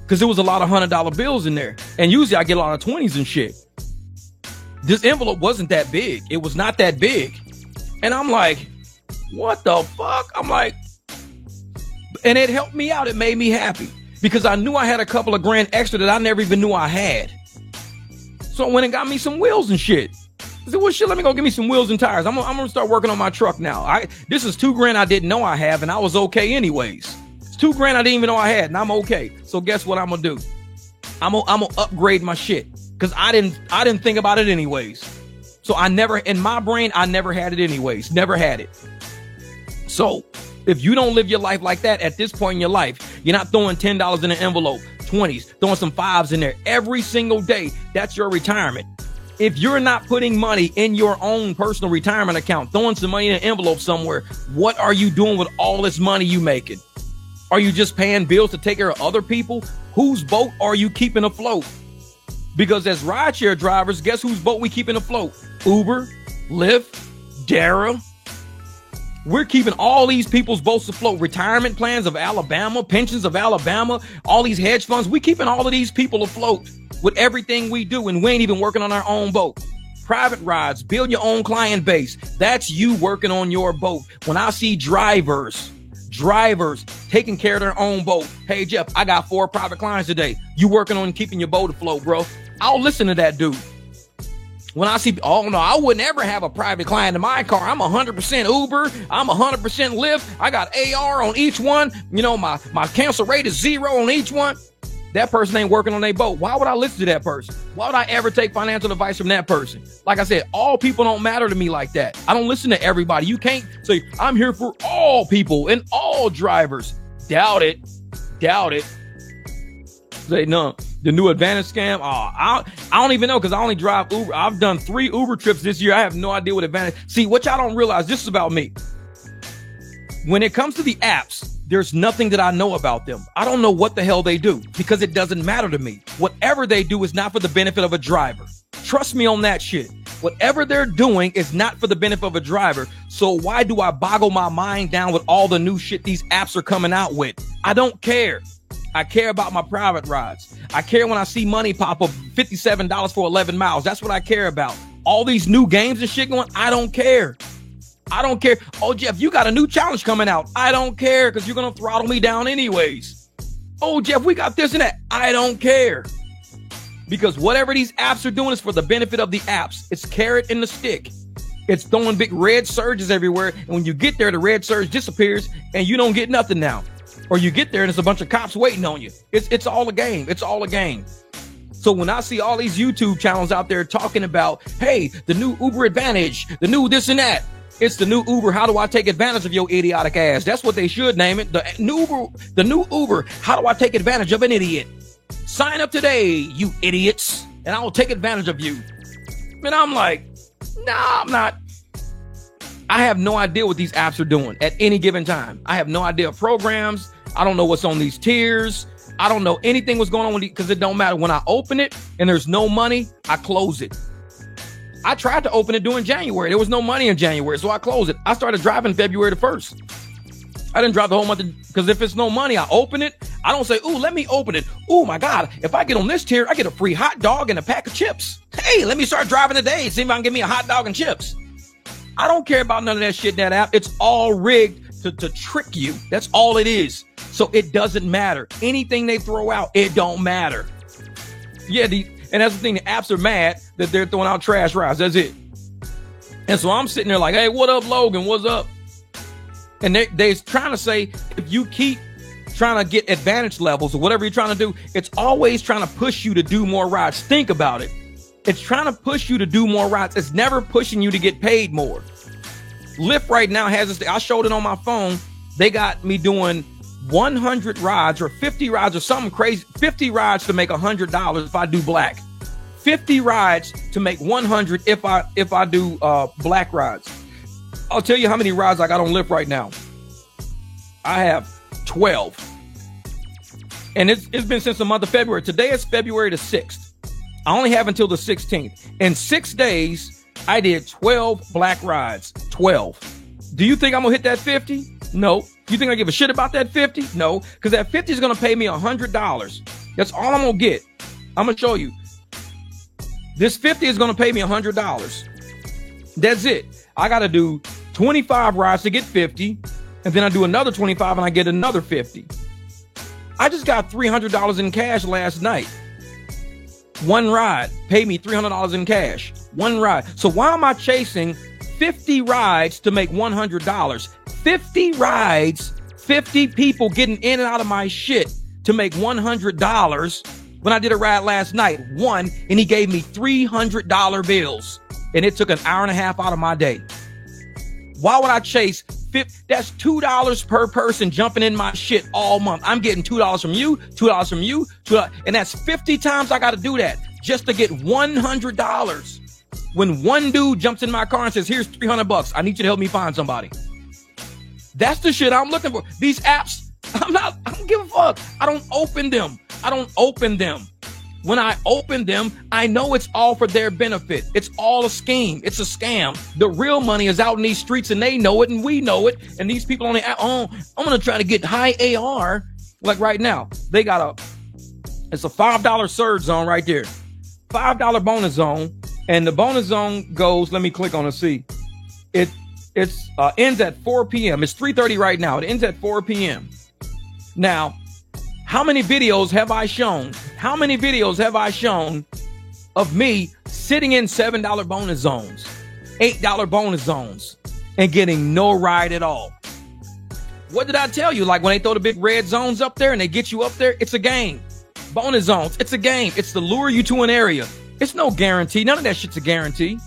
S1: because there was a lot of $100 bills in there. And usually I get a lot of 20s and shit. This envelope wasn't that big. It was not that big. And I'm like, what the fuck? I'm like, and it helped me out. It made me happy because I knew I had a couple of grand extra that I never even knew I had. So I went and got me some wheels and shit. I said, well, shit, let me go get me some wheels and tires. I'm gonna start working on my truck now. This is $2,000 I didn't know I have, and I was okay anyways. It's $2,000 I didn't even know I had, and I'm okay. So guess what I'm gonna do? I'm gonna upgrade my shit because I didn't think about it anyways. So in my brain, I never had it anyways. Never had it. So if you don't live your life like that at this point in your life, you're not throwing $10 in an envelope, 20s, throwing some 5s in there every single day. That's your retirement. If you're not putting money in your own personal retirement account, throwing some money in an envelope somewhere, what are you doing with all this money you making? Are you just paying bills to take care of other people? Whose boat are you keeping afloat? Because as rideshare drivers, guess whose boat we keeping afloat? Uber, Lyft, Dara. We're keeping all these people's boats afloat. Retirement plans of Alabama, pensions of Alabama, all these hedge funds. We keeping all of these people afloat with everything we do, and we ain't even working on our own boat. private rides, build your own client base. That's you working on your boat. When I see drivers taking care of their own boat. Hey, Jeff, I got 4 private clients today. You working on keeping your boat afloat, bro. I'll listen to that dude. When I see, oh no, I wouldn't ever have a private client in my car. I'm 100% Uber. I'm 100% Lyft. I got AR on each one. You know, my cancel rate is 0 on each one. That person ain't working on their boat. Why would I listen to that person? Why would I ever take financial advice from that person? Like I said, all people don't matter to me like that. I don't listen to everybody. You can't say, I'm here for all people and all drivers. Doubt it. Say, no, the new Advantage scam. I don't even know because I only drive Uber. I've done 3 Uber trips this year. I have no idea what Advantage. See, what y'all don't realize, this is about me. When it comes to the apps, there's nothing that I know about them. I don't know what the hell they do because it doesn't matter to me. Whatever they do is not for the benefit of a driver. Trust me on that shit. Whatever they're doing is not for the benefit of a driver. So why do I boggle my mind down with all the new shit these apps are coming out with? I don't care. I care about my private rides. I care when I see money pop up $57 for 11 miles. That's what I care about. All these new games and shit going, I don't care. Oh, Jeff, you got a new challenge coming out. I don't care because you're going to throttle me down anyways. Oh, Jeff, we got this and that. I don't care. Because whatever these apps are doing is for the benefit of the apps. It's carrot and the stick. It's throwing big red surges everywhere. And when you get there, the red surge disappears and you don't get nothing now. Or you get there and it's a bunch of cops waiting on you. It's all a game. It's all a game. So when I see all these YouTube channels out there talking about, hey, the new Uber Advantage, the new this and that. It's the new Uber. How do I take advantage of your idiotic ass? That's what they should name it. The new Uber. How do I take advantage of an idiot? Sign up today, you idiots, and I will take advantage of you. And I'm like, nah, I'm not. I have no idea what these apps are doing at any given time. I have no idea of programs. I don't know what's on these tiers. I don't know anything what's going on with it because it don't matter. When I open it and there's no money, I close it. I tried to open it during January. There was no money in January, so I closed it. I started driving February the 1st. I didn't drive the whole month because if it's no money, I open it. I don't say, ooh, let me open it. Oh my God, if I get on this tier, I get a free hot dog and a pack of chips. Hey, let me start driving today. See if I can get me a hot dog and chips. I don't care about none of that shit in that app. It's all rigged to trick you. That's all it is. So it doesn't matter. Anything they throw out, it don't matter. Yeah, and that's the thing. The apps are mad that they're throwing out trash rides. That's it. And so I'm sitting there like, hey, what up, Logan? What's up? And they're trying to say, if you keep trying to get advantage levels or whatever you're trying to do, it's always trying to push you to do more rides. Think about it. It's trying to push you to do more rides. It's never pushing you to get paid more. Lyft right now has this thing. I showed it on my phone. They got me doing 100 rides or 50 rides or something crazy. 50 rides to make $100 if I do black. 50 rides to make 100 if I do black rides. I'll tell you how many rides I got on Lyft right now. I have 12. And it's been since the month of February. Today is February the 6th. I only have until the 16th. In 6 days, I did 12 black rides. 12. Do you think I'm going to hit that 50? No. You think I give a shit about that 50? No. Because that 50 is going to pay me $100. That's all I'm going to get. I'm going to show you. This 50 is going to pay me $100. That's it. I got to do 25 rides to get 50. And then I do another 25 and I get another 50. I just got $300 in cash last night. One ride paid me $300 in cash. One ride. So why am I chasing 50 rides to make $100? 50 rides, 50 people getting in and out of my shit to make $100 when I did a ride last night. One, and he gave me $300 bills. And it took an hour and a half out of my day. Why would I chase 50? That's $2 per person jumping in my shit all month. I'm getting $2 from you, $2 from you, $2, and that's 50 times I got to do that just to get $100. When one dude jumps in my car and says, here's $300, I need you to help me find somebody. That's the shit I'm looking for. These apps, I don't give a fuck. I don't open them. When I open them, I know it's all for their benefit. It's all a scheme. It's a scam. The real money is out in these streets and they know it and we know it. And these people on the app, oh, I'm going to try to get high AR. Like right now, they got it's a $5 surge zone right there. $5 bonus zone. And the bonus zone goes, let me click on and see. It ends at 4 p.m. It's 3:30 right now. It ends at 4 p.m. Now, how many videos have I shown? How many videos have I shown of me sitting in $7 bonus zones, $8 bonus zones, and getting no ride at all? What did I tell you? Like when they throw the big red zones up there and they get you up there, it's a game. Bonus zones, it's a game. It's to lure you to an area. It's no guarantee. None of that shit's a guarantee.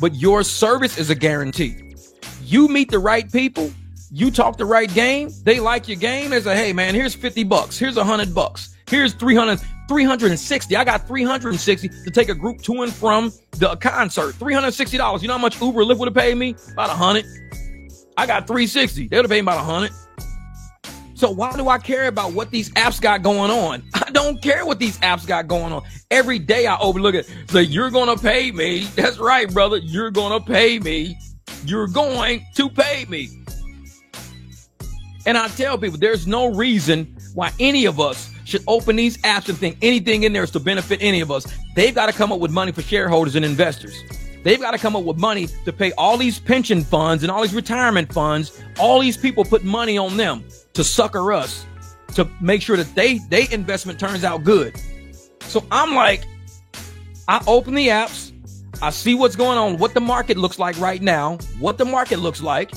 S1: But your service is a guarantee. You meet the right people. You talk the right game. They like your game. They say, hey, man, here's $50. Here's $100. Here's 360. I got 360 to take a group to and from the concert. $360. You know how much Uber and Lyft would have paid me? About 100. I got 360. They would have paid me about 100. So why do I care about what these apps got going on? I don't care what these apps got going on. Every day I overlook it. Say, you're going to pay me. That's right, brother. You're going to pay me. You're going to pay me. And I tell people there's no reason why any of us should open these apps and think anything in there is to benefit any of us. They've got to come up with money for shareholders and investors. They've got to come up with money to pay all these pension funds and all these retirement funds. All these people put money on them to sucker us, to make sure that they investment turns out good. So I'm like, I open the apps. I see what's going on, what the market looks like right now, what the market looks like.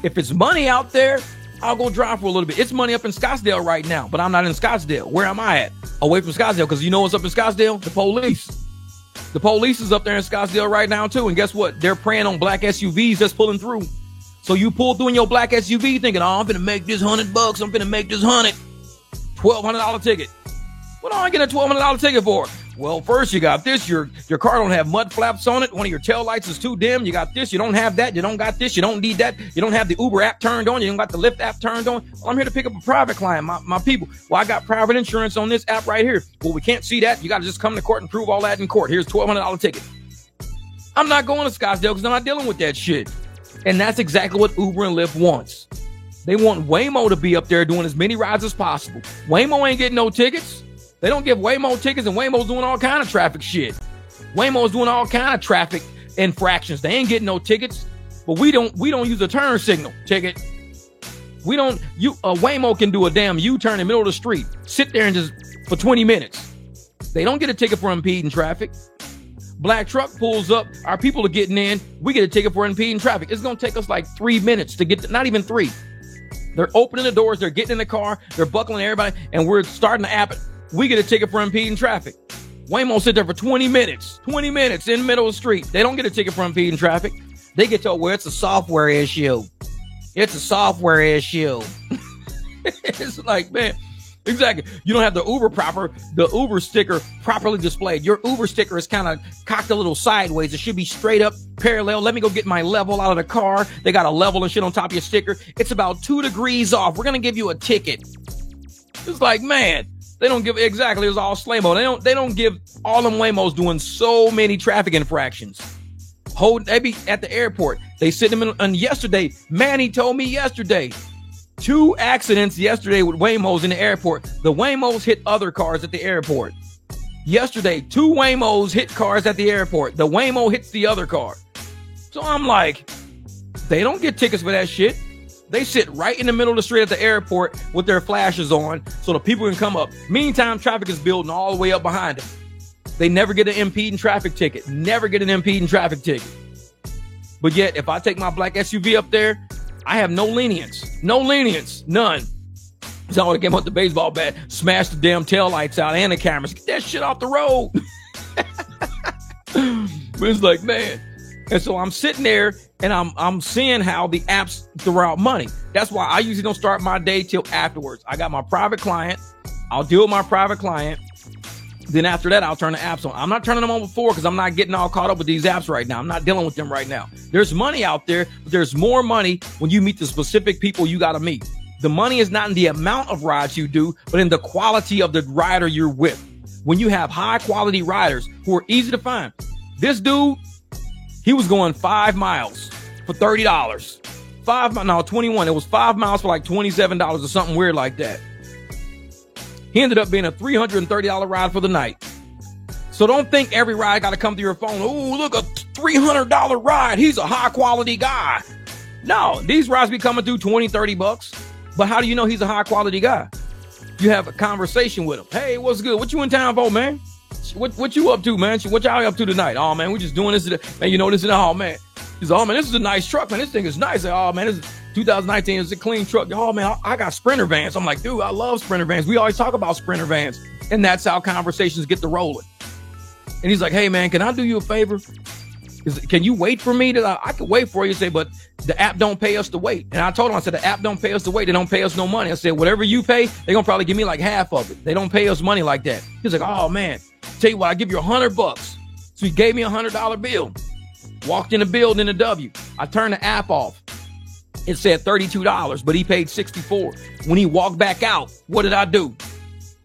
S1: If it's money out there, I'll go drive for a little bit. It's money up in Scottsdale right now, but I'm not in Scottsdale. Where am I at? Away from Scottsdale, because you know what's up in Scottsdale? The police. The police is up there in Scottsdale right now, too. And guess what? They're preying on black SUVs that's pulling through. So you pull through in your black SUV thinking, oh, I'm going to make this $100. I'm going to make this $1,200 ticket. What do I get a $1,200 ticket for? Well, first you got this. Your car don't have mud flaps on it. One of your tail lights is too dim. You got this. You don't have that. You don't got this. You don't need that. You don't have the Uber app turned on. You don't got the Lyft app turned on. Well, I'm here to pick up a private client, my people. Well, I got private insurance on this app right here. Well, we can't see that. You got to just come to court and prove all that in court. Here's $1,200 ticket. I'm not going to Scottsdale because I'm not dealing with that shit. And that's exactly what Uber and Lyft wants. They want Waymo to be up there doing as many rides as possible. Waymo ain't getting no tickets. They don't give Waymo tickets, and Waymo's doing all kind of traffic shit. Waymo's doing all kind of traffic infractions. They ain't getting no tickets, but we don't use a turn signal ticket. Waymo can do a damn U-turn in the middle of the street, sit there and just for 20 minutes. They don't get a ticket for impeding traffic. Black truck pulls up, our people are getting in, we get a ticket for impeding traffic. It's gonna take us like 3 minutes to get to, not even 3. They're opening the doors, they're getting in the car, they're buckling everybody, and we're starting the app. We get a ticket for impeding traffic. Waymo sit there for 20 minutes in the middle of the street. They don't get a ticket for impeding traffic. They get told, well, it's a software issue. It's a software issue. It's like, man, exactly. You don't have the Uber sticker properly displayed. Your Uber sticker is kind of cocked a little sideways. It should be straight up, parallel. Let me go get my level out of the car. They got a level and shit on top of your sticker. It's about 2 degrees off. We're going to give you a ticket. It's like, man. They don't give exactly. It was all Slaymo. They don't give all them Waymos doing so many traffic infractions. They be at the airport. They sit them in. And yesterday, Manny told me yesterday, 2 accidents yesterday with Waymos in the airport. The Waymos hit other cars at the airport. Yesterday, 2 Waymos hit cars at the airport. The Waymo hits the other car. So I'm like, they don't get tickets for that shit. They sit right in the middle of the street at the airport with their flashes on so the people can come up. Meantime, traffic is building all the way up behind them. They never get an impeding traffic ticket. Never get an impeding traffic ticket. But yet, if I take my black SUV up there, I have no lenience. No lenience. None. So I would have came up with the baseball bat, smashed the damn taillights out and the cameras. Get that shit off the road. But it's like, man. And so I'm sitting there and I'm seeing how the apps throw out money. That's why I usually don't start my day till afterwards. I got my private client. I'll deal with my private client. Then after that, I'll turn the apps on. I'm not turning them on before because I'm not getting all caught up with these apps right now. I'm not dealing with them right now. There's money out there, but there's more money when you meet the specific people you got to meet. The money is not in the amount of rides you do, but in the quality of the rider you're with. When you have high quality riders who are easy to find. This dude, he was going 5 miles for $30. 21. It was 5 miles for like $27 or something weird like that. He ended up being a $330 ride for the night. So don't think every ride got to come to your phone. Oh, look, a $300 ride. He's a high quality guy. No, these rides be coming through $20-$30. But how do you know he's a high quality guy? You have a conversation with him. Hey, what's good? What you in town for, man? What you up to, man? What y'all up to tonight? Oh, man, we just doing this. Man, you know this. Oh, man. He's oh, man, this is a nice truck, man. This thing is nice. Oh, man, this is 2019. It's a clean truck. Oh, man, I got Sprinter vans. I'm like, dude, I love Sprinter vans. We always talk about Sprinter vans. And that's how conversations get to rolling. And he's like, hey, man, can I do you a favor? Can you wait for me? I can wait for you. Say, but the app don't pay us to wait. And I told him, I said, the app don't pay us to wait. They don't pay us no money. I said, whatever you pay, they're going to probably give me like half of it. They don't pay us money like that. He's like, oh, man, tell you what, I give you $100. So he gave me $100 bill. Walked in the building in the W. I turned the app off. It said $32, but he paid $64. When he walked back out, what did I do?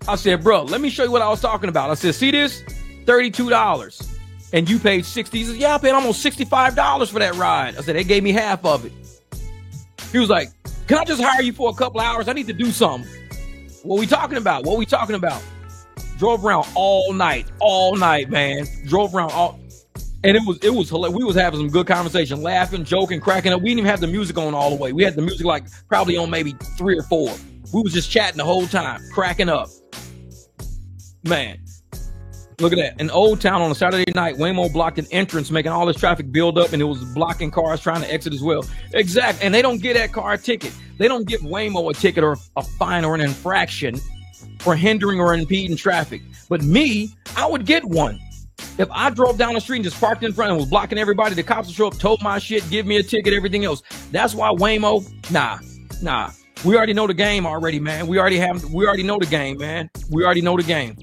S1: I said, bro, let me show you what I was talking about. I said, see this? $32. And you paid $60. He says, yeah, I paid almost $65 for that ride. I said, they gave me half of it. He was like, can I just hire you for a couple of hours? I need to do something. What we talking about? What we talking about? Drove around all night, man. Drove around all, and it was hilarious. We was having some good conversation, laughing, joking, cracking up. We didn't even have the music on all the way. We had the music like probably on maybe 3 or 4. We was just chatting the whole time, cracking up. Man. Look at that. In Old Town on a Saturday night, Waymo blocked an entrance, making all this traffic build up, and it was blocking cars trying to exit as well. Exactly. And they don't get that car a ticket. They don't give Waymo a ticket or a fine or an infraction for hindering or impeding traffic. But me, I would get one. If I drove down the street and just parked in front and was blocking everybody, the cops would show up, told my shit, give me a ticket, everything else. That's why Waymo, nah. We already know the game already, man. We already know the game, man. We already know the game.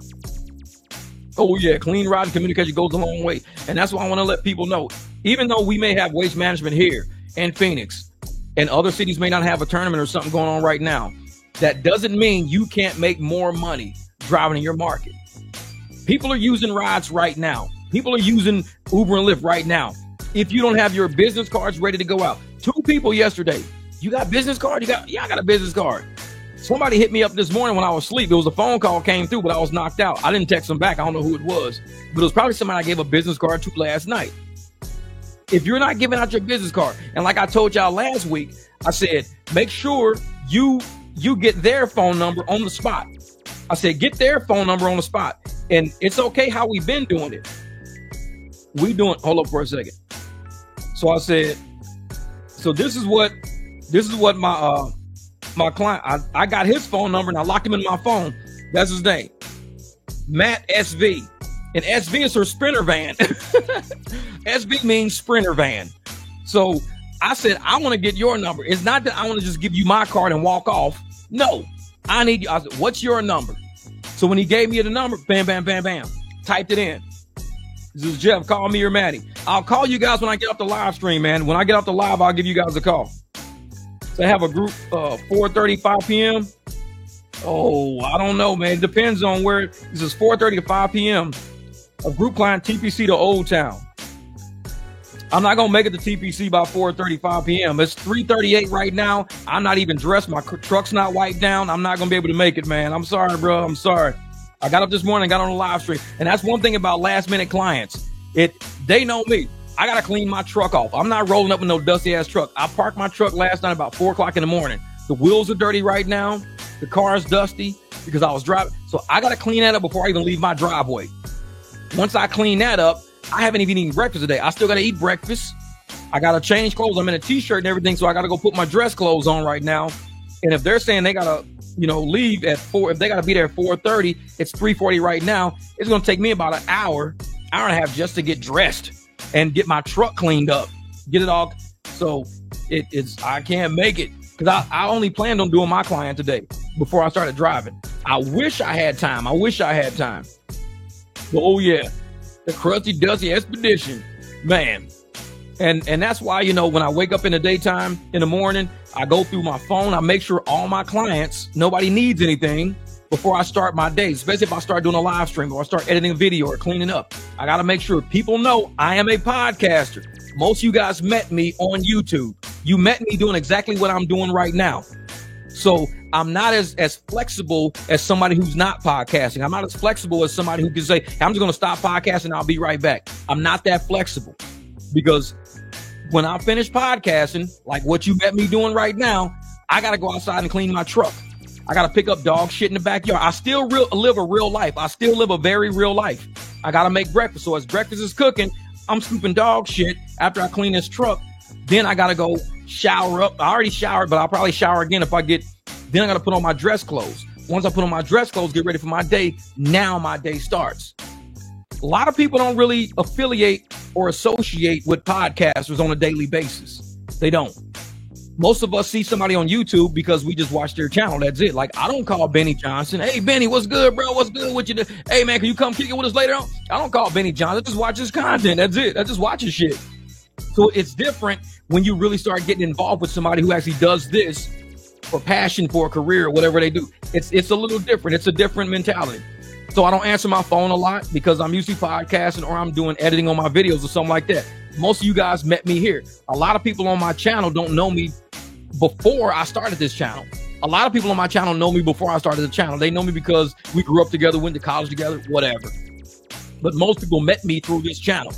S1: Oh, yeah, clean ride and communication goes a long way. And that's why I want to let people know, even though we may have waste management here in Phoenix and other cities may not have a tournament or something going on right now, that doesn't mean you can't make more money driving in your market. People are using rides right now. People are using Uber and Lyft right now. If you don't have your business cards ready to go out. 2 people yesterday. You got business card? Yeah, I got a business card. Somebody hit me up this morning when I was asleep. It was a phone call came through, but I was knocked out. I didn't text them back. I don't know who it was, but it was probably somebody I gave a business card to last night. If you're not giving out your business card, and like I told y'all last week, I said, make sure you get their phone number on the spot. I said, get their phone number on the spot. And it's okay how we've been doing it. Hold up for a second. So I said, so this is what my client, I got his phone number and I locked him in my phone. That's his name. Matt SV. And SV is her Sprinter van. SV means Sprinter van. So I said, I want to get your number. It's not that I want to just give you my card and walk off. No, I need you. I said, what's your number? So when he gave me the number, bam, bam, bam, bam, typed it in. This is Jeff. Call me or Maddie. I'll call you guys when I get off the live stream, man. When I get off the live, I'll give you guys a call. So I have a group 4:30, 5 p.m. Oh, I don't know, man. It depends on where. This is 4:30 to 5 p.m. A group client TPC to Old Town. I'm not going to make it to TPC by 4:30, 5 p.m. It's 3:38 right now. I'm not even dressed. My truck's not wiped down. I'm not going to be able to make it, man. I'm sorry, bro. I'm sorry. I got up this morning, got on the live stream. And that's one thing about last minute clients. They know me. I got to clean my truck off. I'm not rolling up with no dusty ass truck. I parked my truck last night about 4 o'clock in the morning. The wheels are dirty right now. The car is dusty because I was driving. So I got to clean that up before I even leave my driveway. Once I clean that up, I haven't even eaten breakfast today. I still got to eat breakfast. I got to change clothes. I'm in a t-shirt and everything. So I got to go put my dress clothes on right now. And if they're saying they got to, leave at 4, if they got to be there at 4:30, it's 3:40 right now. It's going to take me about an hour and a half just to get dressed and get my truck cleaned up, get it all. So I can't make it because I only planned on doing my client today before I started driving. I wish I had time. But, oh yeah, the Crusty Dusty Expedition, man. And that's why, when I wake up in the daytime in the morning, I go through my phone. I make sure all my clients, nobody needs anything before I start my day, especially if I start doing a live stream or I start editing a video or cleaning up. I got to make sure people know I am a podcaster. Most of you guys met me on YouTube. You met me doing exactly what I'm doing right now. So I'm not as flexible as somebody who's not podcasting. I'm not as flexible as somebody who can say, I'm just going to stop podcasting and I'll be right back. I'm not that flexible, because when I finish podcasting, like what you met me doing right now, I got to go outside and clean my truck. I got to pick up dog shit in the backyard. I still live a real life. I still live a very real life. I got to make breakfast. So as breakfast is cooking, I'm scooping dog shit after I clean this truck. Then I got to go shower up. I already showered, but I'll probably shower again if I get. Then I got to put on my dress clothes. Once I put on my dress clothes, get ready for my day. Now my day starts. A lot of people don't really affiliate or associate with podcasters on a daily basis. They don't. Most of us see somebody on YouTube because we just watch their channel. That's it. Like, I don't call Benny Johnson. Hey, Benny, what's good, bro? What's good with you? Hey, man, can you come kick it with us later on? I don't call Benny Johnson. I just watch his content. That's it. I just watch his shit. So it's different when you really start getting involved with somebody who actually does this for passion, for a career, or whatever they do. It's a little different. It's a different mentality. So I don't answer my phone a lot because I'm usually podcasting or I'm doing editing on my videos or something like that. Most of you guys met me here. A lot of people on my channel don't know me before I started this channel. A lot of people on my channel know me before I started the channel. They know me because we grew up together, went to college together, whatever. But most people met me through this channel.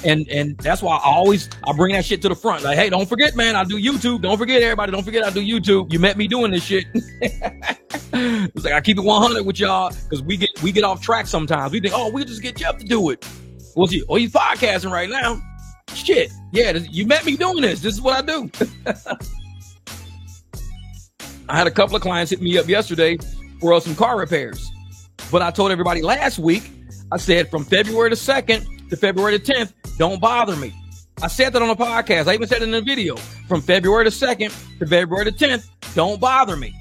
S1: And that's why I bring that shit to the front. Like, hey, don't forget, man, I do YouTube. Don't forget, everybody. Don't forget I do YouTube. You met me doing this shit. It's like I keep it 100 with y'all because we get off track sometimes. We think, oh, we'll just get Jeff to do it. Well, he's podcasting right now. Shit. Yeah, you met me doing this. This is what I do. I had a couple of clients hit me up yesterday for some car repairs. But I told everybody last week, I said from February the 2nd to February the 10th, don't bother me. I said that on the podcast. I even said it in the video. From February the 2nd to February the 10th, don't bother me.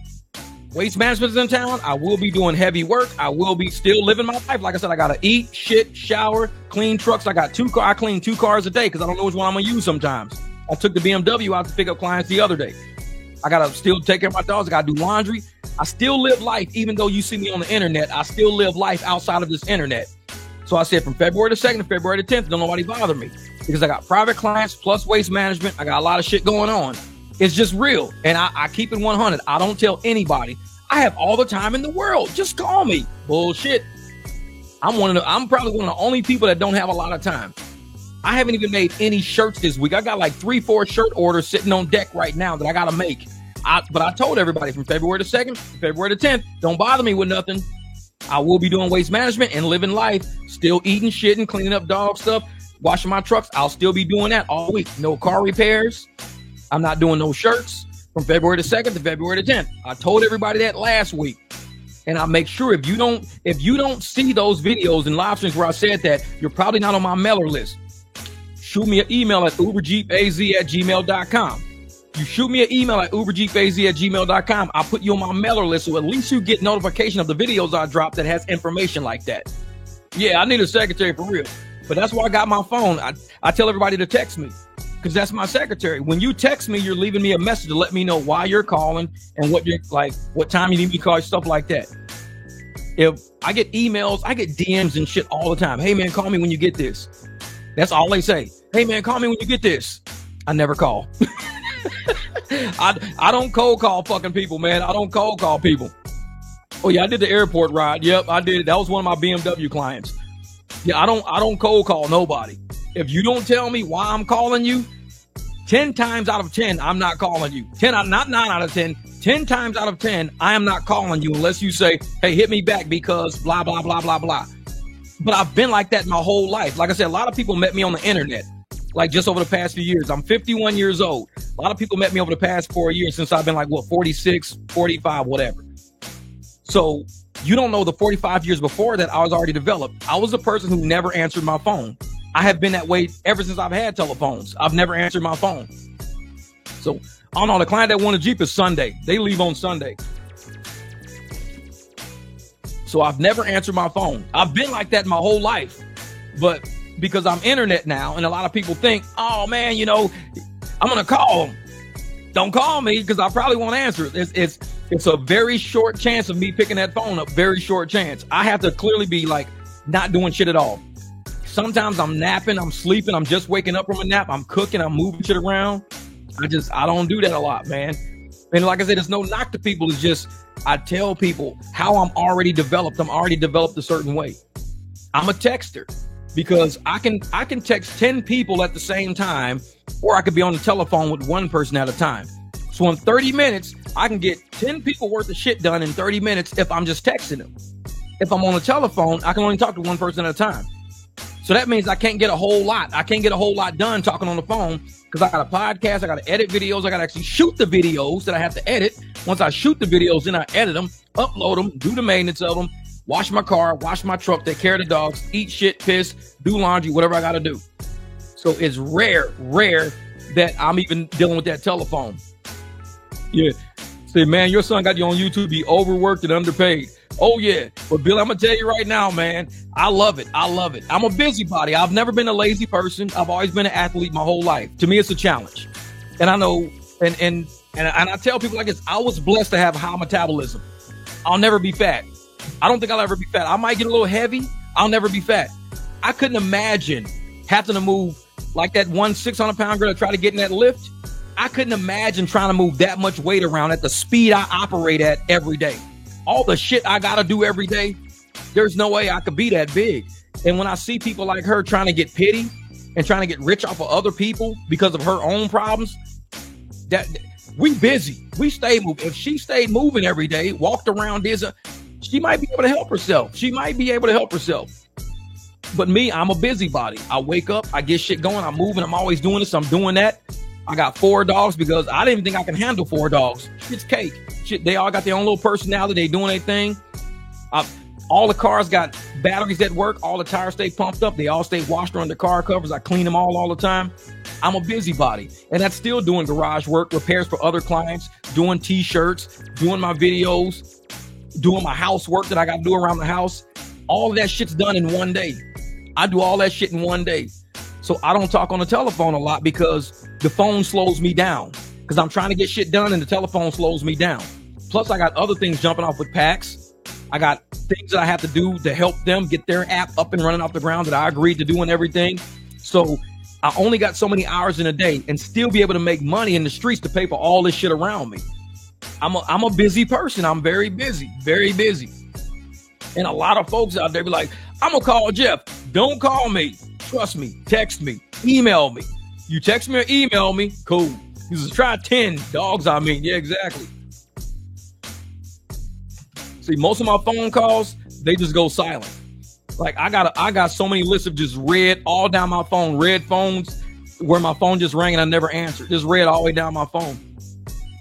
S1: Waste Management is in town. I will be doing heavy work. I will be still living my life. Like I said, I got to eat, shit, shower, clean trucks. I clean 2 cars a day because I don't know which one I'm going to use sometimes. I took the BMW out to pick up clients the other day. I got to still take care of my dogs. I got to do laundry. I still live life. Even though you see me on the internet, I still live life outside of this internet. So I said from February the 2nd to February the 10th, don't nobody bother me because I got private clients plus Waste Management. I got a lot of shit going on. It's just real. And I keep it 100. I don't tell anybody. I have all the time in the world. Just call me. Bullshit. I'm probably one of the only people that don't have a lot of time. I haven't even made any shirts this week. I got like 3-4 shirt orders sitting on deck right now that I got to make. But I told everybody from February the 2nd to February the 10th, don't bother me with nothing. I will be doing Waste Management and living life, still eating shit and cleaning up dog stuff, washing my trucks. I'll still be doing that all week. No car repairs. I'm not doing no shirts from February the 2nd to February the 10th. I told everybody that last week. And I make sure if you don't see those videos and live streams where I said that, you're probably not on my mailer list. Shoot me an email at uberjeepaz@gmail.com. You shoot me an email at uberjeepaz@gmail.com. I'll put you on my mailer list so at least you get notification of the videos I drop that has information like that. Yeah, I need a secretary for real. But that's why I got my phone. I tell everybody to text me because that's my secretary. When you text me, you're leaving me a message to let me know why you're calling and what time you need me to call, stuff like that. If I get emails, I get DMs and shit all the time. Hey, man, call me when you get this. That's all they say. Hey, man, call me when you get this. I never call. I don't cold call fucking people, man. I don't cold call people. Oh yeah, I did the airport ride. Yep, I did. That was one of my BMW clients. Yeah, I don't cold call nobody. If you don't tell me why I'm calling you, 10 times out of 10, I'm not calling you. Not 9 out of 10. 10 times out of 10, I am not calling you unless you say, hey, hit me back because blah, blah, blah, blah, blah. But I've been like that my whole life. Like I said, a lot of people met me on the internet. Like just over the past few years. I'm 51 years old. A lot of people met me over the past 4 years since I've been like, 46, 45, whatever. So you don't know the 45 years before that I was already developed. I was a person who never answered my phone. I have been that way ever since I've had telephones. I've never answered my phone. So I don't know. The client that won a Jeep is Sunday. They leave on Sunday. So I've never answered my phone. I've been like that my whole life. But because I'm internet now, and a lot of people think, oh man, I'm gonna call them. Don't call me because I probably won't answer it. It's a very short chance of me picking that phone up. Very short chance. I have to clearly be like not doing shit at all. Sometimes I'm napping, I'm sleeping, I'm just waking up from a nap, I'm cooking, I'm moving shit around. I don't do that a lot, man. And like I said, there's no knock to people. It's just I tell people how I'm already developed. I'm already developed a certain way. I'm a texter because I can text 10 people at the same time, or I could be on the telephone with one person at a time. So in 30 minutes, I can get 10 people worth of shit done in 30 minutes if I'm just texting them. If I'm on the telephone, I can only talk to one person at a time. So that means I can't get a whole lot. I can't get a whole lot done talking on the phone because I got a podcast, I got to edit videos, I got to actually shoot the videos that I have to edit. Once I shoot the videos, then I edit them, upload them, do the maintenance of them, wash my car, wash my truck, take care of the dogs, eat shit, piss, do laundry, whatever I got to do. So it's rare that I'm even dealing with that telephone. Yeah. Say, man, your son got you on YouTube, be overworked and underpaid. Oh, yeah. But, Bill, I'm going to tell you right now, man, I love it. I love it. I'm a busybody. I've never been a lazy person. I've always been an athlete my whole life. To me, it's a challenge. And I know, and I tell people like this, I was blessed to have high metabolism. I'll never be fat. I don't think I'll ever be fat. I might get a little heavy. I'll never be fat. I couldn't imagine having to move like that 600-pound girl to try to get in that lift. I couldn't imagine trying to move that much weight around at the speed I operate at every day. All the shit I got to do every day, there's no way I could be that big. And when I see people like her trying to get pity and trying to get rich off of other people because of her own problems, that we busy. We stay moving. If she stayed moving every day, walked around, she might be able to help herself. But me, I'm a busybody. I wake up, I get shit going, I'm moving, I'm always doing this, I'm doing that. I got 4 dogs because I didn't even think I can handle 4 dogs. It's cake. Shit, they all got their own little personality. They doing their thing. All the cars got batteries that work. All the tires stay pumped up. They all stay washed on the car covers. I clean them all the time. I'm a busybody. And that's still doing garage work, repairs for other clients, doing T-shirts, doing my videos, doing my housework that I got to do around the house. All of that shit's done in one day. I do all that shit in one day. So I don't talk on the telephone a lot because the phone slows me down because I'm trying to get shit done and the telephone slows me down. Plus, I got other things jumping off with PAX. I got things that I have to do to help them get their app up and running off the ground that I agreed to do and everything. So I only got so many hours in a day and still be able to make money in the streets to pay for all this shit around me. I'm a busy person. I'm very busy, very busy. And a lot of folks out there be like, I'm going to call Jeff. Don't call me. Trust me. Text me. Email me. You text me or email me. Cool. You just try 10 dogs. I mean, yeah, exactly. See, most of my phone calls, they just go silent. Like I got so many lists of just red all down my phone, red phones where my phone just rang and I never answered. Just red all the way down my phone.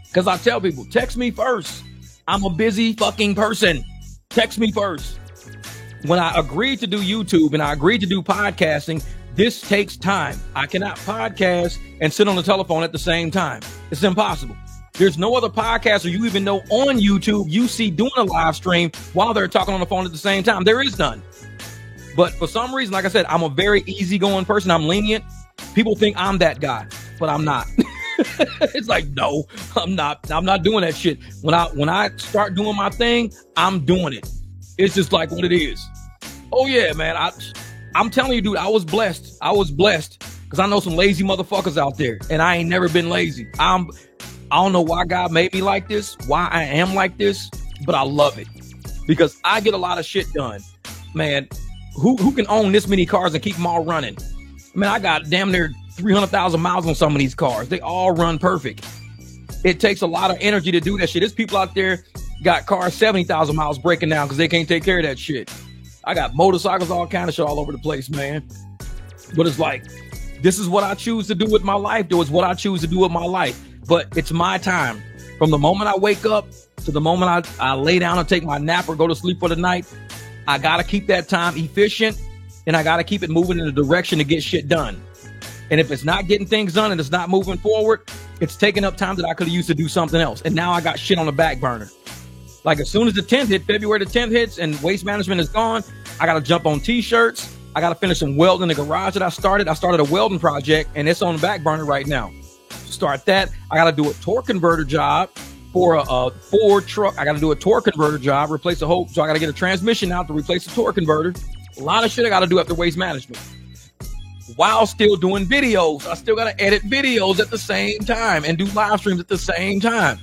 S1: Because I tell people, text me first. I'm a busy fucking person. Text me first. When I agreed to do YouTube and I agreed to do podcasting, this takes time. I cannot podcast and sit on the telephone at the same time. It's impossible. There's no other podcaster you even know on YouTube you see doing a live stream while they're talking on the phone at the same time. There is none. But for some reason, like I said, I'm a very easygoing person. I'm lenient. People think I'm that guy, but I'm not. It's like, no, I'm not. I'm not doing that shit. When I start doing my thing, I'm doing it. It's just like what it is. Oh yeah, man. I'm telling you, dude, I was blessed. Because I know some lazy motherfuckers out there, and I ain't never been lazy. I don't know why God made me like this, why I am like this, but I love it. Because I get a lot of shit done. Man, who can own this many cars and keep them all running? I mean, I got damn near 300,000 miles on some of these cars. They all run perfect. It takes a lot of energy to do that shit. There's people out there got cars 70,000 miles breaking down because they can't take care of that shit. I got motorcycles, all kind of shit all over the place, man. But it's like, this is what I choose to do with my life, though. It's what I choose to do with my life. But it's my time. From the moment I wake up to the moment I lay down and take my nap or go to sleep for the night, I got to keep that time efficient and I got to keep it moving in a direction to get shit done. And if it's not getting things done and it's not moving forward, it's taking up time that I could have used to do something else. And now I got shit on the back burner. Like as soon as the 10th hit, February the 10th hits and waste management is gone, I got to jump on T-shirts. I got to finish some welding in the garage that I started. I started a welding project and it's on the back burner right now. Start that. I got to do a torque converter job for a Ford truck. I got to do a torque converter job, replace the whole. So I got to get a transmission out to replace the torque converter. A lot of shit I got to do after waste management while still doing videos. I still got to edit videos at the same time and do live streams at the same time.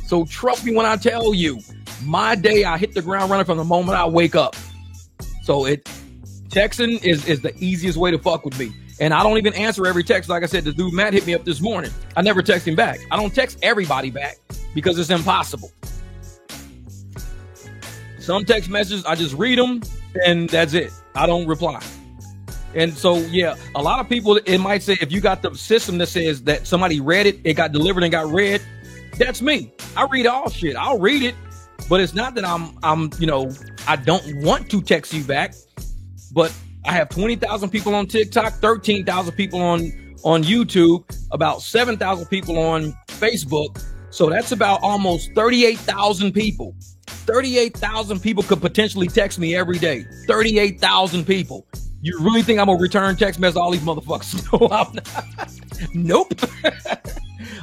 S1: So trust me when I tell you, my day, I hit the ground running from the moment I wake up. So texting is the easiest way to fuck with me. And I don't even answer every text. Like I said, this dude Matt hit me up this morning. I never text him back. I don't text everybody back because it's impossible. Some text messages, I just read them and that's it. I don't reply. And so, yeah, a lot of people, it might say, if you got the system that says that somebody read it, it got delivered and got read, that's me. I read all shit. I'll read it, but it's not that I'm, you know, I don't want to text you back, but I have 20,000 people on TikTok, 13,000 people on YouTube, about 7,000 people on Facebook. So that's about almost 38,000 people. 38,000 people could potentially text me every day. 38,000 people. You really think I'm going to return text messages to all these motherfuckers? No, I'm not. Nope.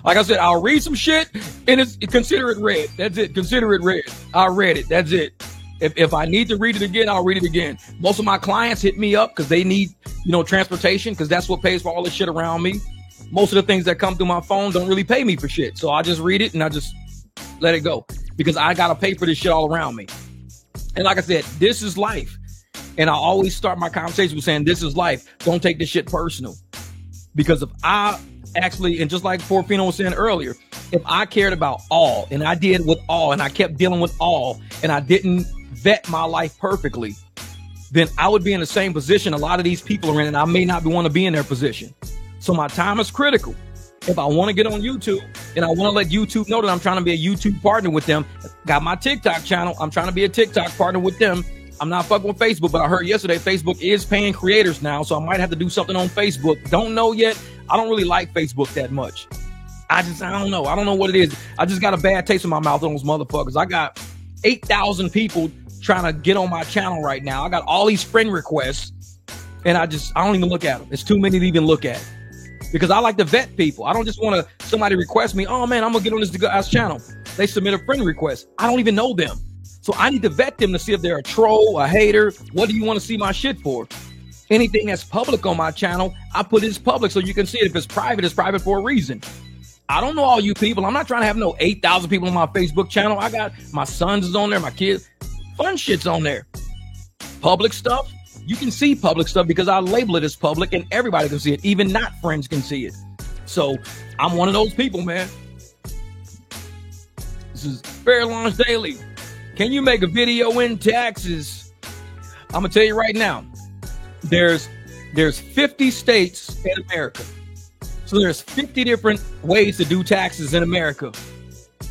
S1: Like I said, I'll read some shit and consider it read. That's it. Consider it read. I read it. That's it. If I need to read it again, I'll read it again. Most of my clients hit me up because they need, you know, transportation, because that's what pays for all this shit around me. Most of the things that come through my phone don't really pay me for shit. So I just read it and I just let it go because I got to pay for this shit all around me. And like I said, this is life. And I always start my conversation with saying, this is life. Don't take this shit personal. Because if I actually, and just like Porfino was saying earlier, if I cared about all and I did with all and I kept dealing with all and I didn't vet my life perfectly, then I would be in the same position a lot of these people are in, and I may not want to be in their position. So my time is critical. If I want to get on YouTube and I want to let YouTube know that I'm trying to be a YouTube partner with them, got my TikTok channel, I'm trying to be a TikTok partner with them. I'm not fucking with Facebook, but I heard yesterday Facebook is paying creators now, so I might have to do something on Facebook. Don't know yet. I don't really like Facebook that much. I don't know. I don't know what it is. I just got a bad taste in my mouth on those motherfuckers. I got 8,000 people trying to get on my channel right now. I got all these friend requests, and I don't even look at them. It's too many to even look at because I like to vet people. I don't just want to somebody request me, oh man, I'm gonna get on this guy's channel. They submit a friend request. I don't even know them. So I need to vet them to see if they're a troll, a hater. What do you want to see my shit for? Anything that's public on my channel, I put it as public so you can see it. If it's private for a reason. I don't know all you people. I'm not trying to have no 8,000 people on my Facebook channel. I got my sons is on there, my kids. Fun shit's on there. Public stuff, you can see public stuff because I label it as public and everybody can see it. Even not friends can see it. So I'm one of those people, man. This is Fair Launch Daily. Can you make a video in taxes? I'm gonna tell you right now. There's 50 states in America. So there's 50 different ways to do taxes in America.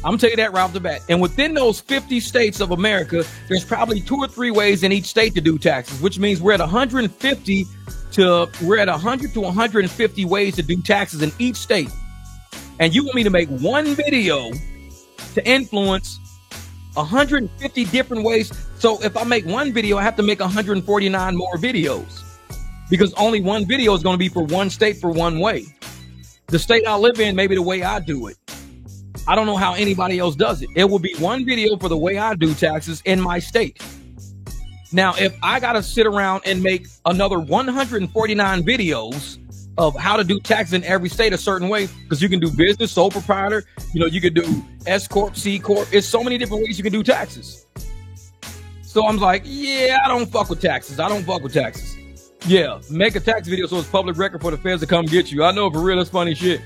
S1: I'm gonna tell you that right off the bat. And within those 50 states of America, there's probably 2 or 3 ways in each state to do taxes, which means we're at 100 to 150 ways to do taxes in each state. And you want me to make one video to influence 150 different ways. So if I make one video, I have to make 149 more videos because only one video is going to be for one state for one way. The state I live in, maybe the way I do it. I don't know how anybody else does it. It will be one video for the way I do taxes in my state. Now, if I got to sit around and make another 149 videos of how to do taxes in every state a certain way, because you can do business, sole proprietor, you know, you can do S Corp, C Corp. It's so many different ways you can do taxes. So I'm like, yeah, I don't fuck with taxes. Yeah, make a tax video so it's public record for the feds to come get you. I know for real, that's funny shit.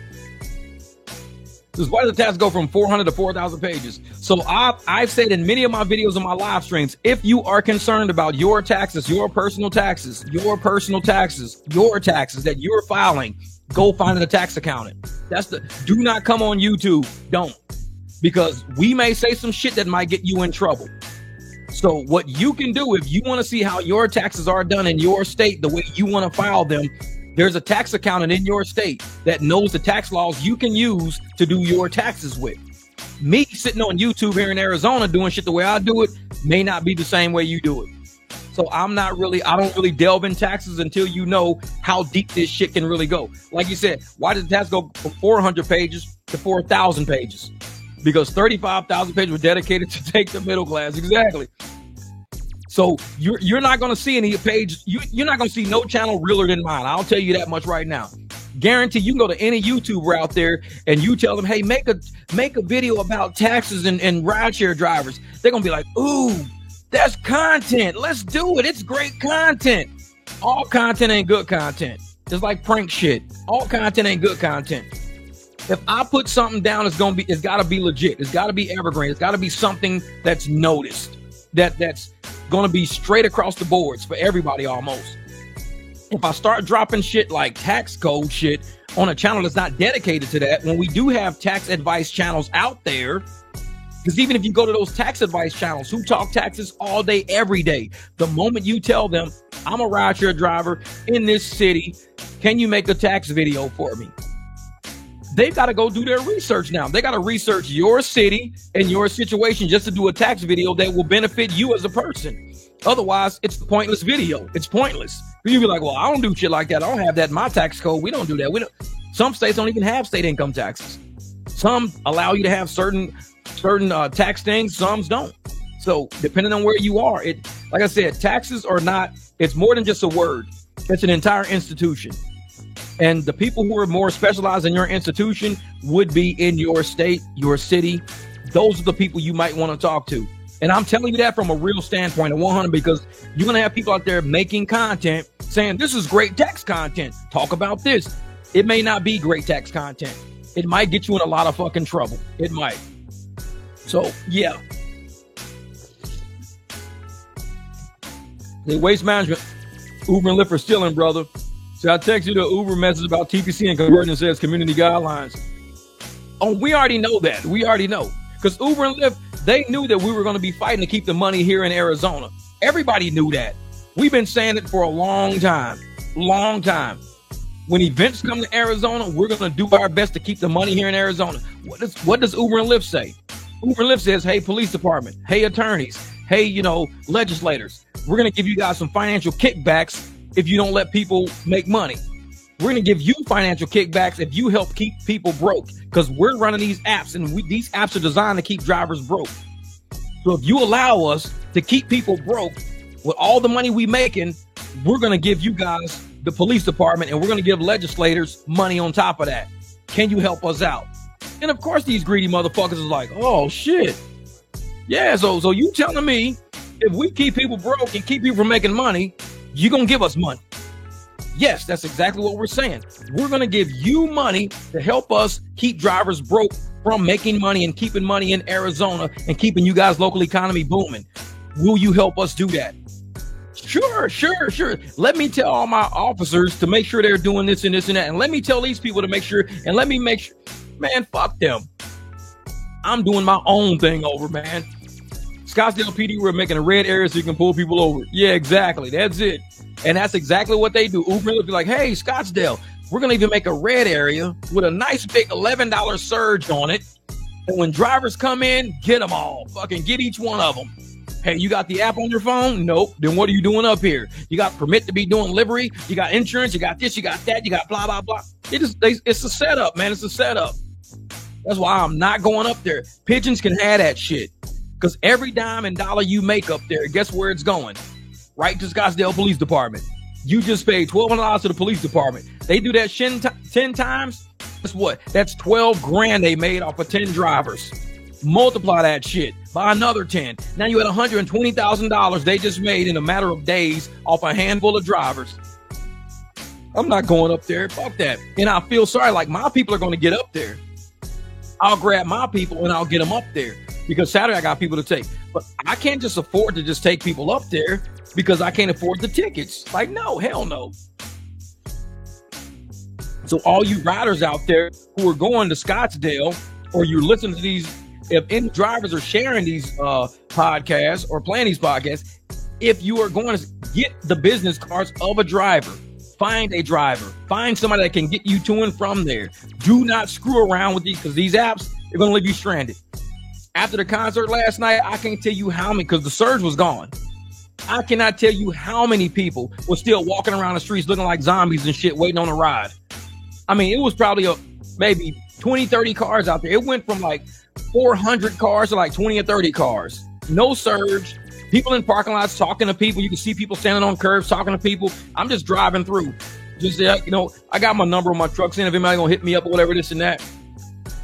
S1: Because why does the tax go from 400 to 4,000 pages? So I've said in many of my videos on my live streams, if you are concerned about your taxes, your taxes that you're filing, go find a tax accountant. Do not come on YouTube. Don't. Because we may say some shit that might get you in trouble. So what you can do if you want to see how your taxes are done in your state, the way you want to file them, there's a tax accountant in your state that knows the tax laws you can use to do your taxes with. Me sitting on YouTube here in Arizona doing shit the way I do it may not be the same way you do it. So I don't really delve in taxes until you know how deep this shit can really go. Like you said, why does the tax go from 400 pages to 4,000 pages? Because 35,000 pages were dedicated to take the middle class. Exactly. So you're not going to see any page. You're not going to see no channel realer than mine. I'll tell you that much right now. Guarantee you can go to any YouTuber out there and you tell them, hey, make a video about taxes and rideshare drivers. They're gonna be like, ooh, that's content. Let's do it. It's great content. All content ain't good content. It's like prank shit. All content ain't good content. If I put something down, it's gotta be legit. It's gotta be evergreen. It's gotta be something that's noticed. That's gonna be straight across the boards for everybody almost. If I start dropping shit like tax code shit on a channel that's not dedicated to that, when we do have tax advice channels out there, because even if you go to those tax advice channels who talk taxes all day, every day, the moment you tell them, I'm a rideshare driver in this city, can you make a tax video for me? They've got to go do their research now. They got to research your city and your situation just to do a tax video that will benefit you as a person. Otherwise, it's a pointless video. It's pointless. You'll be like, well, I don't do shit like that. I don't have that in my tax code. We don't do that. Some states don't even have state income taxes. Some allow you to have certain tax things. Some don't. So depending on where you are, like I said, taxes are not, it's more than just a word. It's an entire institution. And the people who are more specialized in your institution would be in your state, your city. Those are the people you might want to talk to. And I'm telling you that from a real standpoint of 100, because you're going to have people out there making content saying, this is great tax content. Talk about this. It may not be great tax content. It might get you in a lot of fucking trouble. It might. So, yeah. The Waste Management, Uber and Lyft are stealing, brother. So I text you the Uber message about TPC and converting and says community guidelines. Oh, we already know that. We already know. Because Uber and Lyft, they knew that we were going to be fighting to keep the money here in Arizona. Everybody knew that. We've been saying it for a long time. Long time. When events come to Arizona, we're going to do our best to keep the money here in Arizona. What does Uber and Lyft say? Uber and Lyft says, hey, police department, hey, attorneys, hey, legislators, we're going to give you guys some financial kickbacks if you don't let people make money. We're going to give you financial kickbacks if you help keep people broke, because we're running these apps, and these apps are designed to keep drivers broke. So if you allow us to keep people broke with all the money we making, we're going to give you guys the police department, and we're going to give legislators money on top of that. Can you help us out? And of course, these greedy motherfuckers is like, oh shit. Yeah, so you telling me if we keep people broke and keep people from making money, you're going to give us money? Yes, that's exactly what we're saying. We're going to give you money to help us keep drivers broke from making money and keeping money in Arizona and keeping you guys' local economy booming. Will you help us do that? Sure. Let me tell all my officers to make sure they're doing this and this and that. And let me tell these people to make sure. And let me make sure. Man, fuck them. I'm doing my own thing over, man. Scottsdale PD, we're making a red area so you can pull people over. Yeah, exactly. That's it. And that's exactly what they do. Uber will be like, hey, Scottsdale, we're going to even make a red area with a nice big $11 surge on it. And when drivers come in, get them all. Fucking get each one of them. Hey, you got the app on your phone? Nope. Then what are you doing up here? You got permit to be doing livery? You got insurance? You got this? You got that? You got blah, blah, blah. It's a setup, man. It's a setup. That's why I'm not going up there. Pigeons can have that shit. Because every dime and dollar you make up there, guess where it's going? Right to Scottsdale Police Department. You just paid $1,200 to the police department. They do that shit 10 times. That's what? That's 12 grand they made off of 10 drivers. Multiply that shit by another 10. Now you had $120,000 they just made in a matter of days off a handful of drivers. I'm not going up there. Fuck that. And I feel sorry. Like, my people are going to get up there. I'll grab my people and I'll get them up there. Because Saturday I got people to take. But I can't just afford to just take people up there because I can't afford the tickets. Like, no, hell no. So all you riders out there who are going to Scottsdale, or you're listening to these, if any drivers are sharing these podcasts or playing these podcasts, if you are going to get the business cards of a driver, find a driver. Find somebody that can get you to and from there. Do not screw around with these, because these apps are going to leave you stranded. After the concert last night, I can't tell you how many, because the surge was gone. I cannot tell you how many people were still walking around the streets looking like zombies and shit, waiting on a ride. I mean, it was probably maybe 20, 30 cars out there. It went from like 400 cars to like 20 or 30 cars. No surge. People in parking lots talking to people. You can see people standing on curbs talking to people. I'm just driving through. Just say, I got my number on my truck, saying if anybody gonna hit me up or whatever, this and that.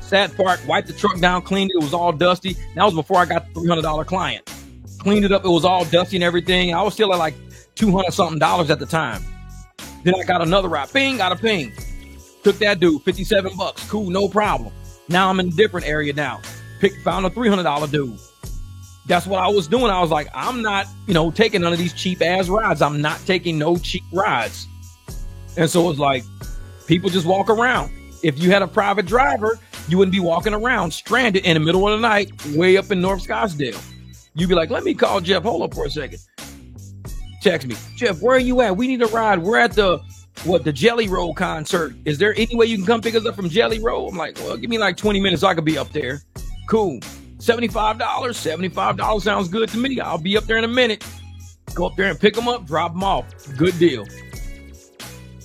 S1: Sad part, wiped the truck down, cleaned it. It was all dusty. That was before I got the $300 client. Cleaned it up. It was all dusty and everything. I was still at like $200 something at the time. Then I got another ride. Bing, got a ping. Took that dude, $57. Cool, no problem. Now I'm in a different area now. Found a $300 dude. That's what I was doing. I was like, I'm not, taking none of these cheap ass rides. I'm not taking no cheap rides. And so it's like, people just walk around. If you had a private driver, you wouldn't be walking around stranded in the middle of the night, way up in North Scottsdale. You'd be like, let me call Jeff. Hold up for a second. Text me. Jeff, where are you at? We need a ride. We're at the Jelly Roll concert. Is there any way you can come pick us up from Jelly Roll? I'm like, well, give me like 20 minutes so I could be up there. Cool. $75. $75 sounds good to me. I'll be up there in a minute. Go up there and pick them up, drop them off. Good deal.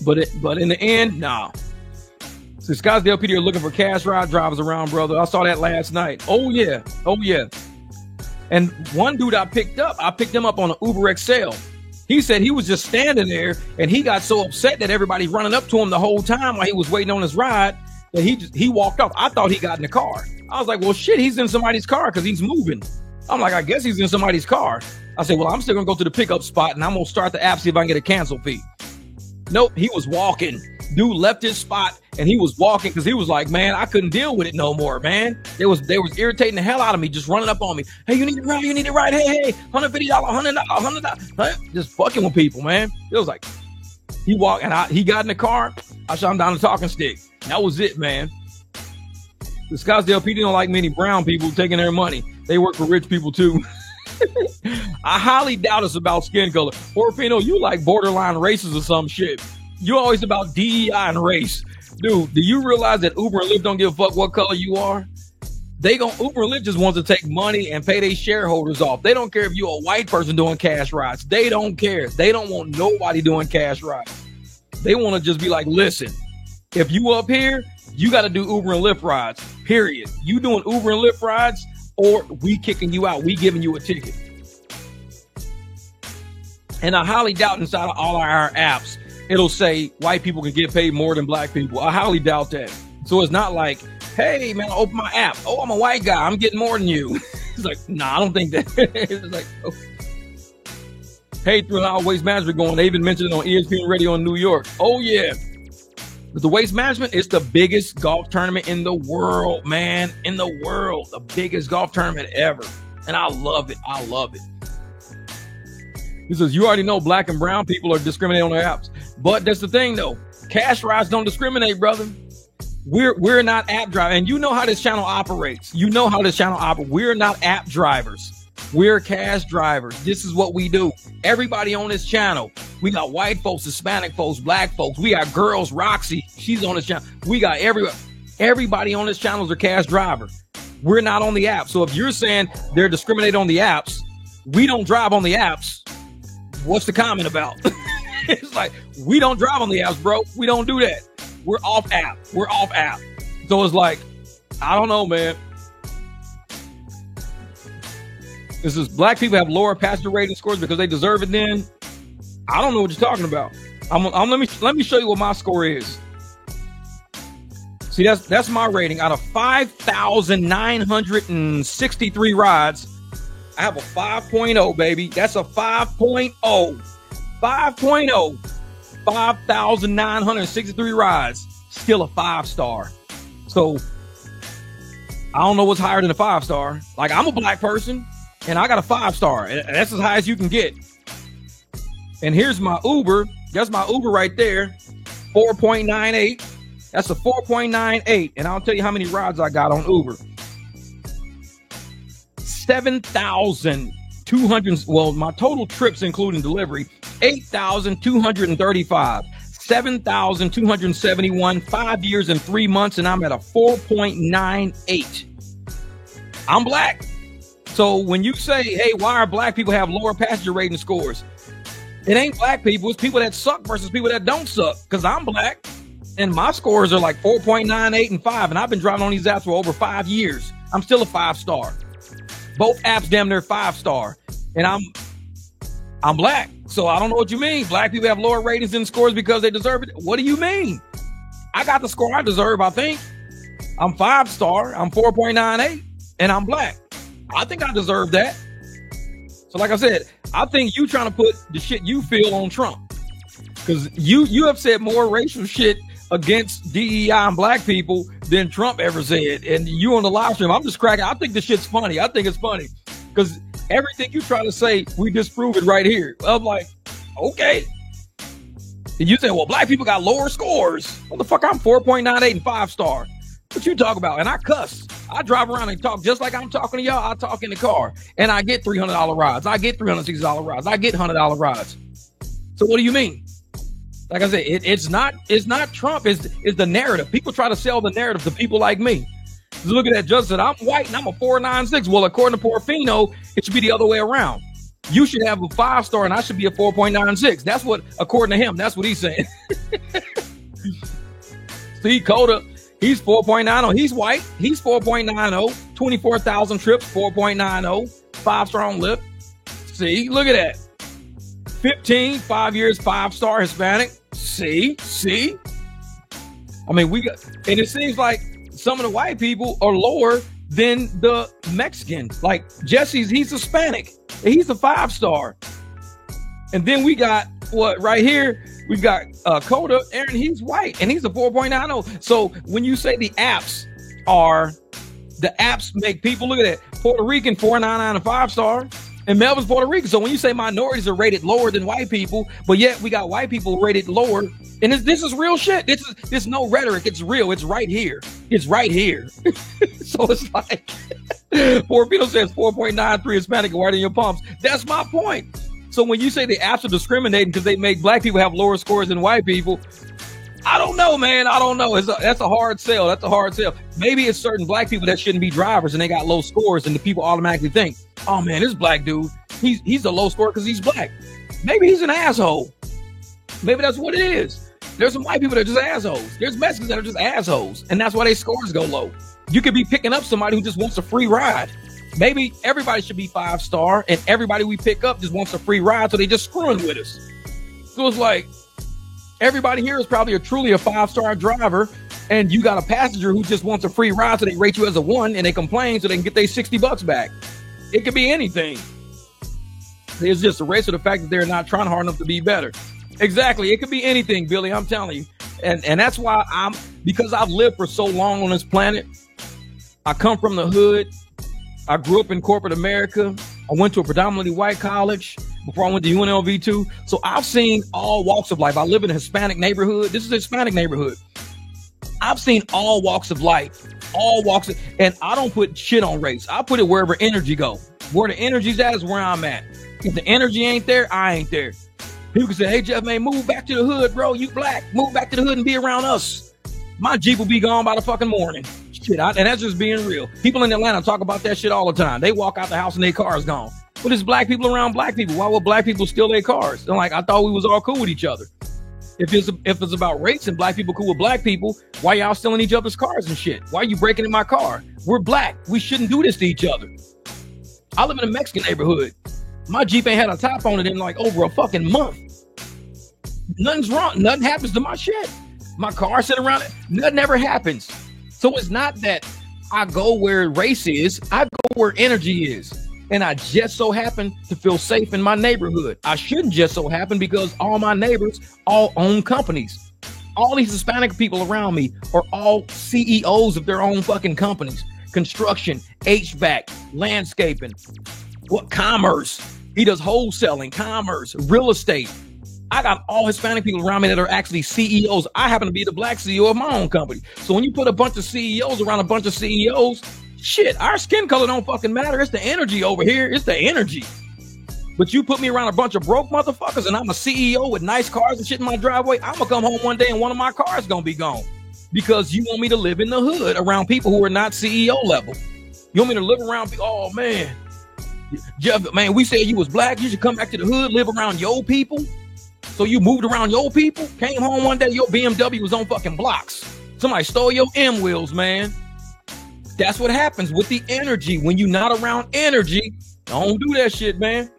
S1: But in the end, nah. So Scottsdale PD are looking for cash ride drivers around, brother. I saw that last night. Oh yeah. And one dude I picked him up on an Uber XL. He said he was just standing there and he got so upset that everybody's running up to him the whole time while he was waiting on his ride that he walked off. I thought he got in the car. I was like, well, shit, he's in somebody's car because he's moving. I'm like, I guess he's in somebody's car. I said, well, I'm still going to go to the pickup spot and I'm going to start the app, see if I can get a cancel fee. Nope, he was walking. Dude left his spot and he was walking because he was like, man, I couldn't deal with it no more, man. They was irritating the hell out of me, just running up on me. Hey, you need a ride. Hey, $150, $100. Just fucking with people, man. It was like, he walked and he got in the car. I shot him down the talking stick. That was it, man. The Scottsdale PD don't like many brown people taking their money. They work for rich people too. I highly doubt it's about skin color. Or Pino, you like borderline races or some shit. You always about DEI and race. Dude, do you realize that Uber and Lyft don't give a fuck what color you are? Uber and Lyft just wants to take money and pay their shareholders off. They don't care if you're a white person doing cash rides. They don't care. They don't want nobody doing cash rides. They want to just be like, listen, if you up here, you got to do Uber and Lyft rides, period. You doing Uber and Lyft rides or we kicking you out. We giving you a ticket. And I highly doubt inside of all our apps, it'll say white people can get paid more than black people. I highly doubt that. So it's not like, hey, man, I open my app. Oh, I'm a white guy. I'm getting more than you. It's like, nah, I don't think that. It's like, oh. Hey, through how Waste Management going. They even mentioned it on ESPN Radio in New York. Oh, yeah. But the Waste Management is the biggest golf tournament in the world, man. In the world. The biggest golf tournament ever. And I love it. I love it. He says, you already know black and brown people are discriminating on their apps. But that's the thing, though. Cash rides don't discriminate, brother. We're not app drivers. And you know how this channel operates. We're not app drivers. We're cash drivers. This is what we do. Everybody on this channel. We got white folks, Hispanic folks, black folks. We got girls, Roxy. She's on this channel. We got everybody on this channel is a cash driver. We're not on the app. So if you're saying they're discriminating on the apps, we don't drive on the apps. What's the comment about? It's like, we don't drive on the apps, bro. We don't do that. We're off app. So it's like, I don't know, man. This is black people have lower passenger rating scores because they deserve it then. I don't know what you're talking about. Let me show you what my score is. See, that's my rating. Out of 5,963 rides, I have a 5.0, baby. That's a 5.0. 5.0. 5,963 rides. Still a 5-star. So, I don't know what's higher than a 5-star. Like, I'm a black person, and I got a 5-star. And that's as high as you can get. And here's my Uber. That's my Uber right there. 4.98. That's a 4.98. And I'll tell you how many rides I got on Uber. 7,200. Well, my total trips, including delivery, 8,235. 7,271, 5 years and 3 months, and I'm at a 4.98. I'm black. So when you say, hey, why are black people have lower passenger rating scores? It ain't black people. It's people that suck versus people that don't suck. Because I'm black, and my scores are like 4.98 and 5, and I've been driving on these apps for over 5 years. I'm still a 5-star. Both apps damn near 5-star. And I'm black. So I don't know what you mean. Black people have lower ratings and scores because they deserve it. What do you mean? I got the score I deserve, I think. I'm 5-star. I'm 4.98 and I'm black. I think I deserve that. So like I said, I think you trying to put the shit you feel on Trump. Because you have said more racial shit against DEI and black people than Trump ever said. And you on the live stream, I'm just cracking. I think the shit's funny. I think it's funny. Because everything you try to say, we disprove it right here. I'm like, okay. And you say, well, black people got lower scores. What the fuck? I'm 4.98 and 5-star. What you talk about? And I cuss. I drive around and talk just like I'm talking to y'all. I talk in the car. And I get $300 rides. I get $360 rides. I get $100 rides. So what do you mean? Like I said, it's not Trump. It's the narrative. People try to sell the narrative to people like me. Look at that. Just said, I'm white and I'm a 4.96. Well, according to Porfino, it should be the other way around. You should have a 5-star and I should be a 4.96. That's what, according to him, that's what he's saying. See, Coda, he's 4.90. He's white. He's 4.90. 24,000 trips, 4.90. 5-star on lip. See, look at that. 15, 5 years, 5-star Hispanic. See. I mean, and it seems like some of the white people are lower than the Mexicans. Like Jesse's, he's Hispanic. He's a 5-star. And then we got what right here? We've got Coda, Aaron, he's white and he's a 4.90. So when you say the apps make people, look at that. Puerto Rican 4.99 and 5-star. And Melvin's Puerto Rican. So when you say minorities are rated lower than white people, but yet we got white people rated lower, and this is real shit. This no rhetoric. It's real. It's right here. It's right here. So it's like, Porfino says 4.93 Hispanic and white in your pumps. That's my point. So when you say the apps are discriminating because they make black people have lower scores than white people, I don't know, man. I don't know. That's a hard sell. That's a hard sell. Maybe it's certain black people that shouldn't be drivers and they got low scores and the people automatically think, oh man, this black dude, he's a low score because he's black. Maybe he's an asshole. Maybe that's what it is. There's some white people that are just assholes. There's Mexicans that are just assholes. And that's why their scores go low. You could be picking up somebody who just wants a free ride. Maybe everybody should be 5-star and everybody we pick up just wants a free ride. So they just screwing with us. So it's like, everybody here is probably truly a 5-star driver, and you got a passenger who just wants a free ride, so they rate you as a 1, and they complain so they can get their $60 back. It could be anything. It's just a race of the fact that they're not trying hard enough to be better. Exactly. It could be anything, Billy. I'm telling you. And that's why because I've lived for so long on this planet. I come from the hood. I grew up in corporate America. I went to a predominantly white college before I went to UNLV too. So I've seen all walks of life. I live in a Hispanic neighborhood. This is a Hispanic neighborhood. I've seen all walks of life, and I don't put shit on race. I put it wherever energy go. Where the energy's at is where I'm at. If the energy ain't there, I ain't there. People can say, hey, Jeff, man, move back to the hood, bro. You black. Move back to the hood and be around us. My Jeep will be gone by the fucking morning. Shit, and that's just being real. People in Atlanta talk about that shit all the time. They walk out the house and their car's gone. But it's black people around black people. Why would black people steal their cars? And like, I thought we was all cool with each other. If it's about race and black people cool with black people, why y'all stealing each other's cars and shit? Why are you breaking in my car? We're black. We shouldn't do this to each other. I live in a Mexican neighborhood. My Jeep ain't had a top on it in like over a fucking month. Nothing's wrong. Nothing happens to my shit. My car sitting around it. Nothing ever happens. So it's not that I go where race is. I go where energy is. And I just so happen to feel safe in my neighborhood. I shouldn't just so happen because all my neighbors all own companies. All these Hispanic people around me are all CEOs of their own fucking companies. Construction, HVAC, landscaping, commerce. He does wholesaling, commerce, real estate. I got all Hispanic people around me that are actually CEOs. I happen to be the black CEO of my own company. So when you put a bunch of CEOs around a bunch of CEOs, shit, our skin color don't fucking matter. It's the energy over here. It's the energy. But you put me around a bunch of broke motherfuckers and I'm a CEO with nice cars and shit in my driveway, I'm gonna come home one day and one of my cars gonna be gone. Because you want me to live in the hood around people who are not CEO level. You want me to live around, oh man, Jeff, man, we said you was black. You should come back to the hood, live around your people. So you moved around your people, came home one day, your BMW was on fucking blocks. Somebody stole your M wheels, man. That's what happens with the energy. When you're not around energy, don't do that shit, man.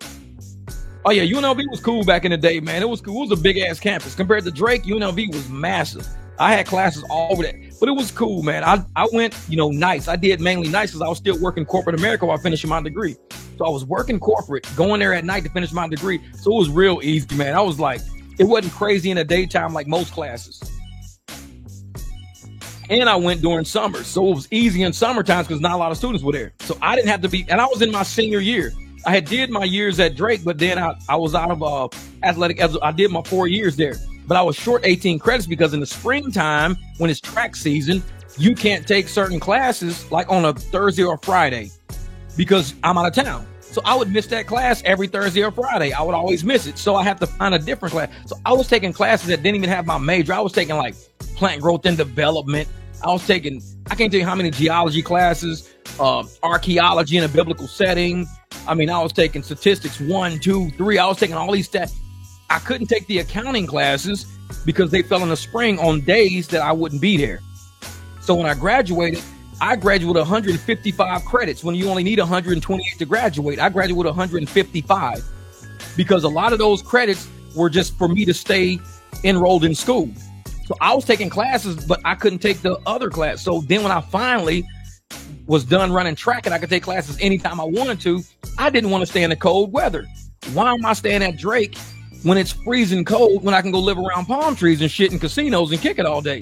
S1: Oh yeah, UNLV was cool back in the day, man. It was cool. It was a big ass campus compared to Drake. UNLV was massive. I had classes all over that, but it was cool, man. I went, nights. I did mainly nights because I was still working corporate America while finishing my degree. So I was working corporate, going there at night to finish my degree. So it was real easy, man. I was like, it wasn't crazy in the daytime like most classes. And I went during summers, so it was easy in summer times because not a lot of students were there. So I didn't have to be, and I was in my senior year. I had did my years at Drake, but then I was out of athletic. I did my 4 years there, but I was short 18 credits because in the springtime, when it's track season, you can't take certain classes like on a Thursday or Friday because I'm out of town. So I would miss that class every Thursday or Friday. I would always miss it. So I have to find a different class. So I was taking classes that didn't even have my major. I was taking like plant growth and development. I was taking, I can't tell you how many geology classes, archaeology in a biblical setting. I mean, I was taking statistics 1, 2, 3. I was taking all these stats. I couldn't take the accounting classes because they fell in the spring on days that I wouldn't be there. So when I graduated with 155 credits when you only need 128 to graduate. I graduated with 155 because a lot of those credits were just for me to stay enrolled in school. So I was taking classes, but I couldn't take the other class. So then when I finally was done running track and I could take classes anytime I wanted to, I didn't want to stay in the cold weather. Why am I staying at Drake when it's freezing cold when I can go live around palm trees and shit in casinos and kick it all day?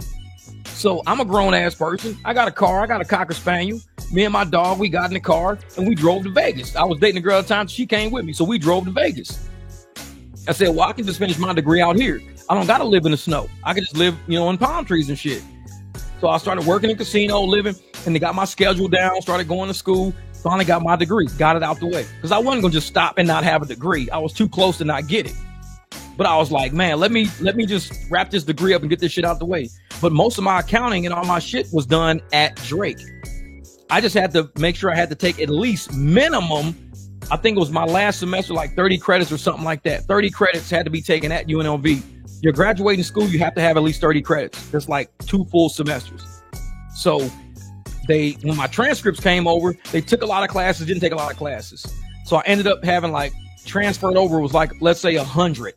S1: So I'm a grown ass person. I got a car. I got a Cocker Spaniel. Me and my dog, we got in the car and we drove to Vegas. I was dating a girl at the time. She came with me. So we drove to Vegas. I said, well, I can just finish my degree out here. I don't got to live in the snow. I can just live, in palm trees and shit. So I started working in casino, living, and they got my schedule down, started going to school, finally got my degree, got it out the way. Because I wasn't going to just stop and not have a degree. I was too close to not get it. But I was like, man, let me just wrap this degree up and get this shit out the way. But most of my accounting and all my shit was done at Drake. I just had to make sure I had to take at least minimum, I think it was my last semester, like 30 credits or something like that. 30 credits had to be taken at UNLV. You're graduating school, you have to have at least 30 credits. That's like 2 full semesters. So when my transcripts came over, they took a lot of classes, didn't take a lot of classes. So I ended up having transferred over was let's say 100.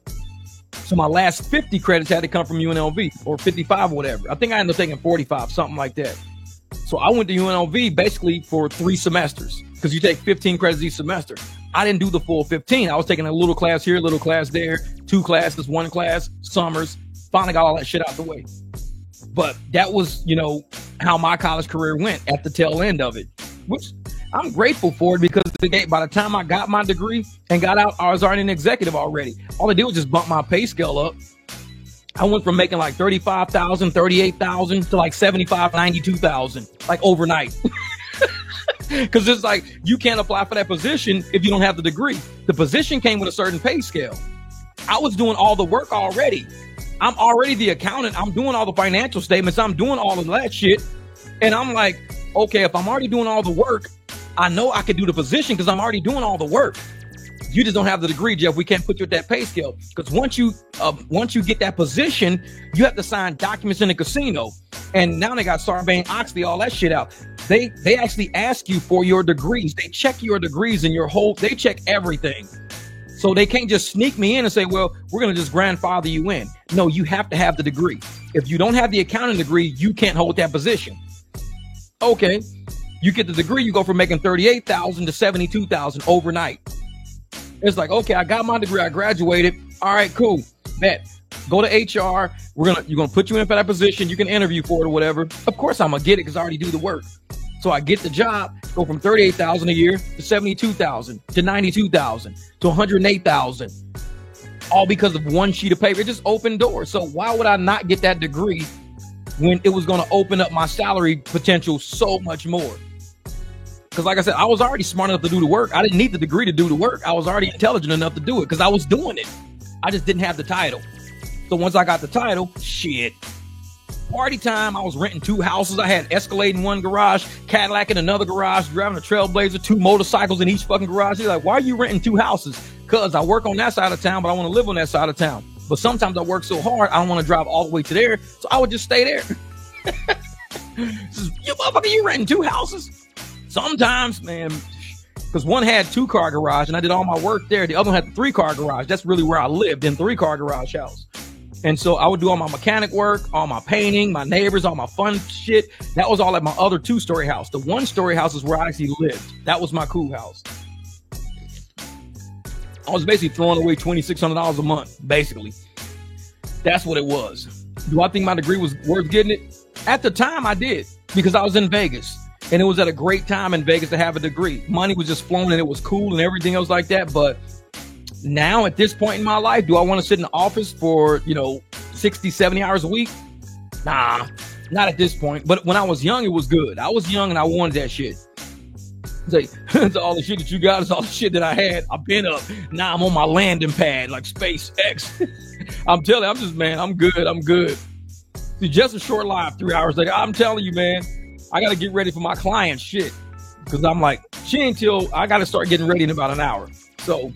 S1: So my last 50 credits had to come from UNLV or 55 or whatever. I think I ended up taking 45, something like that. So I went to UNLV basically for 3 semesters because you take 15 credits each semester. I didn't do the full 15. I was taking a little class here, a little class there, 2 classes, 1 class, summers. Finally got all that shit out the way. But that was, how my college career went at the tail end of it, which I'm grateful for it because by the time I got my degree and got out, I was already an executive already. All I did was just bump my pay scale up. I went from making like 35,000, 38,000 to like 75, 92,000, like overnight. Because it's like, you can't apply for that position if you don't have the degree. The position came with a certain pay scale. I was doing all the work already. I'm already the accountant. I'm doing all the financial statements. I'm doing all of that shit. And I'm like, okay, if I'm already doing all the work, I know I could do the position because I'm already doing all the work. You just don't have the degree, Jeff. We can't put you at that pay scale. Because once you get that position, you have to sign documents in the casino. And now they got Sarbanes-Oxley, all that shit out. They actually ask you for your degrees. They check your degrees and they check everything. So they can't just sneak me in and say, well, we're going to just grandfather you in. No, you have to have the degree. If you don't have the accounting degree, you can't hold that position. Okay. You get the degree, you go from making 38,000 to 72,000 overnight. It's like, okay, I got my degree, I graduated. All right, cool. Bet. Go to HR. You're gonna put you in for that position. You can interview for it or whatever. Of course, I'm gonna get it because I already do the work. So I get the job, go from 38,000 a year to 72,000 to 92,000 to 108,000, all because of one sheet of paper. It just opened doors. So why would I not get that degree when it was gonna open up my salary potential so much more? Because like I said, I was already smart enough to do the work. I didn't need the degree to do the work. I was already intelligent enough to do it because I was doing it. I just didn't have the title. So once I got the title, shit. Party time, I was renting 2 houses. I had Escalade in one garage, Cadillac in another garage, driving a Trailblazer, 2 motorcycles in each fucking garage. He's like, why are you renting 2 houses? Because I work on that side of town, but I want to live on that side of town. But sometimes I work so hard, I don't want to drive all the way to there. So I would just stay there. You motherfucker, you renting 2 houses? Sometimes, man, because one had 2-car garage and I did all my work there. The other one had the 3-car garage. That's really where I lived, in 3-car garage house. And so I would do all my mechanic work, all my painting, my neighbors, all my fun shit. That was all at my other 2-story house. The 1-story house is where I actually lived. That was my cool house. I was basically throwing away $2,600 a month, basically. That's what it was. Do I think my degree was worth getting it? At the time, I did, because I was in Vegas. And it was at a great time in Vegas to have a degree. Money was just flowing and it was cool and everything else like that. But now at this point in my life, do I want to sit in the office for, 60, 70 hours a week? Nah, not at this point. But when I was young, it was good. I was young and I wanted that shit. It's all the shit that you got is all the shit that I had. I've been up. Now I'm on my landing pad like SpaceX. I'm telling you, I'm good. I'm good. See, just a short live 3 hours later. I'm telling you, man, I got to get ready for my client shit. Because I'm like, I got to start getting ready in about an hour. So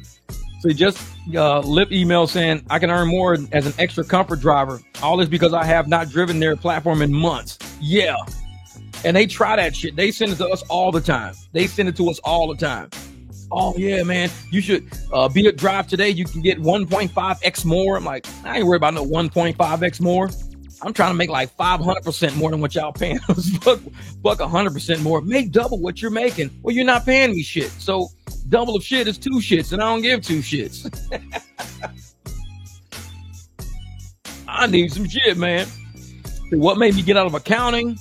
S1: just lip email saying I can earn more as an extra comfort driver. All this because I have not driven their platform in months. Yeah. And they try that shit. They send it to us all the time. Oh, yeah, man, you should be at Drive today. You can get 1.5x more. I'm like, I ain't worried about no 1.5x more. I'm trying to make like 500% more than what y'all paying us. Fuck 100% more. Make double what you're making. Well, you're not paying me shit. So double of shit is 2 shits, and I don't give 2 shits. I need some shit, man. What made me get out of accounting?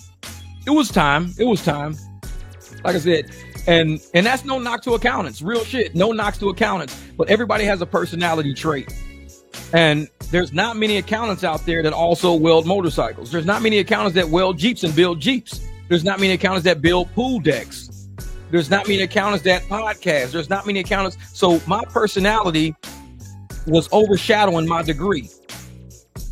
S1: It was time. Like I said, and that's no knock to accountants. Real shit. No knocks to accountants. But everybody has a personality trait. And there's not many accountants out there that also weld motorcycles. There's not many accountants that weld Jeeps and build Jeeps. There's not many accountants that build pool decks. There's not many accountants that podcast. There's not many accountants. So my personality was overshadowing my degree.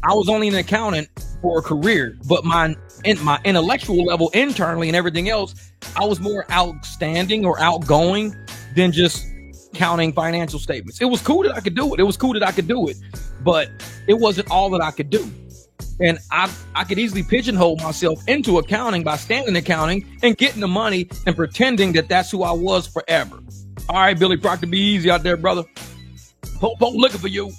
S1: I was only an accountant for a career, but my intellectual level internally and everything else, I was more outstanding or outgoing than just counting financial statements. It was cool that I could do it. But it wasn't all that I could do. And I could easily pigeonhole myself into accounting by staying in accounting and getting the money and pretending that that's who I was forever. All right, Billy Proctor, be easy out there, brother. Pope looking for you.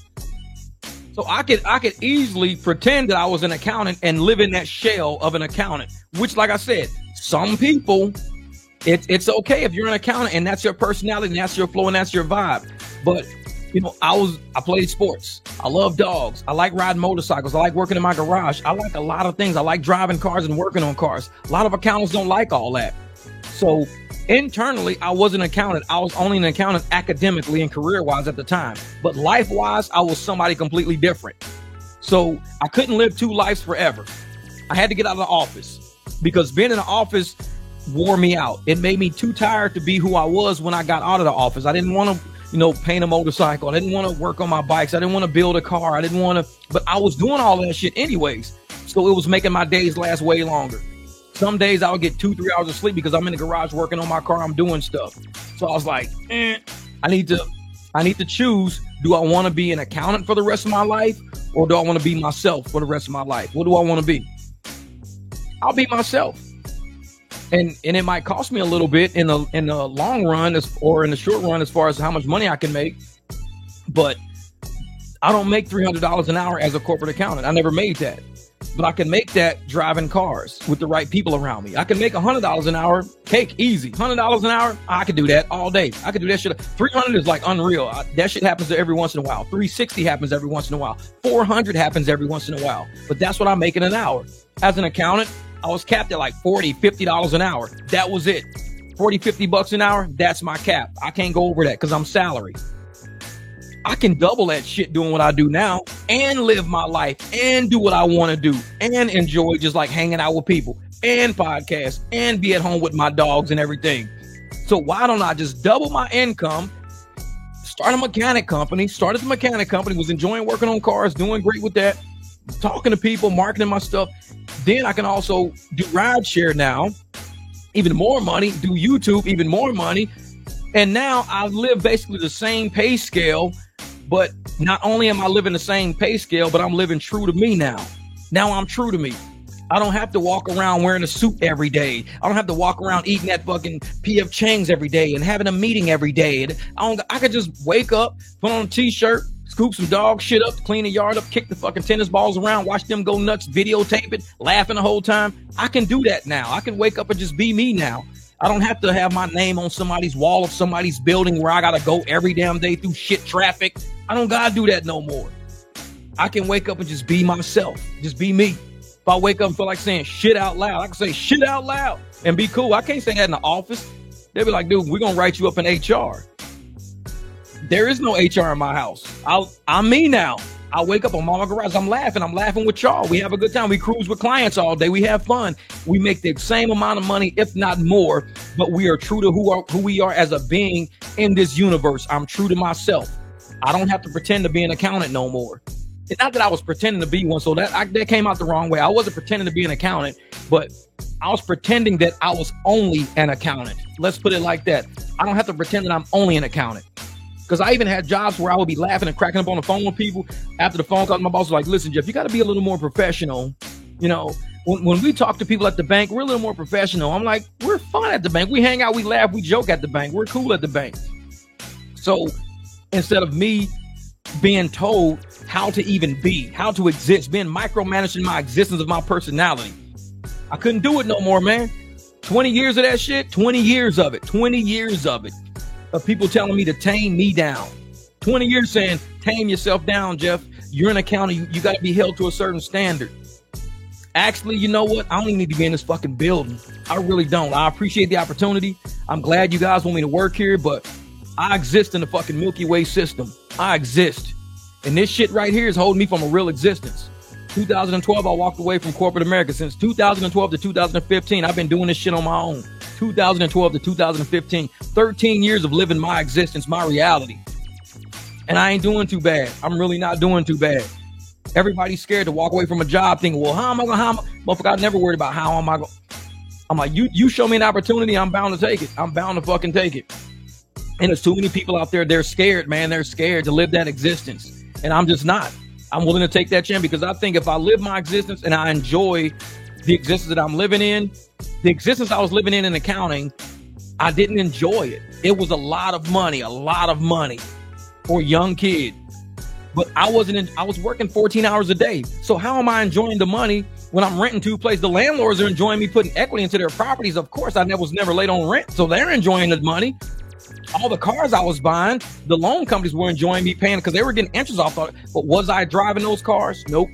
S1: So I could easily pretend that I was an accountant and live in that shell of an accountant, which, like I said, some people, it's okay if you're an accountant and that's your personality and that's your flow and that's your vibe. But I played sports. I love dogs. I like riding motorcycles. I like working in my garage. I like a lot of things. I like driving cars and working on cars. A lot of accountants don't like all that. So internally, I was an accountant. I was only an accountant academically and career-wise at the time. But life-wise, I was somebody completely different. So I couldn't live 2 lives forever. I had to get out of the office because being in the office wore me out. It made me too tired to be who I was when I got out of the office. I didn't want to paint a motorcycle. I didn't want to work on my bikes. I didn't want to build a car. But I was doing all that shit anyways. So it was making my days last way longer. Some days I would get 2-3 hours of sleep because I'm in the garage working on my car. I'm doing stuff. So I was like, I need to choose. Do I want to be an accountant for the rest of my life? Or do I want to be myself for the rest of my life? What do I want to be? I'll be myself. And it might cost me a little bit in the long run or in the short run as far as how much money I can make. But I don't make $300 an hour as a corporate accountant. I never made that. But I can make that driving cars with the right people around me. I can make $100 an hour, cake, easy. $100 an hour, I could do that all day. I could do that shit. 300 is like unreal. That shit happens every once in a while. 360 happens every once in a while. 400 happens every once in a while. But that's what I'm making an hour. As an accountant, I was capped at like $40, $50 an hour. That was it. 40, 50 bucks an hour, that's my cap. I can't go over that because I'm salary. I can double that shit doing what I do now and live my life and do what I want to do and enjoy just like hanging out with people and podcast and be at home with my dogs and everything. So why don't I just double my income, start a mechanic company, started the mechanic company, was enjoying working on cars, doing great with that, talking to people, marketing my stuff. Then I can also do rideshare now, even more money, do YouTube, even more money. And now I live basically the same pay scale. But not only am I living the same pay scale, but I'm living true to me now. Now I'm true to me. I don't have to walk around wearing a suit every day. I don't have to walk around eating at fucking PF Chang's every day and having a meeting every day. And I could just wake up, put on a t-shirt, scoop some dog shit up, clean the yard up, kick the fucking tennis balls around, watch them go nuts, videotape it, laughing the whole time. I can do that now. I can wake up and just be me now. I don't have to have my name on somebody's wall of somebody's building where I got to go every damn day through shit traffic. I don't got to do that no more. I can wake up and just be myself, just be me. If I wake up and feel like saying shit out loud, I can say shit out loud and be cool. I can't say that in the office. They'll be like, dude, we're going to write you up in HR. There is no HR in my house. I'm me now. I wake up, I'm on my garage, I'm laughing with y'all. We have a good time. We cruise with clients all day. We have fun. We make the same amount of money, if not more, but we are true to who we are as a being in this universe. I'm true to myself. I don't have to pretend to be an accountant no more. It's not that I was pretending to be one, so that came out the wrong way. I wasn't pretending to be an accountant, but I was pretending that I was only an accountant. Let's put it like that. I don't have to pretend that I'm only an accountant. Because I even had jobs where I would be laughing and cracking up on the phone with people. After the phone call, my boss was like, listen, Jeff, you got to be a little more professional. You know, when we talk to people at the bank, we're a little more professional. I'm like, we're fun at the bank. We hang out, we laugh, we joke at the bank. We're cool at the bank. So instead of me being told how to even be, how to exist, being micromanaged in my existence of my personality, I couldn't do it no more, man. 20 years of that shit, 20 years of it, of people telling me to tame me down. 20 years saying, tame yourself down, Jeff. You're an accountant. You got to be held to a certain standard. Actually, you know what? I don't even need to be in this fucking building. I really don't. I appreciate the opportunity. I'm glad you guys want me to work here, but I exist in the fucking Milky Way system. I exist. And this shit right here is holding me from a real existence. 2012, I walked away from corporate America. Since 2012 to 2015, I've been doing this shit on my own. 2012 to 2015, 13 years of living my existence, my reality. And I ain't doing too bad. I'm really not doing too bad. Everybody's scared to walk away from a job thinking, well, motherfucker, I never worried about how am I going. I'm like, you show me an opportunity, I'm bound to take it. I'm bound to fucking take it. And there's too many people out there, they're scared, man. They're scared to live that existence. And I'm just not. I'm willing to take that chance because I think if I live my existence and I enjoy the existence that I'm living in, the existence I was living in accounting, I didn't enjoy it. It was a lot of money for a young kid. But I was working 14 hours a day. So how am I enjoying the money when I'm renting two places? The landlords are enjoying me putting equity into their properties. Of course, I was never late on rent. So they're enjoying the money. All the cars I was buying, the loan companies were enjoying me paying because they were getting interest off of it. But was I driving those cars? Nope.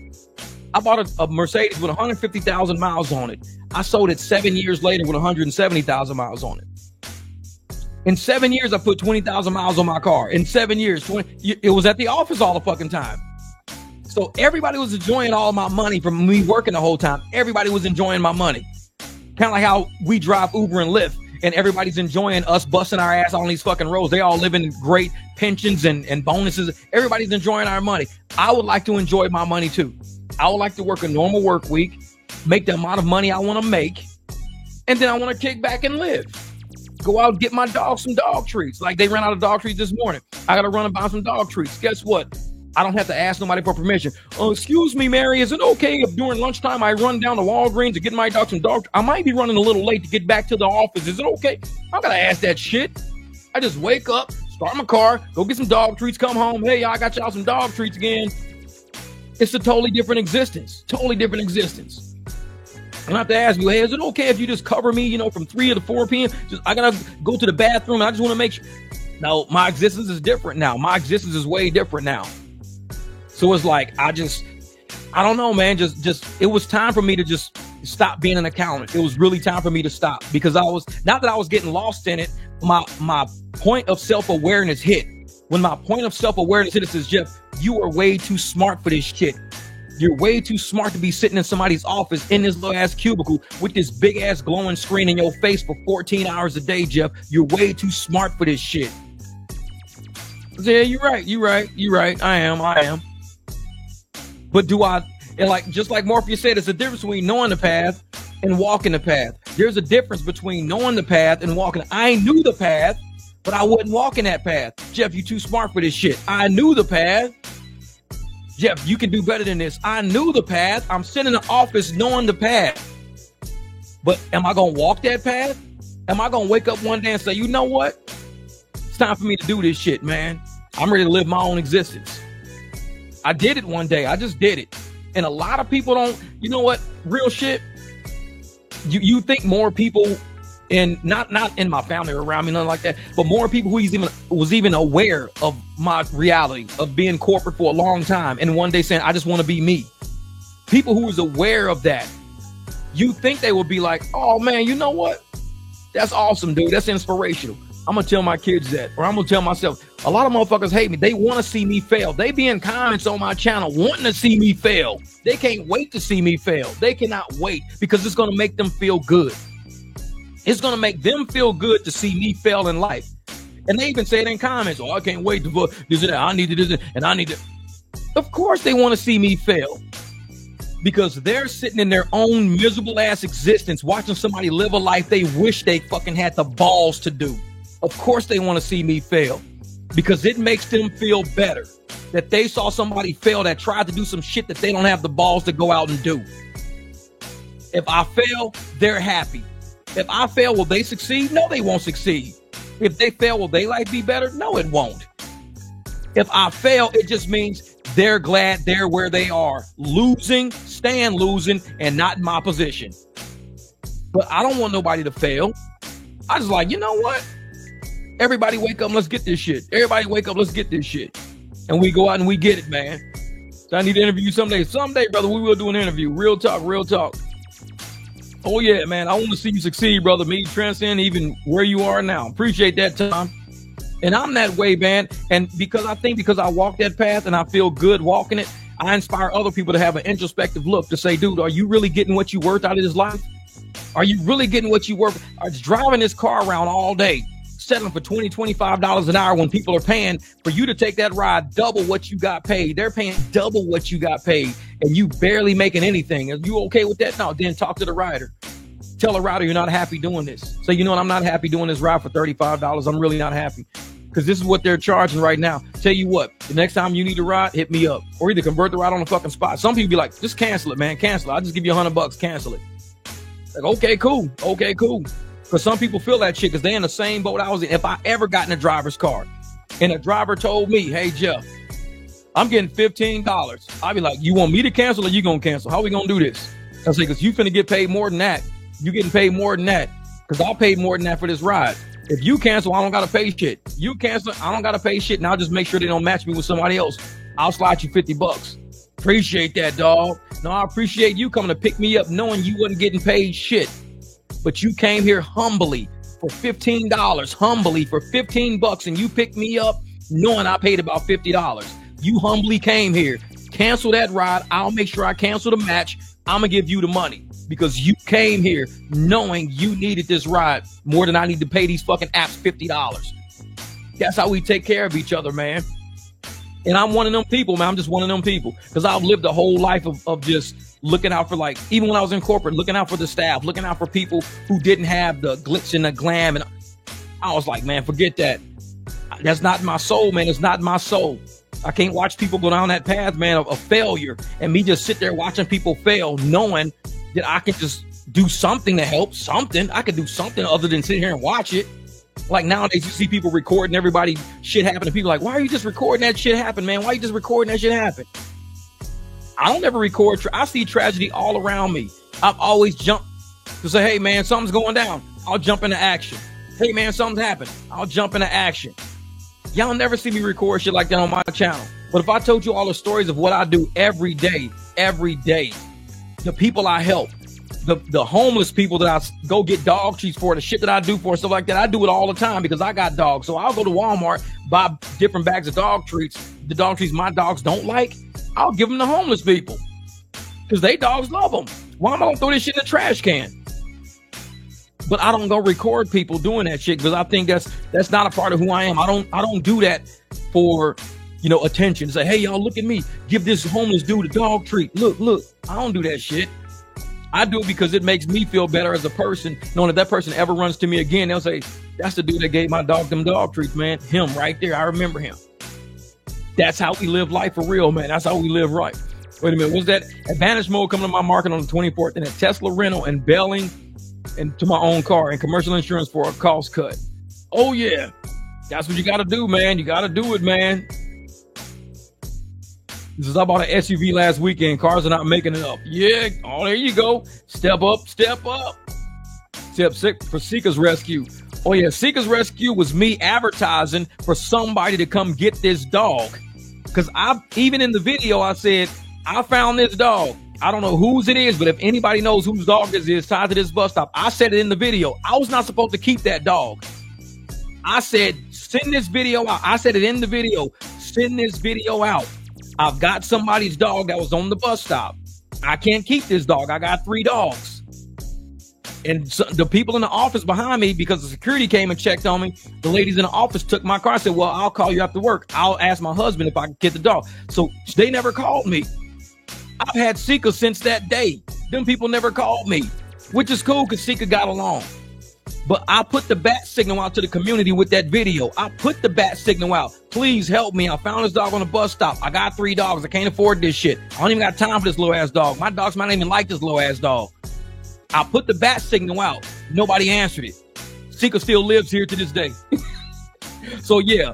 S1: I bought a Mercedes with 150,000 miles on it. I sold it 7 years later with 170,000 miles on it. In 7 years, I put 20,000 miles on my car. In 7 years, it was at the office all the fucking time. So everybody was enjoying all my money from me working the whole time. Everybody was enjoying my money. Kind of like how we drive Uber and Lyft. And everybody's enjoying us busting our ass on these fucking roads. They all living in great pensions and bonuses. Everybody's enjoying our money. I would like to enjoy my money too. I would like to work a normal work week, make the amount of money I want to make, and then I want to kick back and live. Go out and get my dog some dog treats. Like they ran out of dog treats this morning. I got to run and buy some dog treats. Guess what? I don't have to ask nobody for permission. Oh, excuse me, Mary, is it okay if during lunchtime I run down to Walgreens to get my dog some dog? I might be running a little late to get back to the office. Is it okay? I'm going to ask that shit. I just wake up, start my car, go get some dog treats, come home. Hey, I got y'all some dog treats again. It's a totally different existence. Totally different existence. I don't have to ask you, hey, is it okay if you just cover me, from 3 to 4 p.m.? I got to go to the bathroom and I just want to make sure. No, my existence is different now. My existence is way different now. So it's like, I don't know, man, just, it was time for me to just stop being an accountant. It was really time for me to stop because not that I was getting lost in it. My point of self-awareness hit. When my point of self-awareness hit, it says, Jeff, you are way too smart for this shit. You're way too smart to be sitting in somebody's office in this little ass cubicle with this big ass glowing screen in your face for 14 hours a day, Jeff. You're way too smart for this shit. I said, yeah, you're right. I am. But just like Morpheus said, it's a difference between knowing the path and walking the path. There's a difference between knowing the path and walking. I knew the path, but I wasn't walking that path. Jeff, you too smart for this shit. I knew the path. Jeff, you can do better than this. I knew the path. I'm sitting in the office knowing the path. But am I going to walk that path? Am I going to wake up one day and say, you know what? It's time for me to do this shit, man. I'm ready to live my own existence. I did it one day. I just did it. And a lot of people don't, you know what? Real shit. You think more people in, not in my family or around me, nothing like that, but more people who was even aware of my reality of being corporate for a long time. And one day saying, I just want to be me. People who was aware of that. You think they would be like, oh man, you know what? That's awesome, dude. That's inspirational. I'm going to tell my kids that, or I'm going to tell myself, a lot of motherfuckers hate me. They want to see me fail. They be in comments on my channel wanting to see me fail. They can't wait to see me fail. They cannot wait because it's going to make them feel good. It's going to make them feel good to see me fail in life. And they even say it in comments. Oh, I can't wait to vote. This and that. I need to do this and I need to. Of course they want to see me fail. Because they're sitting in their own miserable ass existence watching somebody live a life they wish they fucking had the balls to do. Of course they want to see me fail because it makes them feel better that they saw somebody fail that tried to do some shit that they don't have the balls to go out and do. If I fail, they're happy. If I fail, will they succeed? No, they won't succeed. If they fail, will their life be better? No, it won't. If I fail, it just means they're glad they're where they are, losing, staying losing, and not in my position. But I don't want nobody to fail. I just like, you know what? Everybody wake up, let's get this shit. Everybody wake up, let's get this shit. And we go out and we get it, man. So I need to interview you someday. Someday, brother, we will do an interview. Real talk, real talk. Oh, yeah, man. I want to see you succeed, brother. Me, transcend even where you are now. Appreciate that, Tom. And I'm that way, man. And because I walk that path and I feel good walking it, I inspire other people to have an introspective look to say, dude, are you really getting what you worth out of this life? Are you really getting what you worth? Are you driving this car around all day, settling for $20, $25 an hour when people are paying for you to take that ride double what you got paid? They're paying double what you got paid and you barely making anything. Are you okay with that? No, then talk to the rider. Tell a rider you're not happy doing this. So you know what? I'm not happy doing this ride for $35. I'm really not happy because this is what they're charging right now. Tell you what, the next time you need a ride, hit me up or either convert the ride on the fucking spot. Some people be like, just cancel it, man. Cancel it. I'll just give you $100. Cancel it. Like, okay, cool. Okay, cool. Because some people feel that shit because they're in the same boat I was in. If I ever got in a driver's car and a driver told me, hey, Jeff, I'm getting $15. I'd be like, you want me to cancel or you going to cancel? How are we going to do this? I say, because you finna get paid more than that. You getting paid more than that because I paid more than that for this ride. If you cancel, I don't got to pay shit. You cancel, I don't got to pay shit. And I'll just make sure they don't match me with somebody else. I'll slide you $50. Appreciate that, dog. No, I appreciate you coming to pick me up knowing you wasn't getting paid shit. But you came here humbly for $15, humbly for $15, and you picked me up knowing I paid about $50. You humbly came here. Cancel that ride. I'll make sure I cancel the match. I'm going to give you the money because you came here knowing you needed this ride more than I need to pay these fucking apps $50. That's how we take care of each other, man. And I'm one of them people, man. I'm just one of them people because I've lived a whole life of just looking out for, like, even when I was in corporate, looking out for the staff, looking out for people who didn't have the glitz and the glam. And I was like, man, forget that. That's not my soul, man. It's not my soul. I can't watch people go down that path, man, of failure and me just sit there watching people fail, knowing that I can just do something to help something. I could do something other than sit here and watch it. Like nowadays, you see people recording everybody shit happen and people are like, why are you just recording that shit happen, man? Why are you just recording that shit happen? I don't ever record. I see tragedy all around me. I've always jumped to say, hey, man, something's going down. I'll jump into action. Hey, man, something's happened. I'll jump into action. Y'all never see me record shit like that on my channel. But if I told you all the stories of what I do every day, the people I help, the homeless people that I go get dog treats for, the shit that I do for, stuff like that, I do it all the time because I got dogs. So I'll go to Walmart, buy different bags of dog treats. The dog treats my dogs don't like, I'll give them to homeless people because they dogs love them. Why am I gonna throw this shit in the trash can? But I don't go record people doing that shit because I think that's not a part of who I am. I don't do that for, attention. Say, hey, y'all, look at me. Give this homeless dude a dog treat. Look. I don't do that shit. I do it because it makes me feel better as a person, knowing if that person ever runs to me again, they'll say, that's the dude that gave my dog them dog treats, man. Him right there. I remember him. That's how we live life for real, man. That's how we live right. Wait a minute. Was that Advantage Mode coming to my market on the 24th, and a Tesla rental and bailing into my own car and commercial insurance for a cost cut? Oh, yeah. That's what you got to do, man. You got to do it, man. This is about an SUV last weekend. Cars are not making it up. Yeah. Oh, there you go. Step up, step up. Tip 6 for Seeker's Rescue. Oh, yeah. Seeker's Rescue was me advertising for somebody to come get this dog. Because even in the video, I said, I found this dog. I don't know whose it is, but if anybody knows whose dog this is tied to this bus stop, I said it in the video. I was not supposed to keep that dog. I said, send this video out. I said it in the video. Send this video out. I've got somebody's dog that was on the bus stop. I can't keep this dog. I got 3 dogs. And so the people in the office behind me, because the security came and checked on me, the ladies in the office took my car. I said, well, I'll call you after work. I'll ask my husband if I can get the dog. So they never called me. I've had Seeker since that day. Them people never called me, which is cool because Seeker got along. But I put the bat signal out to the community with that video. I put the bat signal out. Please help me. I found this dog on the bus stop. I got 3 dogs. I can't afford this shit. I don't even got time for this little ass dog. My dogs might not even like this little ass dog. I put the bat signal out. Nobody answered it. Seeker still lives here to this day. So yeah,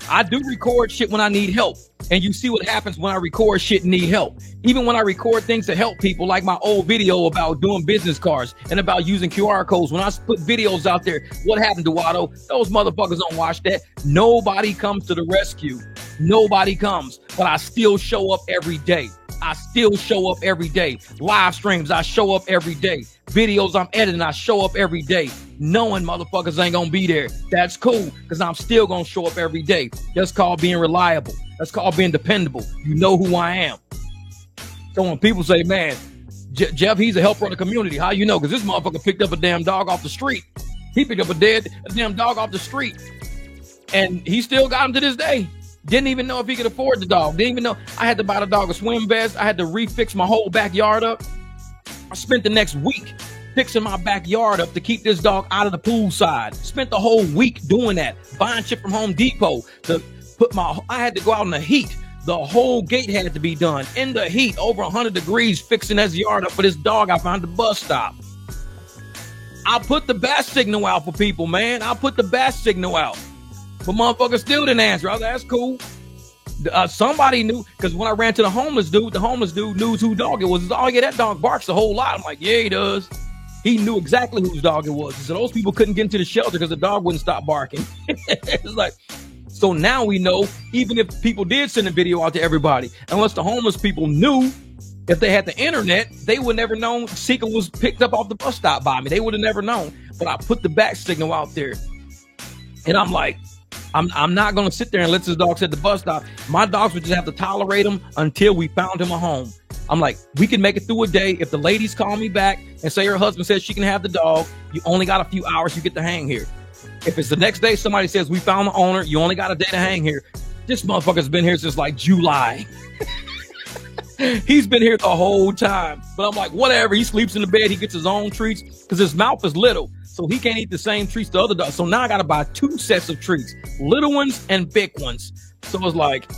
S1: I do record shit when I need help. And you see what happens when I record shit and need help. Even when I record things to help people, like my old video about doing business cards and about using QR codes. When I put videos out there, what happened to Watto? Those motherfuckers don't watch that. Nobody comes to the rescue. Nobody comes. But I still show up every day. I still show up every day. Live streams, I show up every day. Videos I'm editing, I show up every day. Knowing motherfuckers ain't gonna be there. That's cool, because I'm still gonna show up every day. That's called being reliable. That's called being dependable. You know who I am. So when people say, man, Jeff, he's a helper of the community. How you know? Because this motherfucker picked up a damn dog off the street. He picked up a damn dog off the street. And he still got him to this day. Didn't even know if he could afford the dog. Didn't even know. I had to buy the dog a swim vest. I had to refix my whole backyard up. I spent the next week fixing my backyard up to keep this dog out of the pool side. Spent the whole week doing that. Buying shit from Home Depot to I had to go out in the heat. The whole gate had to be done in the heat, over 100 degrees, fixing this yard up for this dog I found at the bus stop. I put the bat signal out for people, man. I put the bat signal out. But motherfuckers still didn't answer. I was like, that's cool. Somebody knew, because when I ran to the homeless dude knew whose dog it was. He said, oh, yeah, that dog barks a whole lot. I'm like, yeah, he does. He knew exactly whose dog it was. He said, those people couldn't get into the shelter because the dog wouldn't stop barking. It's like, so now we know, even if people did send a video out to everybody, unless the homeless people knew, if they had the internet, they would never known Seeker was picked up off the bus stop by me. They would have never known. But I put the bat signal out there. And I'm like, I'm not going to sit there and let this dog sit at the bus stop. My dogs would just have to tolerate him until we found him a home. I'm like, we can make it through a day. If the ladies call me back and say her husband says she can have the dog, you only got a few hours you get to hang here. If it's the next day, somebody says we found the owner, you only got a day to hang here. This motherfucker's been here since like July. He's been here the whole time. But I'm like, whatever. He sleeps in the bed. He gets his own treats because his mouth is little. So he can't eat the same treats the other dogs. So now I got to buy 2 sets of treats, little ones and big ones. So it's like,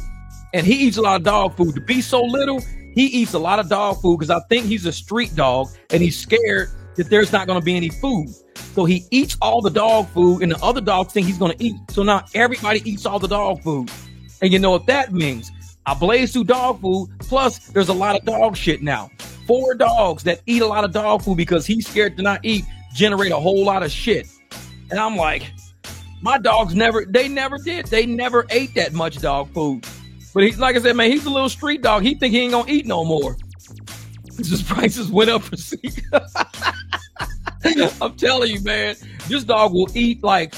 S1: and he eats a lot of dog food. To be so little, he eats a lot of dog food because I think he's a street dog and he's scared that there's not going to be any food. So he eats all the dog food and the other dogs think he's going to eat. So now everybody eats all the dog food. And you know what that means? I blaze through dog food. Plus there's a lot of dog shit now. 4 dogs that eat a lot of dog food because he's scared to not eat generate a whole lot of shit. And I'm like, my dogs never did. They never ate that much dog food. But he's, like I said, man, he's a little street dog. He think he ain't going to eat no more. His prices went up for Seeker. I'm telling you, man, this dog will eat like,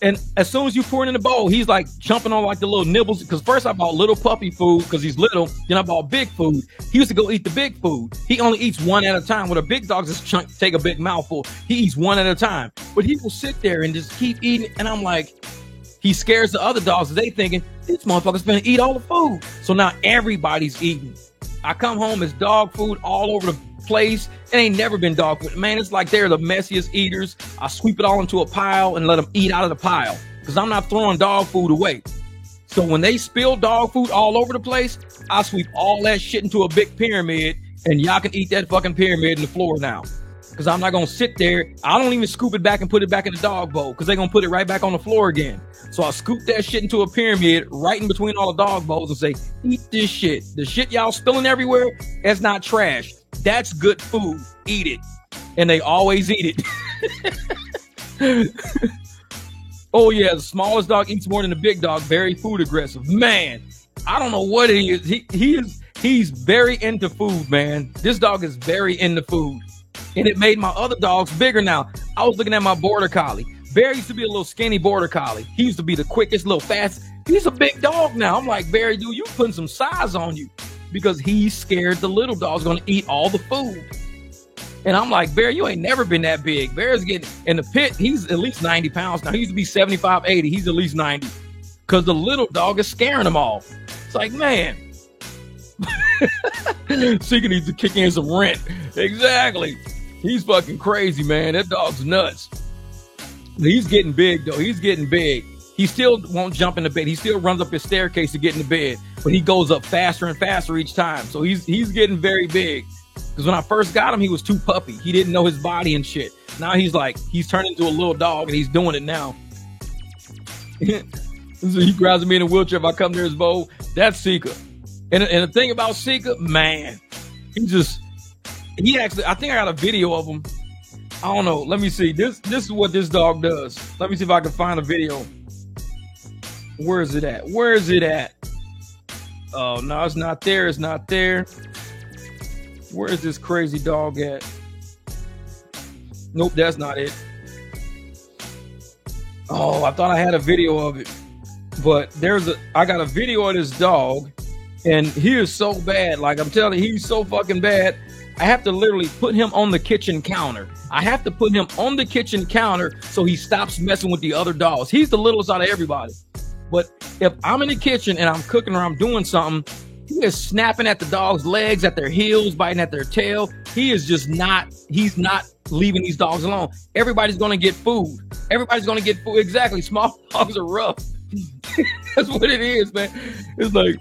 S1: and as soon as you pour it in the bowl, he's like jumping on like the little nibbles. Because first I bought little puppy food because he's little. Then I bought big food. He used to go eat the big food. He only eats one at a time. With a big dog, just take a big mouthful. He eats one at a time. But he will sit there and just keep eating. And I'm like, he scares the other dogs. They thinking, this motherfucker's gonna eat all the food. So now everybody's eating. I come home, it's dog food all over the place. It ain't never been dog food. Man, it's like they're the messiest eaters. I sweep it all into a pile and let them eat out of the pile because I'm not throwing dog food away. So when they spill dog food all over the place, I sweep all that shit into a big pyramid, and y'all can eat that fucking pyramid in the floor now. Because I'm not going to sit there. I don't even scoop it back and put it back in the dog bowl because they're going to put it right back on the floor again. So I scoop that shit into a pyramid right in between all the dog bowls and say, eat this shit. The shit y'all spilling everywhere, that's not trash. That's good food. Eat it. And they always eat it. Oh, yeah, the smallest dog eats more than the big dog. Very food aggressive. Man, I don't know what it is. He's very into food, man. This dog is very into food. And it made my other dogs bigger now. I was looking at my border collie. Barry used to be a little skinny border collie. He used to be the quickest, little fast. He's a big dog now. I'm like, Barry, dude, you putting some size on you. Because he's scared the little dog's going to eat all the food. And I'm like, Barry, you ain't never been that big. Barry's getting in the pit. He's at least 90 pounds now. He used to be 75, 80. He's at least 90. Because the little dog is scaring them all. It's like, man. Seeker needs to kick in some rent. Exactly. He's fucking crazy, man. That dog's nuts. He's getting big, though. He's getting big. He still won't jump in the bed. He still runs up his staircase to get in the bed. But he goes up faster and faster each time. So he's getting very big. Because when I first got him, he was too puppy. He didn't know his body and shit. Now he's turned into a little dog and he's doing it now. So he grabs me in a wheelchair if I come near his bowl. That's Seeker. And the thing about Seeker, man, he actually, I think I got a video of him. I don't know. Let me see. This is what this dog does. Let me see if I can find a video. Where is it at? Where is it at? Oh, no, it's not there. It's not there. Where is this crazy dog at? Nope, that's not it. Oh, I thought I had a video of it. But I got a video of this dog, and he is so bad. Like, I'm telling you, he's so fucking bad. I have to literally put him on the kitchen counter. I have to put him on the kitchen counter so he stops messing with the other dogs. He's the littlest out of everybody. But if I'm in the kitchen and I'm cooking or I'm doing something, he is snapping at the dog's legs, at their heels, biting at their tail. He's not leaving these dogs alone. Everybody's going to get food. Everybody's going to get food. Exactly. Small dogs are rough. That's what it is, man. It's like,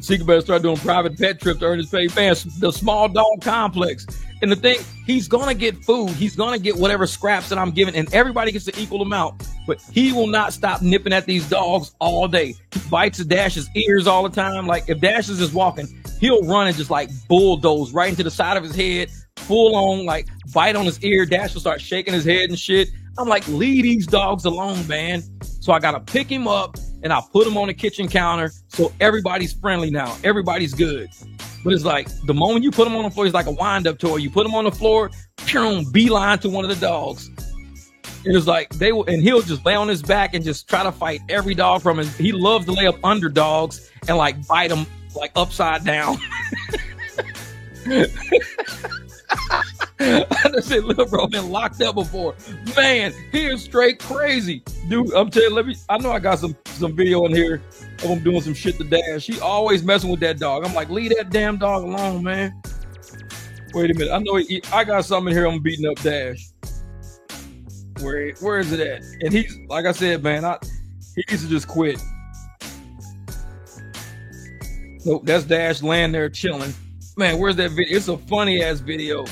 S1: Seeker better start doing private pet trips to earn his pay. Man, the small dog complex. And the thing, he's going to get food. He's going to get whatever scraps that I'm giving, and everybody gets the equal amount. But he will not stop nipping at these dogs all day. He bites Dash's ears all the time. Like, if Dash is just walking, he'll run and just, like, bulldoze right into the side of his head, full on, like, bite on his ear. Dash will start shaking his head and shit. I'm like, leave these dogs alone, man. So I got to pick him up, and I put him on the kitchen counter so everybody's friendly now. Everybody's good. But it's like, the moment you put him on the floor, it's like a wind-up toy. You put him on the floor, beeline to one of the dogs. And it's like, and he'll just lay on his back and just try to fight every dog from him. He loves to lay up under dogs and, like, bite them, like, upside down. I just said, little bro been locked up before. Man, he is straight crazy. Dude, I'm telling you, I know I got some video in here of him doing some shit to Dash. He always messing with that dog. I'm like, leave that damn dog alone, man. Wait a minute. I know I got something in here I'm beating up Dash. Where is it at? And he's, like I said, man, he needs to just quit. Nope, that's Dash laying there chilling. Man, where's that video? It's a funny ass video.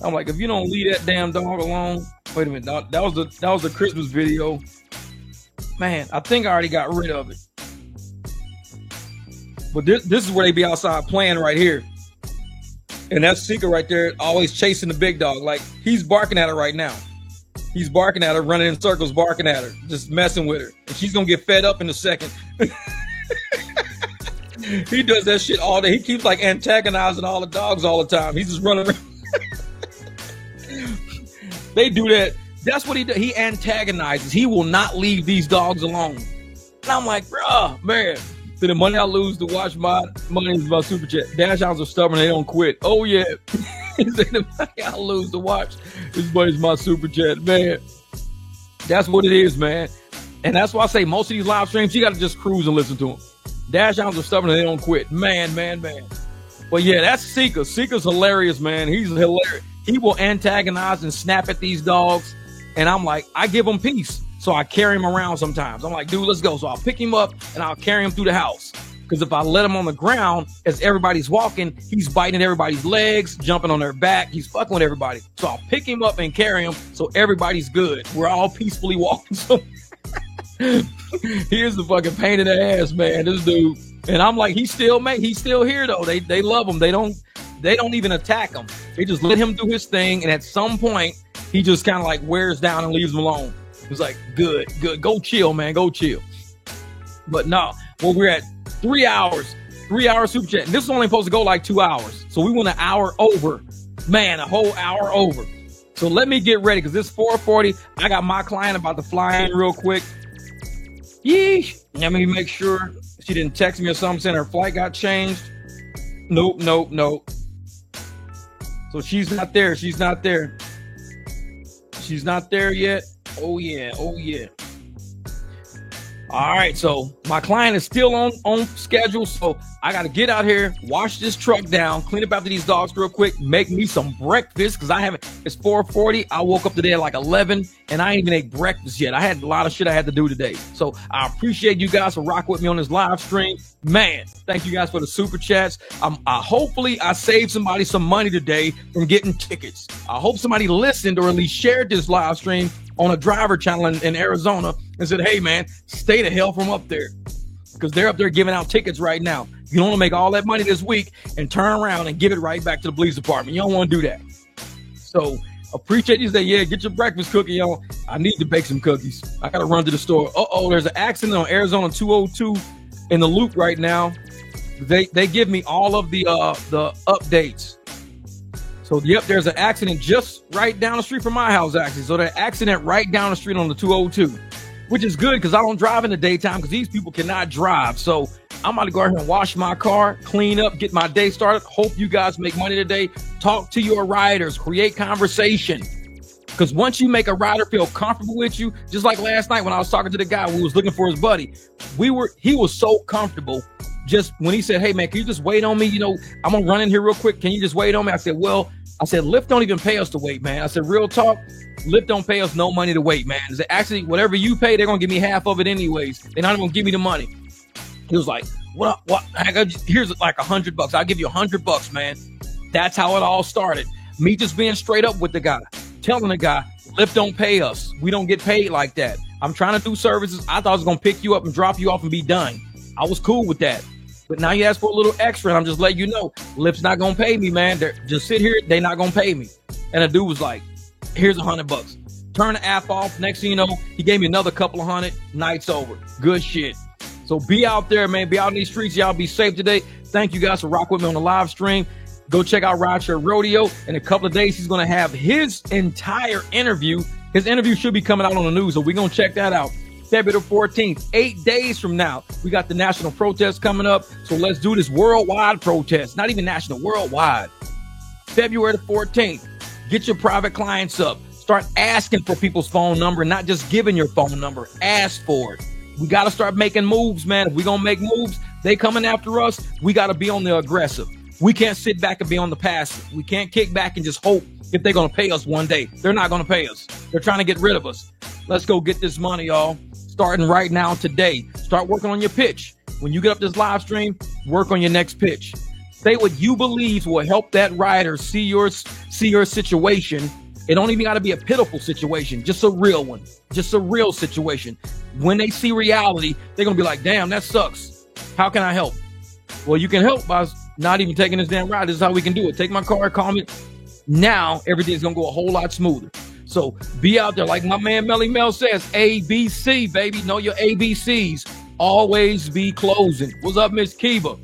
S1: I'm like, if you don't leave that damn dog alone. Wait a minute, that was the Christmas video. Man, I think I already got rid of it. But this is where they be outside playing right here. And that's Seeker right there, always chasing the big dog. Like, he's barking at her right now. He's barking at her, running in circles, barking at her, just messing with her. And she's going to get fed up in a second. He does that shit all day. He keeps, like, antagonizing all the dogs all the time. He's just running around. They do that. That's what he does. He antagonizes. He will not leave these dogs alone. And I'm like, bruh, man. So the money I lose to watch my money is my super chat. Dash hounds are stubborn. They don't quit. Oh, yeah. He said the money I lose to watch is my super chat. Man, that's what it is, man. And that's why I say most of these live streams, you got to just cruise and listen to them. Dash hounds are stubborn. They don't quit. Man. But yeah, that's Seeker. Seeker's hilarious, man. He's hilarious. He will antagonize and snap at these dogs. And I'm like, I give him peace. So I carry him around sometimes. I'm like, dude, let's go. So I'll pick him up and I'll carry him through the house. Because if I let him on the ground as everybody's walking, he's biting everybody's legs, jumping on their back. He's fucking with everybody. So I'll pick him up and carry him so everybody's good. We're all peacefully walking. So here's the fucking pain in the ass, man. This dude. And I'm like, he's still here though. They love him. They don't even attack him. They just let him do his thing. And at some point, he just kind of like wears down and leaves him alone. It's like, good. Go chill, man. Go chill. But no, well, we're at 3 hours super chat. And this is only supposed to go like 2 hours. So we went an hour over. Man, a whole hour over. So let me get ready because it's 4:40. I got my client about to fly in real quick. Yeesh. Let me make sure she didn't text me or something saying her flight got changed. Nope. So she's not there. She's not there yet. Oh yeah. All right, so my client is still on schedule, so I got to get out here, wash this truck down, clean up after these dogs real quick, make me some breakfast because it's 4:40. I woke up today at like 11, and I ain't even ate breakfast yet. I had a lot of shit I had to do today. So I appreciate you guys for rocking with me on this live stream. Man, thank you guys for the super chats. Hopefully I saved somebody some money today from getting tickets. I hope somebody listened or at least shared this live stream on a driver channel in Arizona and said, hey, man, stay the hell from up there because they're up there giving out tickets right now. You don't want to make all that money this week and turn around and give it right back to the police department. You don't want to do that. So appreciate you say, yeah, get your breakfast cookie, yo. I need to bake some cookies. I got to run to the store. There's an accident on Arizona 202 in the loop right now. They give me all of the updates. So, yep, there's an accident just right down the street from my house, actually. So, the accident right down the street on the 202, which is good because I don't drive in the daytime because these people cannot drive. So, I'm about to go ahead and wash my car, clean up, get my day started. Hope you guys make money today. Talk to your riders, create conversation. Because once you make a rider feel comfortable with you, just like last night when I was talking to the guy who was looking for his buddy, he was so comfortable. Just when he said, hey, man, can you just wait on me? You know, I'm going to run in here real quick. Can you just wait on me? I said, Lyft don't even pay us to wait, man. I said, real talk, Lyft don't pay us no money to wait, man. I said, actually, whatever you pay, they're going to give me half of it anyways. They're not even going to give me the money. He was like, what? Here's like $100. I'll give you $100, man. That's how it all started. Me just being straight up with the guy, telling the guy, Lyft don't pay us. We don't get paid like that. I'm trying to do services. I thought I was going to pick you up and drop you off and be done. I was cool with that. But now you ask for a little extra, and I'm just letting you know, Lyft's not going to pay me, man. Just sit here. They're not going to pay me. And the dude was like, here's $100. Turn the app off. Next thing you know, he gave me another couple of $100. Night's over. Good shit. So be out there, man. Be out in these streets. Y'all be safe today. Thank you guys for rocking with me on the live stream. Go check out Rideshare Rodeo. In a couple of days, he's going to have his entire interview. His interview should be coming out on the news, so we're going to check that out. February 14th, 8 days from now, we got the national protest coming up. So let's do this worldwide protest. Not even national, worldwide. February the 14th, get your private clients up. Start asking for people's phone number, not just giving your phone number. Ask for it. We got to start making moves, man. If we're going to make moves, they coming after us. We got to be on the aggressive. We can't sit back and be on the passive. We can't kick back and just hope if they're going to pay us one day. They're not going to pay us. They're trying to get rid of us. Let's go get this money, y'all. Starting right now today. Start working on your pitch. When you get up this live stream, work on your next pitch. Say what you believe will help that rider see your situation. It don't even got to be a pitiful situation, just a real one, just a real situation. When they see reality, they're going to be like, damn, that sucks. How can I help? Well, you can help by not even taking this damn ride. This is how we can do it. Take my car, call me. Now everything's going to go a whole lot smoother. So be out there. Like my man Melly Mel says, ABC, baby. Know your ABCs. Always be closing. What's up, Miss Kiva?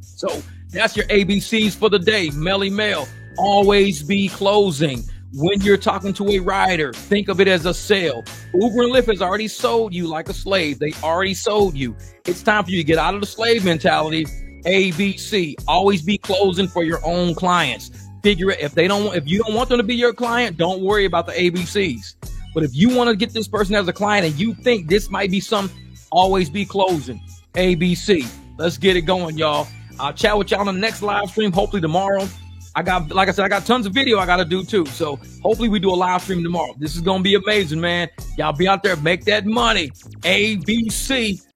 S1: So that's your ABCs for the day. Melly Mel. Always be closing. When you're talking to a rider, think of it as a sale. Uber and Lyft has already sold you like a slave. They already sold you. It's time for you to get out of the slave mentality. ABC. Always be closing for your own clients. Figure it. If you don't want them to be your client, don't worry about the ABCs. But if you want to get this person as a client and you think this might be always be closing. ABC. Let's get it going, y'all. I'll chat with y'all on the next live stream, hopefully tomorrow. I got, like I said, I got tons of video I got to do too. So hopefully we do a live stream tomorrow. This is going to be amazing, man. Y'all be out there, make that money. ABC.